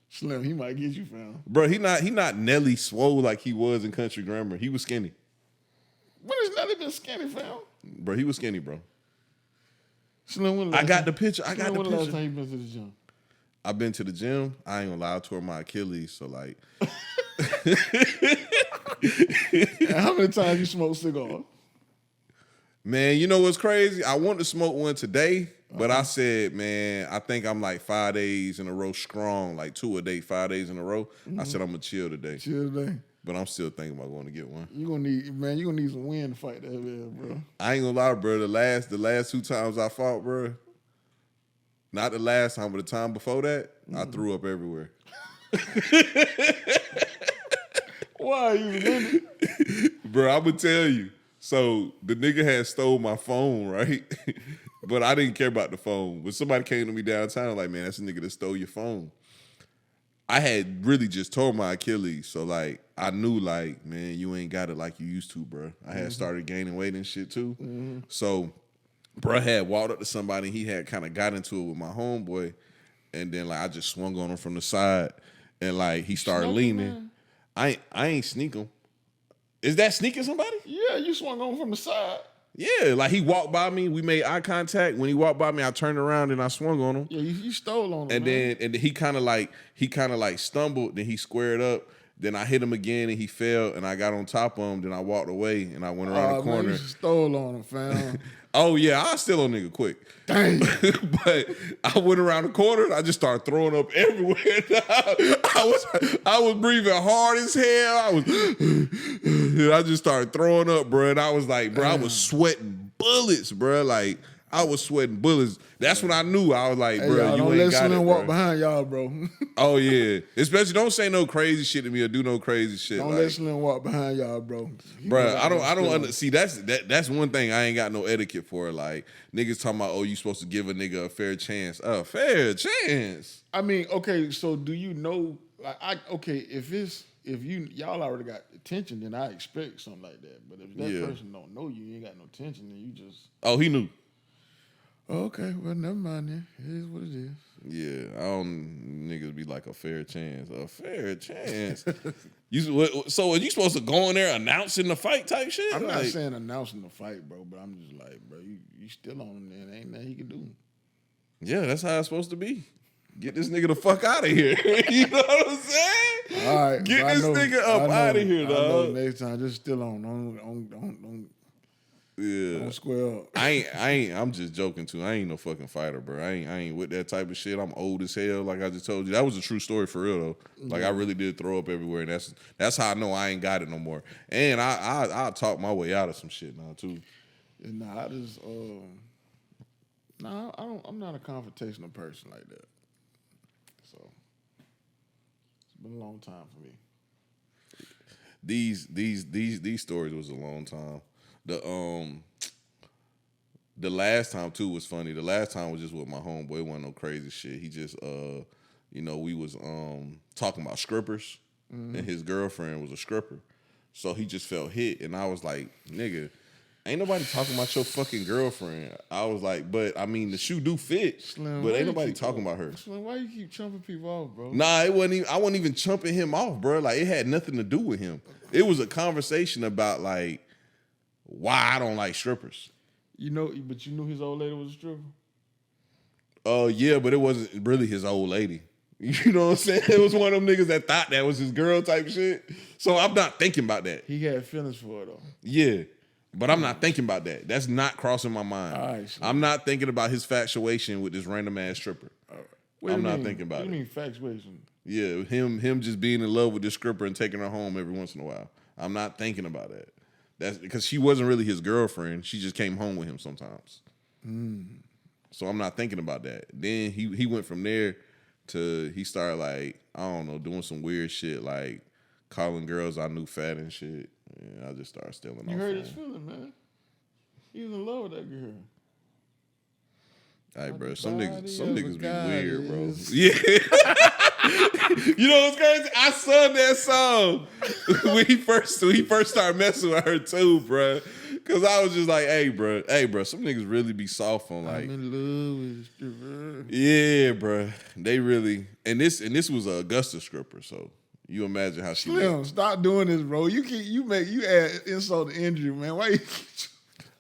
Slim, he might get you, fam.
bro. He not Nelly swole like he was in Country Grammar. He was skinny,
When has Nelly been skinny, fam?
bro. He was skinny, bro.
Slim, when
I got the picture. I got
Slim,
the
when the last
picture.
time you been to the gym?
I've been to the gym. I ain't gonna lie, I tore my Achilles. So like,
And how many times you smoke cigars?
man, you know what's crazy? I want to smoke one today, but I said, man, I think I'm like 5 days in a row strong, like 2 a day, 5 days in a row. I said I'm gonna chill today,
Chill today.
but I'm still thinking about going to get one.
You gonna need some wind to fight that, man, bro.
I ain't gonna lie, bro. The last 2 times I fought, bro. Not the last time, but the time before that, I threw up everywhere.
Why you in it?
Bro, I'm gonna tell you. So the nigga had stole my phone, right? But I didn't care about the phone. But somebody came to me downtown like, man, that's a nigga that stole your phone. I had really just tore my Achilles. So like I knew like, man, you ain't got it like you used to, bro. I had started gaining weight and shit too. So bro had walked up to somebody, he had kind of got into it with my homeboy, and then like I just swung on him from the side. and like he started
Snuck him,
leaning.
man?
I ain't sneak him. Is that sneaking somebody?
Yeah, you swung on from the side.
Yeah, like he walked by me. We made eye contact. When he walked by me, I turned around and I swung on him.
Yeah, you stole on him.
And
man.
then he kind of like stumbled. Then he squared up. Then I hit him again and he fell. And I got on top of him. Then I walked away and I went around the corner.
Man, you stole on him, fam.
Oh yeah, I still on nigga quick.
Dang.
But I went around the corner and I just started throwing up everywhere. I was breathing hard as hell. I just started throwing up, bro. And I was like, bro, I was sweating bullets, bro. Like I was sweating bullets. That's when I knew. I was like, bro,
Hey,
you
don't
ain't
let
got it,
someone walk
bro.
behind y'all, bro.
Oh yeah, especially don't say no crazy shit to me or do no crazy shit.
Don't
like,
let someone walk behind y'all, bro.
bro, I don't see that's one thing I ain't got no etiquette for. Like niggas talking about, oh, you supposed to give a nigga a fair chance. A fair chance.
I mean, okay, so do you know? Like, if y'all already got attention, then I expect something like that. But if that person don't know you, ain't got no attention, then you just.
Oh, he knew.
Oh, okay, well, never mind then. It is what it is.
Yeah, I don't niggas be like a fair chance. A fair chance. So are you supposed to go in there announcing the fight type shit?
I'm not saying announcing the fight, bro, but I'm just like, bro, you still on him, man. Ain't nothing he can do.
Yeah, that's how it's supposed to be. Get this nigga the fuck out of here. You know what I'm saying?
All right,
Get this nigga up out of here, dog.
Next time, just still on. Don't
Yeah.
square up.
I ain't. I'm just joking too. I ain't no fucking fighter, bro. I ain't with that type of shit. I'm old as hell. Like I just told you, that was a true story for real though. Like I really did throw up everywhere, and that's how I know I ain't got it no more. And I talk my way out of some shit now too.
Nah, I just I'm not a confrontational person like that. So it's been a long time for me.
These stories was a long time. The last time too was funny. The last time was just with my homeboy. It wasn't no crazy shit. He just we was talking about strippers, and his girlfriend was a stripper. So he just felt hit, and I was like, nigga, ain't nobody talking about your fucking girlfriend. I was like, but I mean the shoe do fit,
Slim,
but
why
ain't
you
nobody
keep-
talking about her.
Slim, why you keep chumping people off, bro?
Nah, it wasn't even, I wasn't even chumping him off, bro. Like it had nothing to do with him. It was a conversation about like why I don't like strippers.
You know, but you knew his old lady was a stripper?
Yeah, but it wasn't really his old lady. You know what I'm saying? It was one of them niggas that thought that was his girl type shit. So I'm not thinking about that.
He had feelings for her, though.
Yeah. But I'm not thinking about that. That's not crossing my mind.
All right, so-
I'm not thinking about his infatuation with this random ass stripper.
What
I'm
do you
not
mean?
thinking about
What do you
it.
mean factuation?
Yeah, him just being in love with this stripper and taking her home every once in a while. I'm not thinking about that. That's because she wasn't really his girlfriend. She just came home with him sometimes. So I'm not thinking about that. Then he went from there to he started like, I don't know, doing some weird shit like calling girls I knew fat and shit. And I just started stealing
You
off
heard
on
his
him.
feeling, man. He was in love with that girl.
Hey, bro, some
body
niggas
of
be
a
weird, bro.
goddess.
Yeah. You know what's crazy? I sung that song when he first started messing with her too, bro. Cause I was just like, hey, bro, some niggas really be soft on like,
I'm in love with a stripper.
yeah, bro. They really, and this was a Augusta stripper, so you imagine how she
Slim,
looked.
stop doing this, bro. You add insult to injury, man. Why you?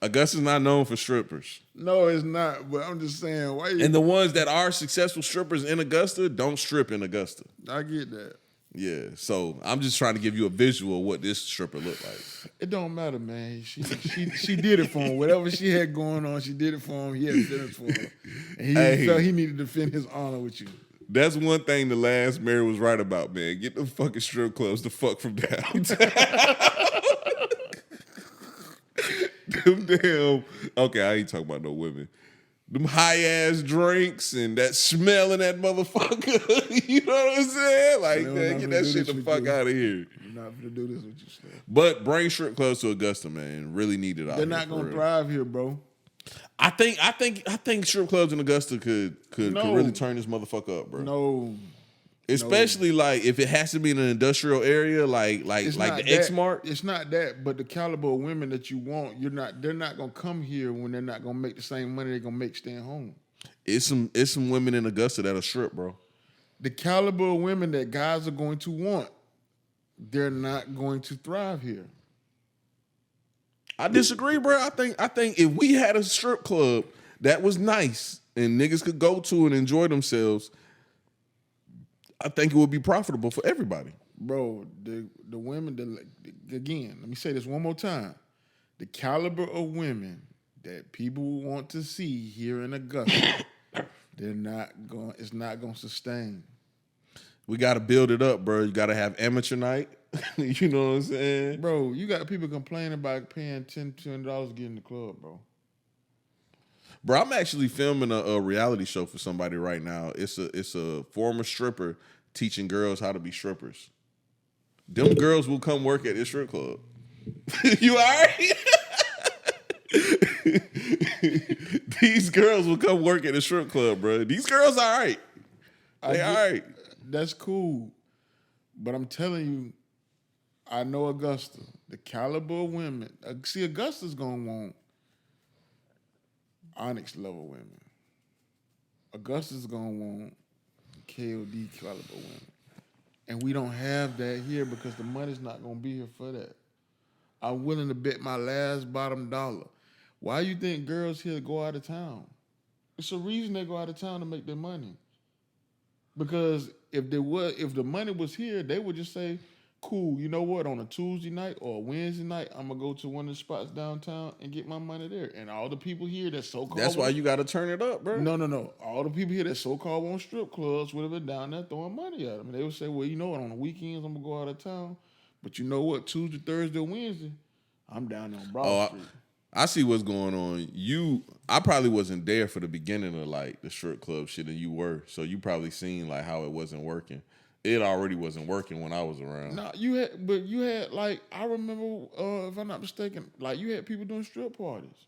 Augusta's not known for strippers.
No, it's not. But I'm just saying, why you?
And the ones that are successful strippers in Augusta don't strip in Augusta.
I get that.
Yeah, so I'm just trying to give you a visual of what this stripper looked like.
It don't matter, man. She did it for him. Whatever she had going on, she did it for him. He had feelings for her, and he
Hey.
felt he needed to defend his honor with you.
That's one thing the last mayor was right about, man. Get the fucking strip clubs the fuck from downtown. Them damn. Okay, I ain't talking about no women. Them high ass drinks and that smell in that motherfucker. You know what I'm saying? Like,
Man,
man,
I'm
get
not
that
gonna
shit
do
the
this
fuck
with you.
out of here.
You're not gonna do this with you, Slim.
But bring strip clubs to Augusta, man. Really need it out
They're
here,
not
for
gonna
real.
thrive here, bro.
I think strip clubs in Augusta could
No.
really turn this motherfucker up, bro.
No,
Especially like if it has to be in an industrial area, like
it's
the
not that.
X Mart.
It's not that, but the caliber of women that you want, they're not gonna come here when they're not gonna make the same money they're gonna make staying home.
It's some women in Augusta that'll strip, bro.
the caliber of women that guys are going to want, they're not going to thrive here.
I disagree, bro. I think if we had a strip club that was nice and niggas could go to and enjoy themselves, I think it would be profitable for everybody.
Bro, the women, again, let me say this one more time. The caliber of women that people want to see here in Augusta, it's not going to sustain.
We got to build it up, bro. You got to have amateur night. You know what I'm saying?
Bro, you got people complaining about paying $10 to get in the club, bro.
Bro, I'm actually filming a reality show for somebody right now. It's a former stripper teaching girls how to be strippers. Them girls will come work at this strip club. You all right? These girls will come work at the strip club, bro. These girls all right. They all right.
That's cool. But I'm telling you, I know Augusta. The caliber of women. See, Augusta's going to want Onyx level women. Augusta's going to want KOD caliber women. And we don't have that here because the money's not going to be here for that. I'm willing to bet my last bottom dollar. Why you think girls here go out of town? It's a reason they go out of town to make their money. Because if the money was here, they would just say, cool, you know what, on a Tuesday night or a Wednesday night, I'm going to go to one of the spots downtown and get my money there. And all the people here that so-called...
That's why you got to turn it up, bro.
No. All the people here that so-called want strip clubs would have been down there throwing money at them. And they would say, well, you know what, on the weekends, I'm going to go out of town. But you know what, Tuesday, Thursday, Wednesday, I'm down there on Broad Street.
I see what's going on. I probably wasn't there for the beginning of like the strip club shit, and you were. So you probably seen like how it wasn't working. It already wasn't working when I was around.
No, you had like, I remember, if I'm not mistaken, like you had people doing strip parties.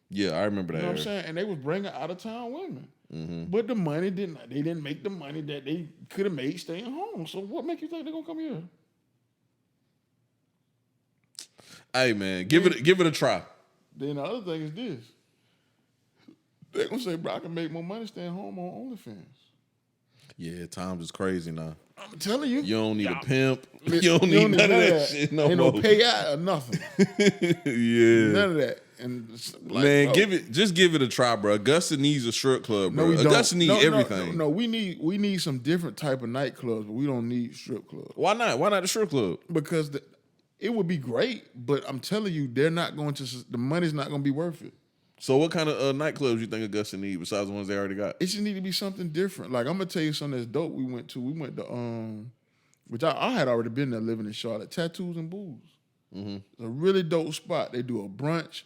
Yeah, I remember that.
You know what I'm saying? And they was bringing out of town women. Mm-hmm. But the money they didn't make the money that they could have made staying home. So what make you think they're gonna come here?
Hey man, give it a try.
Then the other thing is this. They're gonna say, bro, I can make more money staying home on OnlyFans.
Yeah, times is crazy now.
I'm telling you.
You don't need a pimp. You don't need none of that shit no
Ain't
more.
no payout or nothing.
Yeah.
None of that. And like,
man, give it a try, bro. Augusta needs a strip club, bro.
No, we
Augusta
don't.
needs everything.
No, we need some different type of nightclubs, but we don't need strip clubs.
Why not? Why not the strip club?
Because it would be great, but I'm telling you, the money's not going to be worth it.
So what kind of nightclubs you think Augusta need besides the ones they already got?
It just need to be something different. Like, I'm going to tell you something that's dope we went to, which I had already been there living in Charlotte, Tattoos and Booze. Mm-hmm. It's a really dope spot. They do a brunch.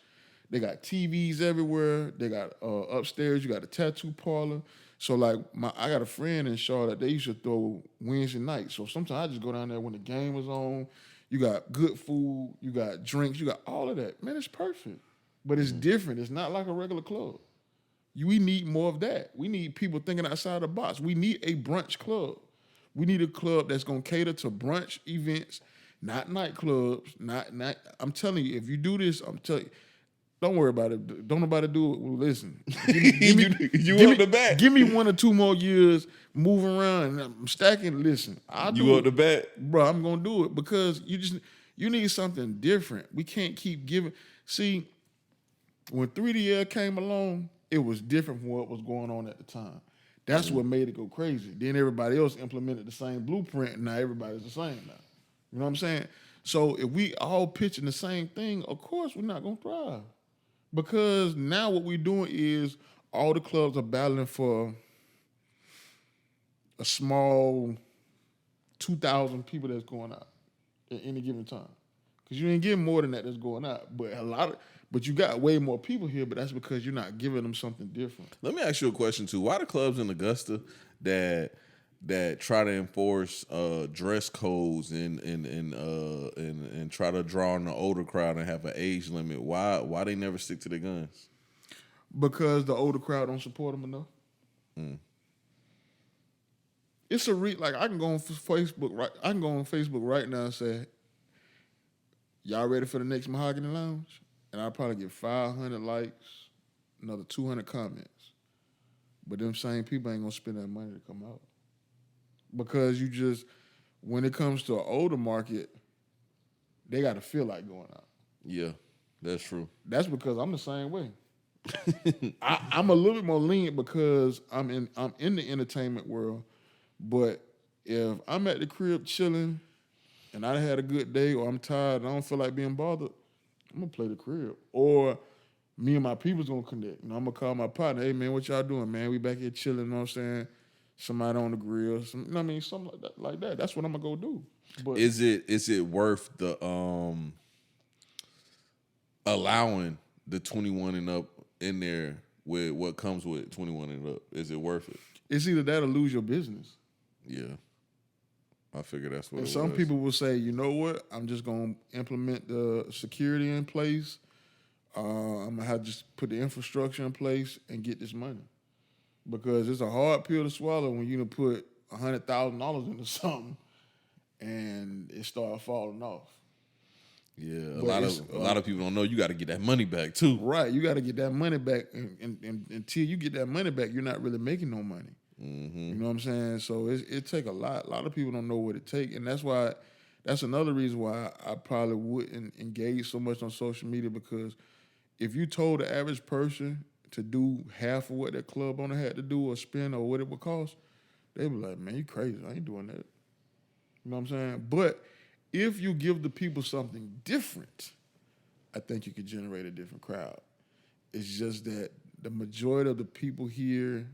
They got TVs everywhere. They got upstairs, you got a tattoo parlor. So, like, I got a friend in Charlotte, they used to throw Wednesday nights. So sometimes I just go down there when the game is on. You got good food, you got drinks, you got all of that. Man, it's perfect. But it's different. It's not like a regular club. We need more of that. We need people thinking outside the box. We need a brunch club. We need a club that's going to cater to brunch events, not nightclubs. I'm telling you, if you do this, I'm telling you, don't worry about it. Don't nobody do it. Well, listen. Give me 1 or 2 more years moving around and I'm stacking. Listen, I'll do it.
You up the bet?
Bro, I'm going to do it because you need something different. We can't keep giving. See, when 3DL came along, it was different from what was going on at the time. That's what made it go crazy. Then everybody else implemented the same blueprint, and now everybody's the same now. You know what I'm saying? So if we all pitching the same thing, of course we're not going to thrive. Because now what we're doing is all the clubs are battling for a small 2,000 people that's going out at any given time. Because you ain't getting more than that's going out. But you got way more people here, but that's because you're not giving them something different.
Let me ask you a question too. Why the clubs in Augusta that try to enforce dress codes and try to draw in the older crowd and have an age limit? Why they never stick to their guns?
Because the older crowd don't support them enough. It's like I can go on Facebook right now and say, y'all ready for the next Mahogany Lounge? And I'll probably get 500 likes, another 200 comments. But them same people ain't gonna spend that money to come out. because you just when it comes to an older market, they got to feel like going out.
Yeah, that's true.
That's because I'm the same way. I'm a little bit more lenient because I'm in the entertainment world, but if I'm at the crib chilling and I had a good day or I'm tired and I don't feel like being bothered, I'm gonna play the crib. Or me and my people's gonna connect. I'm gonna call my partner, hey man, what y'all doing, man? We back here chilling, you know what I'm saying? Somebody on the grill, you know what I mean? Something like that. That's what I'm gonna go do. But
Is it worth the allowing the 21 and up in there with what comes with 21 and up? Is it worth it?
it's either that or lose your business.
Yeah. I figure that's what
And
it
some
was.
people will say, you know what? I'm just gonna implement the security in place. I'm gonna have to just put the infrastructure in place and get this money, because it's a hard pill to swallow when you done put $100,000 into something and it start falling off.
Yeah,
But
a lot of people don't know you got to get that money back too.
Right, you got to get that money back, and until you get that money back, you're not really making no money.
Mm-hmm.
You know what I'm saying? So it take a lot. A lot of people don't know what it take, and that's why. That's another reason why I probably wouldn't engage so much on social media, because if you told the average person to do half of what that club owner had to do or spend or what it would cost, they'd be like, man, you crazy. I ain't doing that. You know what I'm saying? But if you give the people something different, I think you could generate a different crowd. It's just that the majority of the people here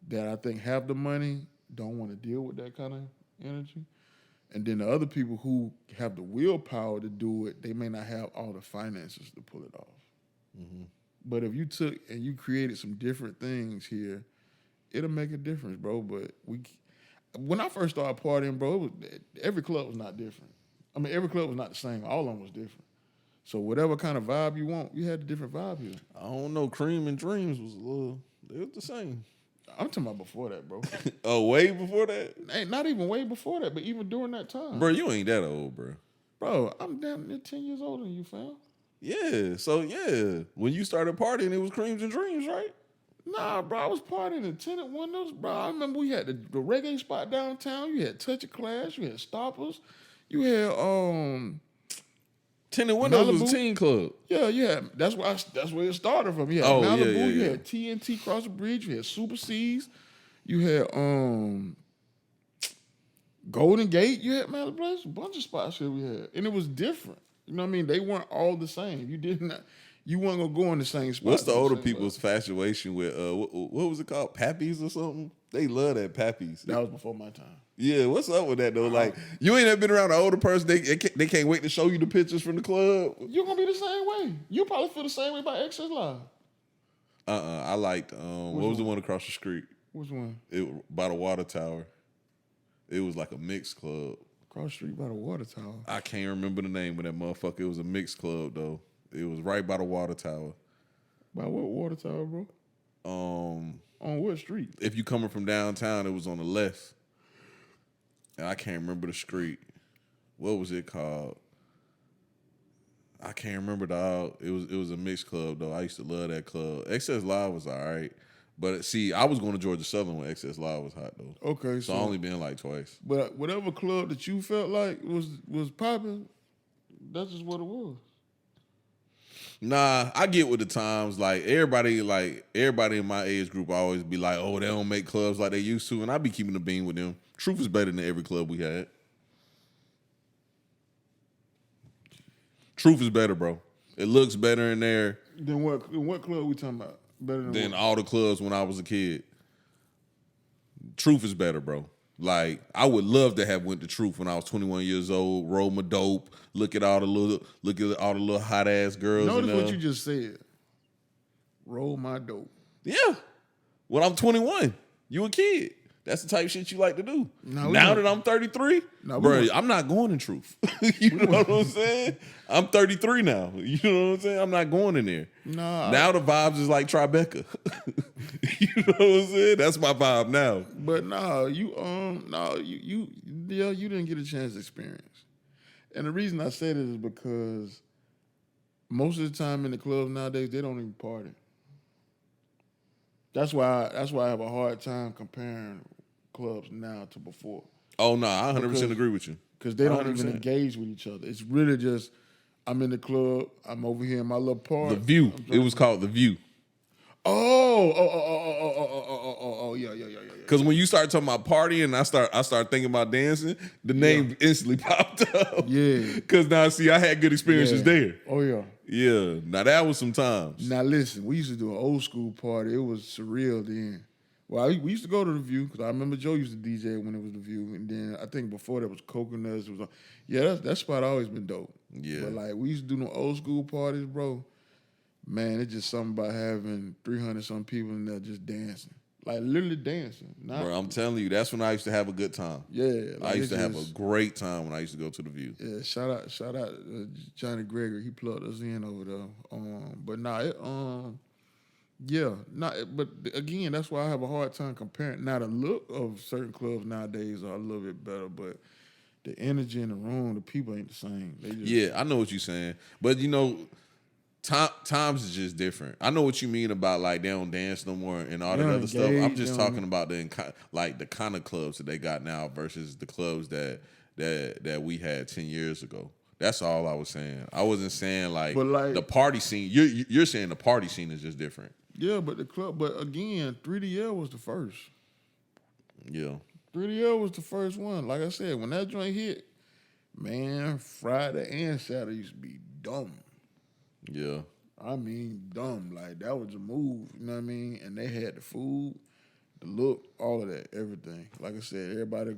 that I think have the money don't want to deal with that kind of energy. And then the other people who have the willpower to do it, they may not have all the finances to pull it off. Mm-hmm. But if you took and you created some different things here, it'll make a difference, bro. But when I first started partying, bro, every club was not different. I mean, every club was not the same. All of them was different. So whatever kind of vibe you want, you had a different vibe here.
I don't know. Cream and Dreams was a little. They was the same.
I'm talking about before that, bro.
Oh, way before that?
Ain't not even way before that, but even during that time.
Bro, you ain't that old, bro.
Bro, I'm damn near 10 years older than you, fam.
Yeah. So yeah, when you started partying, it was Creams and Dreams, right?
Nah, bro, I was partying in Tenant Windows, bro. I remember we had the reggae spot downtown. You had Touch of Class. You had Stoppers. You had
Tenant Windows was
Malibu.
a teen club.
Yeah. That's where it started from. You had Malibu. You had TNT Cross the Bridge. You had Super C's. You had Golden Gate. You had Malibu. A bunch of spots here we had, and it was different. You know what I mean? They weren't all the same. You weren't gonna go in the same spot.
What's the older people's infatuation with what was it called? Pappies or something? They love that Pappies.
That was before my time.
Yeah, what's up with that though? Like, you ain't ever been around an older person. They can't wait to show you the pictures from the club.
You're gonna be the same way. You probably feel the same way about Excess Live.
I liked what was the one across the street?
Which one?
By the water tower. It was like a mixed club.
Across the street by the water tower.
I can't remember the name of that motherfucker. It was a mixed club though. It was right by the water tower.
By what water tower, bro? On what street?
If you coming from downtown, it was on the left. And I can't remember the street. What was it called? I can't remember, dog. It was a mixed club though. I used to love that club. Excess Live was all right. But see, I was going to Georgia Southern when Excess Live was hot though.
Okay,
so I only been like twice.
But whatever club that you felt like was popping, that's just what it was.
Nah, I get with the times. Like everybody in my age group always be like, oh, they don't make clubs like they used to, and I be keeping the beam with them. Truth is better than every club we had. Truth is better, bro. It looks better in there.
Then what club we talking about? Better
than all the clubs when I was a kid. Truth is better, bro. Like, I would love to have went to Truth when I was 21 years old, roll my dope, look at all the little hot ass girls.
Notice what you just said. Roll my dope.
Yeah. When I'm 21, you a kid. That's the type of shit you like to do. Now that I'm 33, bro, I'm not going in Truth. You know what I'm saying? I'm 33 now. You know what I'm saying? I'm not going in there. Now the vibes is like Tribeca. You know what I'm saying? That's my vibe now.
But you didn't get a chance to experience. And the reason I said it is because most of the time in the clubs nowadays, they don't even party. That's why I have a hard time comparing clubs now to before.
Oh no, I 100% agree with you.
Because they don't even
100%.
engage with each other. It's really just, I'm in the club, I'm over here in my little part.
The View. It was called The View.
Yeah.
Because when you start talking about partying, and I start thinking about dancing, the name instantly popped up.
Yeah.
Because now, see, I had good experiences there.
Oh, yeah.
Yeah. Now, that was some times.
Now, listen, we used to do an old school party. It was surreal then. Well, we used to go to The View, because I remember Joe used to DJ when it was The View. And then I think before that was Coconuts. It was, that spot always been dope.
Yeah.
But, like, we used to do no old school parties, bro. Man, it's just something about having 300-some people in there just dancing. Like, literally dancing.
Bro, I'm telling you, that's when I used to have a good time.
Yeah.
I
Like,
used to have a great time when I used to go to The View.
Yeah, shout out Johnny Gregory. He plugged us in over there. But again, that's why I have a hard time comparing. Now, the look of certain clubs nowadays are a little bit better, but the energy in the room, the people ain't the same. They just,
Yeah, I know what you're saying. But, times is just different. I know what you mean about, like, they don't dance no more and all that other stuff. I'm just talking about the kind of clubs that they got now versus the clubs that we had 10 years ago. That's all I was saying. I wasn't saying, like the party scene. You're saying the party scene is just different.
Yeah, but again, 3DL was the first.
Yeah.
3DL was the first one. Like I said, when that joint hit, man, Friday and Saturday used to be dumb.
Yeah.
I mean, dumb. Like, that was a move, you know what I mean? And they had the food, the look, all of that, everything. Like I said, everybody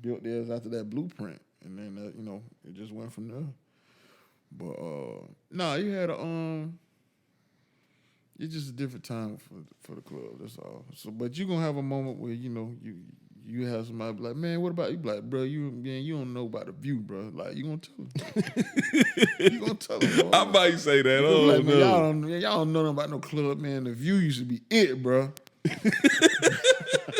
built theirs after that blueprint. And then, it just went from there. But, you had it's just a different time for the club, that's all. So, but you're going to have a moment where, you have somebody be like, man, what about you? Be like, bro, you don't know about The View, bro. Like, you gonna tell them. You gonna tell them.
I might say that.
Oh, like, man, y'all don't know nothing about no club, man. The View used to be it, bro.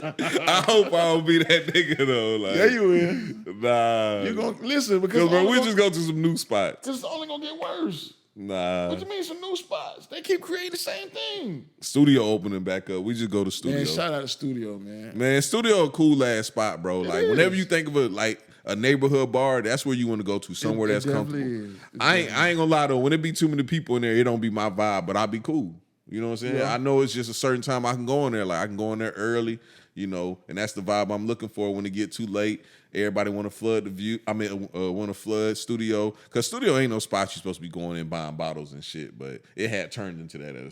I hope I don't be that nigga though. Like,
Yeah, you will.
Nah.
You gonna listen because
bro, we just go to some new spots.
Because it's only gonna get worse.
Nah.
What you mean some new spots? They keep creating the same thing.
Studio opening back up. We just go to studio.
Man, shout out to studio, man.
Man, studio a cool ass spot, bro. Like whenever you think of a neighborhood bar, that's where you want to go to, somewhere that's comfortable. I ain't gonna lie though, when it be too many people in there, it don't be my vibe, but I'll be cool. You know what I'm saying? Yeah. I know it's just a certain time I can go in there. Like I can go in there early, and that's the vibe I'm looking for. When it get too late, everybody want to flood the view. Want to flood studio, because studio ain't no spot you supposed to be going in buying bottles and shit. But it had turned into that at a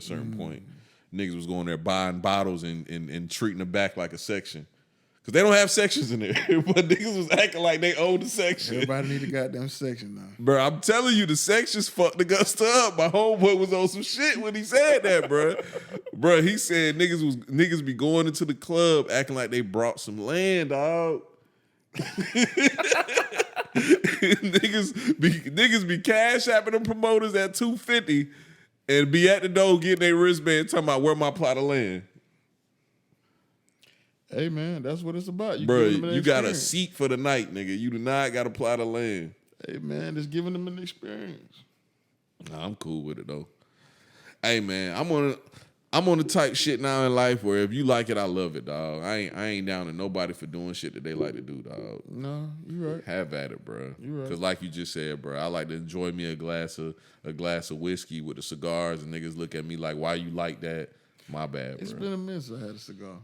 certain point. Niggas was going there buying bottles and treating the back like a section. Because they don't have sections in there. But niggas was acting like they own the section.
Everybody need a goddamn section now.
Bro, I'm telling you, the sections fucked the Augusta up. My homeboy was on some shit when he said that, bro. Bro, he said niggas be going into the club acting like they brought some land, dog. niggas be cash apping them promoters at $250 and be at the door getting their wristband talking about where my plot of land.
Hey man, that's what it's about.
Bro, you got a seat for the night, nigga. You do not got a plot of land.
Hey man, just giving them an experience.
Nah, I'm cool with it though. Hey man, I'm on the type shit now in life where if you like it, I love it, dog. I ain't down to nobody for doing shit that they like to do, dog.
No, you right.
Have at it, bro.
You right.
Cause like you just said, bro, I like to enjoy me a glass of whiskey with the cigars, and niggas look at me like, why you like that? My bad, bro.
It's been a minute since I had a cigar.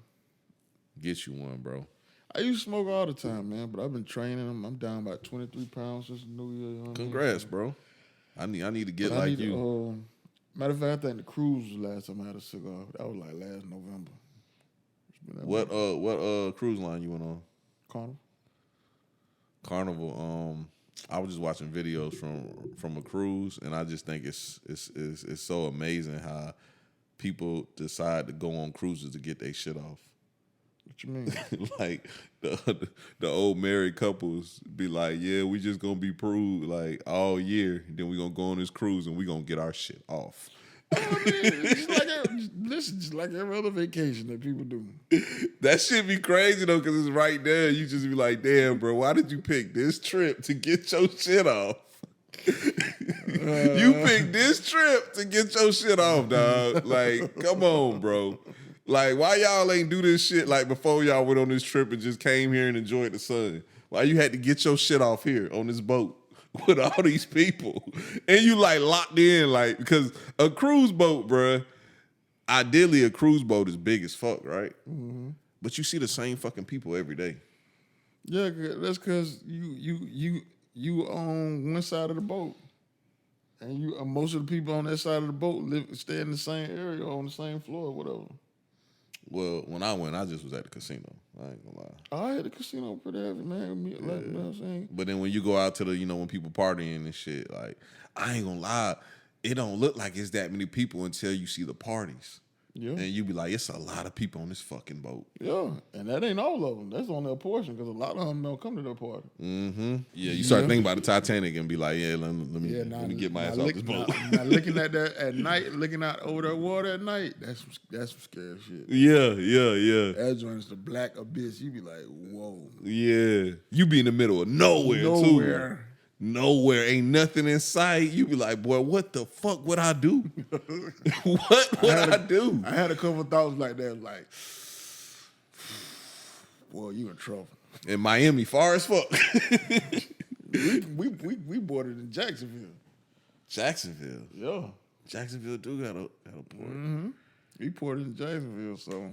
Get you one, bro.
I used to smoke all the time, man, but I've been training them. I'm down about 23 pounds since the New Year. You know
Congrats, bro. I need to get like you.
Matter of fact, I think the cruise was the last time I had a cigar. That was like last November.
What cruise line you went on? Carnival. I was just watching videos from a cruise, and I just think it's so amazing how people decide to go on cruises to get their shit off.
What you mean?
Like the old married couples be like, yeah, we just gonna be prude like all year. Then we gonna go on this cruise and we gonna get our shit off.
Just like every other vacation that people do.
That shit be crazy though, because it's right there. You just be like, damn, bro, why did you pick this trip to get your shit off? You picked this trip to get your shit off, dog. Like, come on, bro. Like, why y'all ain't do this shit like before y'all went on this trip and just came here and enjoyed the sun? Why you had to get your shit off here on this boat with all these people? And you like locked in, like, because a cruise boat, bruh, ideally a cruise boat is big as fuck, right? Mm-hmm. But you see the same fucking people every day.
Yeah, that's because you on one side of the boat. And you most of the people on that side of the boat stay in the same area on the same floor or whatever.
Well, when I went, I just was at the casino. I ain't gonna lie.
I had the casino pretty heavy, man. Like, you know what I'm saying?
But then when you go out to the, when people partying and shit, like, I ain't gonna lie, it don't look like it's that many people until you see the parties. Yeah. And you be like, it's a lot of people on this fucking boat.
Yeah, and that ain't all of them. That's only a portion because a lot of them don't come to the party.
Mm-hmm. Yeah, you start thinking about the Titanic and be like, let me get my ass off this boat.
Now looking at that at night, looking out over that water at night, that's some scary shit.
Yeah.
That joint's the black abyss. You be like, whoa.
Yeah. You be in the middle of nowhere. Nowhere, ain't nothing in sight. You be like, boy, what the fuck would I do? What would I do?
I had a couple of thoughts like that, like, boy, you in trouble.
In Miami, far as fuck.
we boarded in Jacksonville.
Jacksonville?
Yeah.
Jacksonville do got a port.
Mm-hmm. We ported in Jacksonville, so.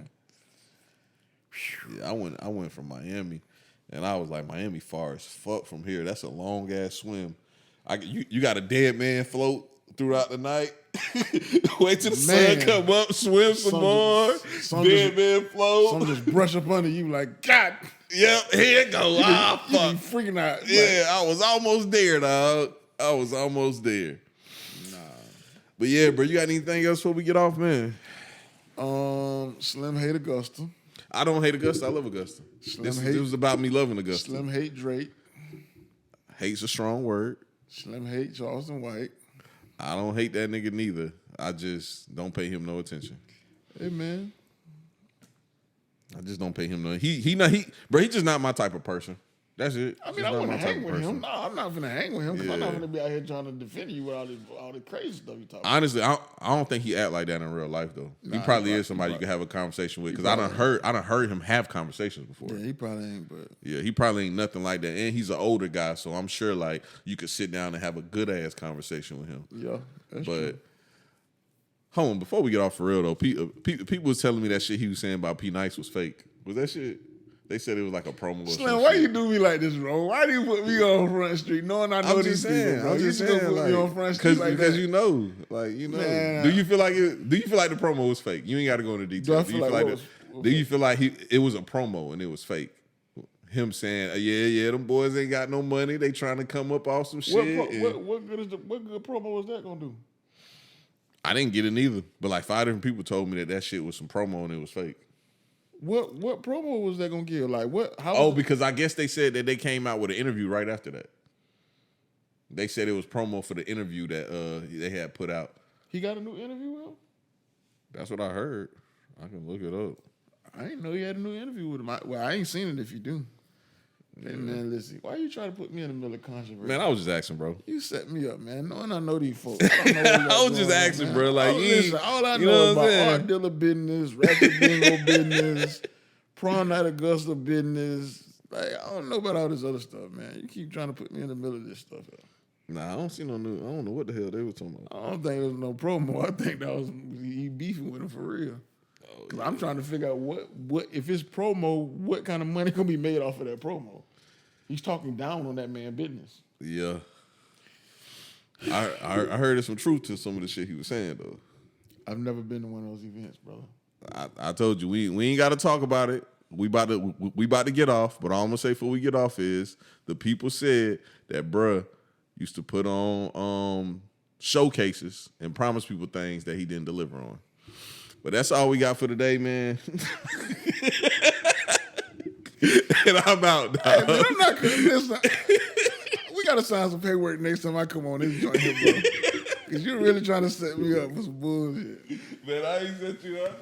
Yeah, I went from Miami. And I was like, Miami far as fuck from here. That's a long ass swim. You got a dead man float throughout the night. Wait till the sun come up, swim some more. Dead man float.
Some just brush up under you like, God.
Yep, here it go. Fuck.
You be freaking out.
Yeah, I was almost there, dog. I was almost there. Nah. But yeah, bro, you got anything else before we get off, man?
Slim hate Augusta.
I don't hate Augusta. I love Augusta. This was about me loving Augusta.
Slim hate Drake.
Hate's a strong word.
Slim hate Charleston White.
I don't hate that nigga neither. I just don't pay him no attention.
Hey, man.
I just don't pay him no. He just not my type of person. That's it.
I mean, I wouldn't hang with him. No, I'm not gonna hang with him because I'm not gonna be out here trying to defend you with all the crazy stuff you talking about.
Honestly, I don't think he act like that in real life though. He probably is somebody you can have a conversation with because I done heard him have conversations before.
Yeah, he probably ain't, but
yeah, he probably ain't nothing like that. And he's an older guy, so I'm sure like you could sit down and have a good ass conversation with him.
Yeah, that's true.
Hold on, before we get off for real though, people was telling me that shit he was saying about P Nice was fake. Was that shit? They said it was like a promo.
Slim, why you do me like this, bro? Why do you put me on Front Street knowing I know these people, bro?
I'm just saying,
put me on Front Street
because you know. Man. Do you feel like the promo was fake? You ain't got to go into detail. Do you feel like it was a promo and it was fake? Him saying, yeah, them boys ain't got no money. They trying to come up off some shit.
What good promo was that gonna do?
I didn't get it neither, but like 5 different people told me that shit was some promo and it was fake.
What promo was that gonna give? Like what?
Because I guess they said that they came out with an interview right after that. They said it was promo for the interview that they had put out.
He got a new interview out?
That's what I heard. I can look it up.
I didn't know he had a new interview with him. I ain't seen it if you do. Hey, man, listen. Why you trying to put me in the middle of controversy?
Man, I was just asking, bro.
You set me up, man. Knowing I know these folks. I
was just asking, bro. Like,
all I know about art dealer business, rapid bingo business, prom night Augusta business. Like, I don't know about all this other stuff, man. You keep trying to put me in the middle of this stuff.
Nah, I don't see no new. I don't know what the hell they were talking about.
I don't think it was no promo. I think that was he beefing with him for real. Cause I'm trying to figure out what if it's promo, what kind of money gonna be made off of that promo? He's talking down on that man business.
Yeah, I heard some truth to some of the shit he was saying though.
I've never been to one of those events, brother.
I told you we ain't got to talk about it. We about to get off, but all I'm gonna say before we get off is the people said that bruh used to put on showcases and promise people things that he didn't deliver on. But that's all we got for today, man. And I'm out, dog.
Hey, man, I'm not listen. We gotta sign some paperwork next time I come on this joint here, bro. Because you're really trying to set me up for some bullshit.
Man, I ain't set you up.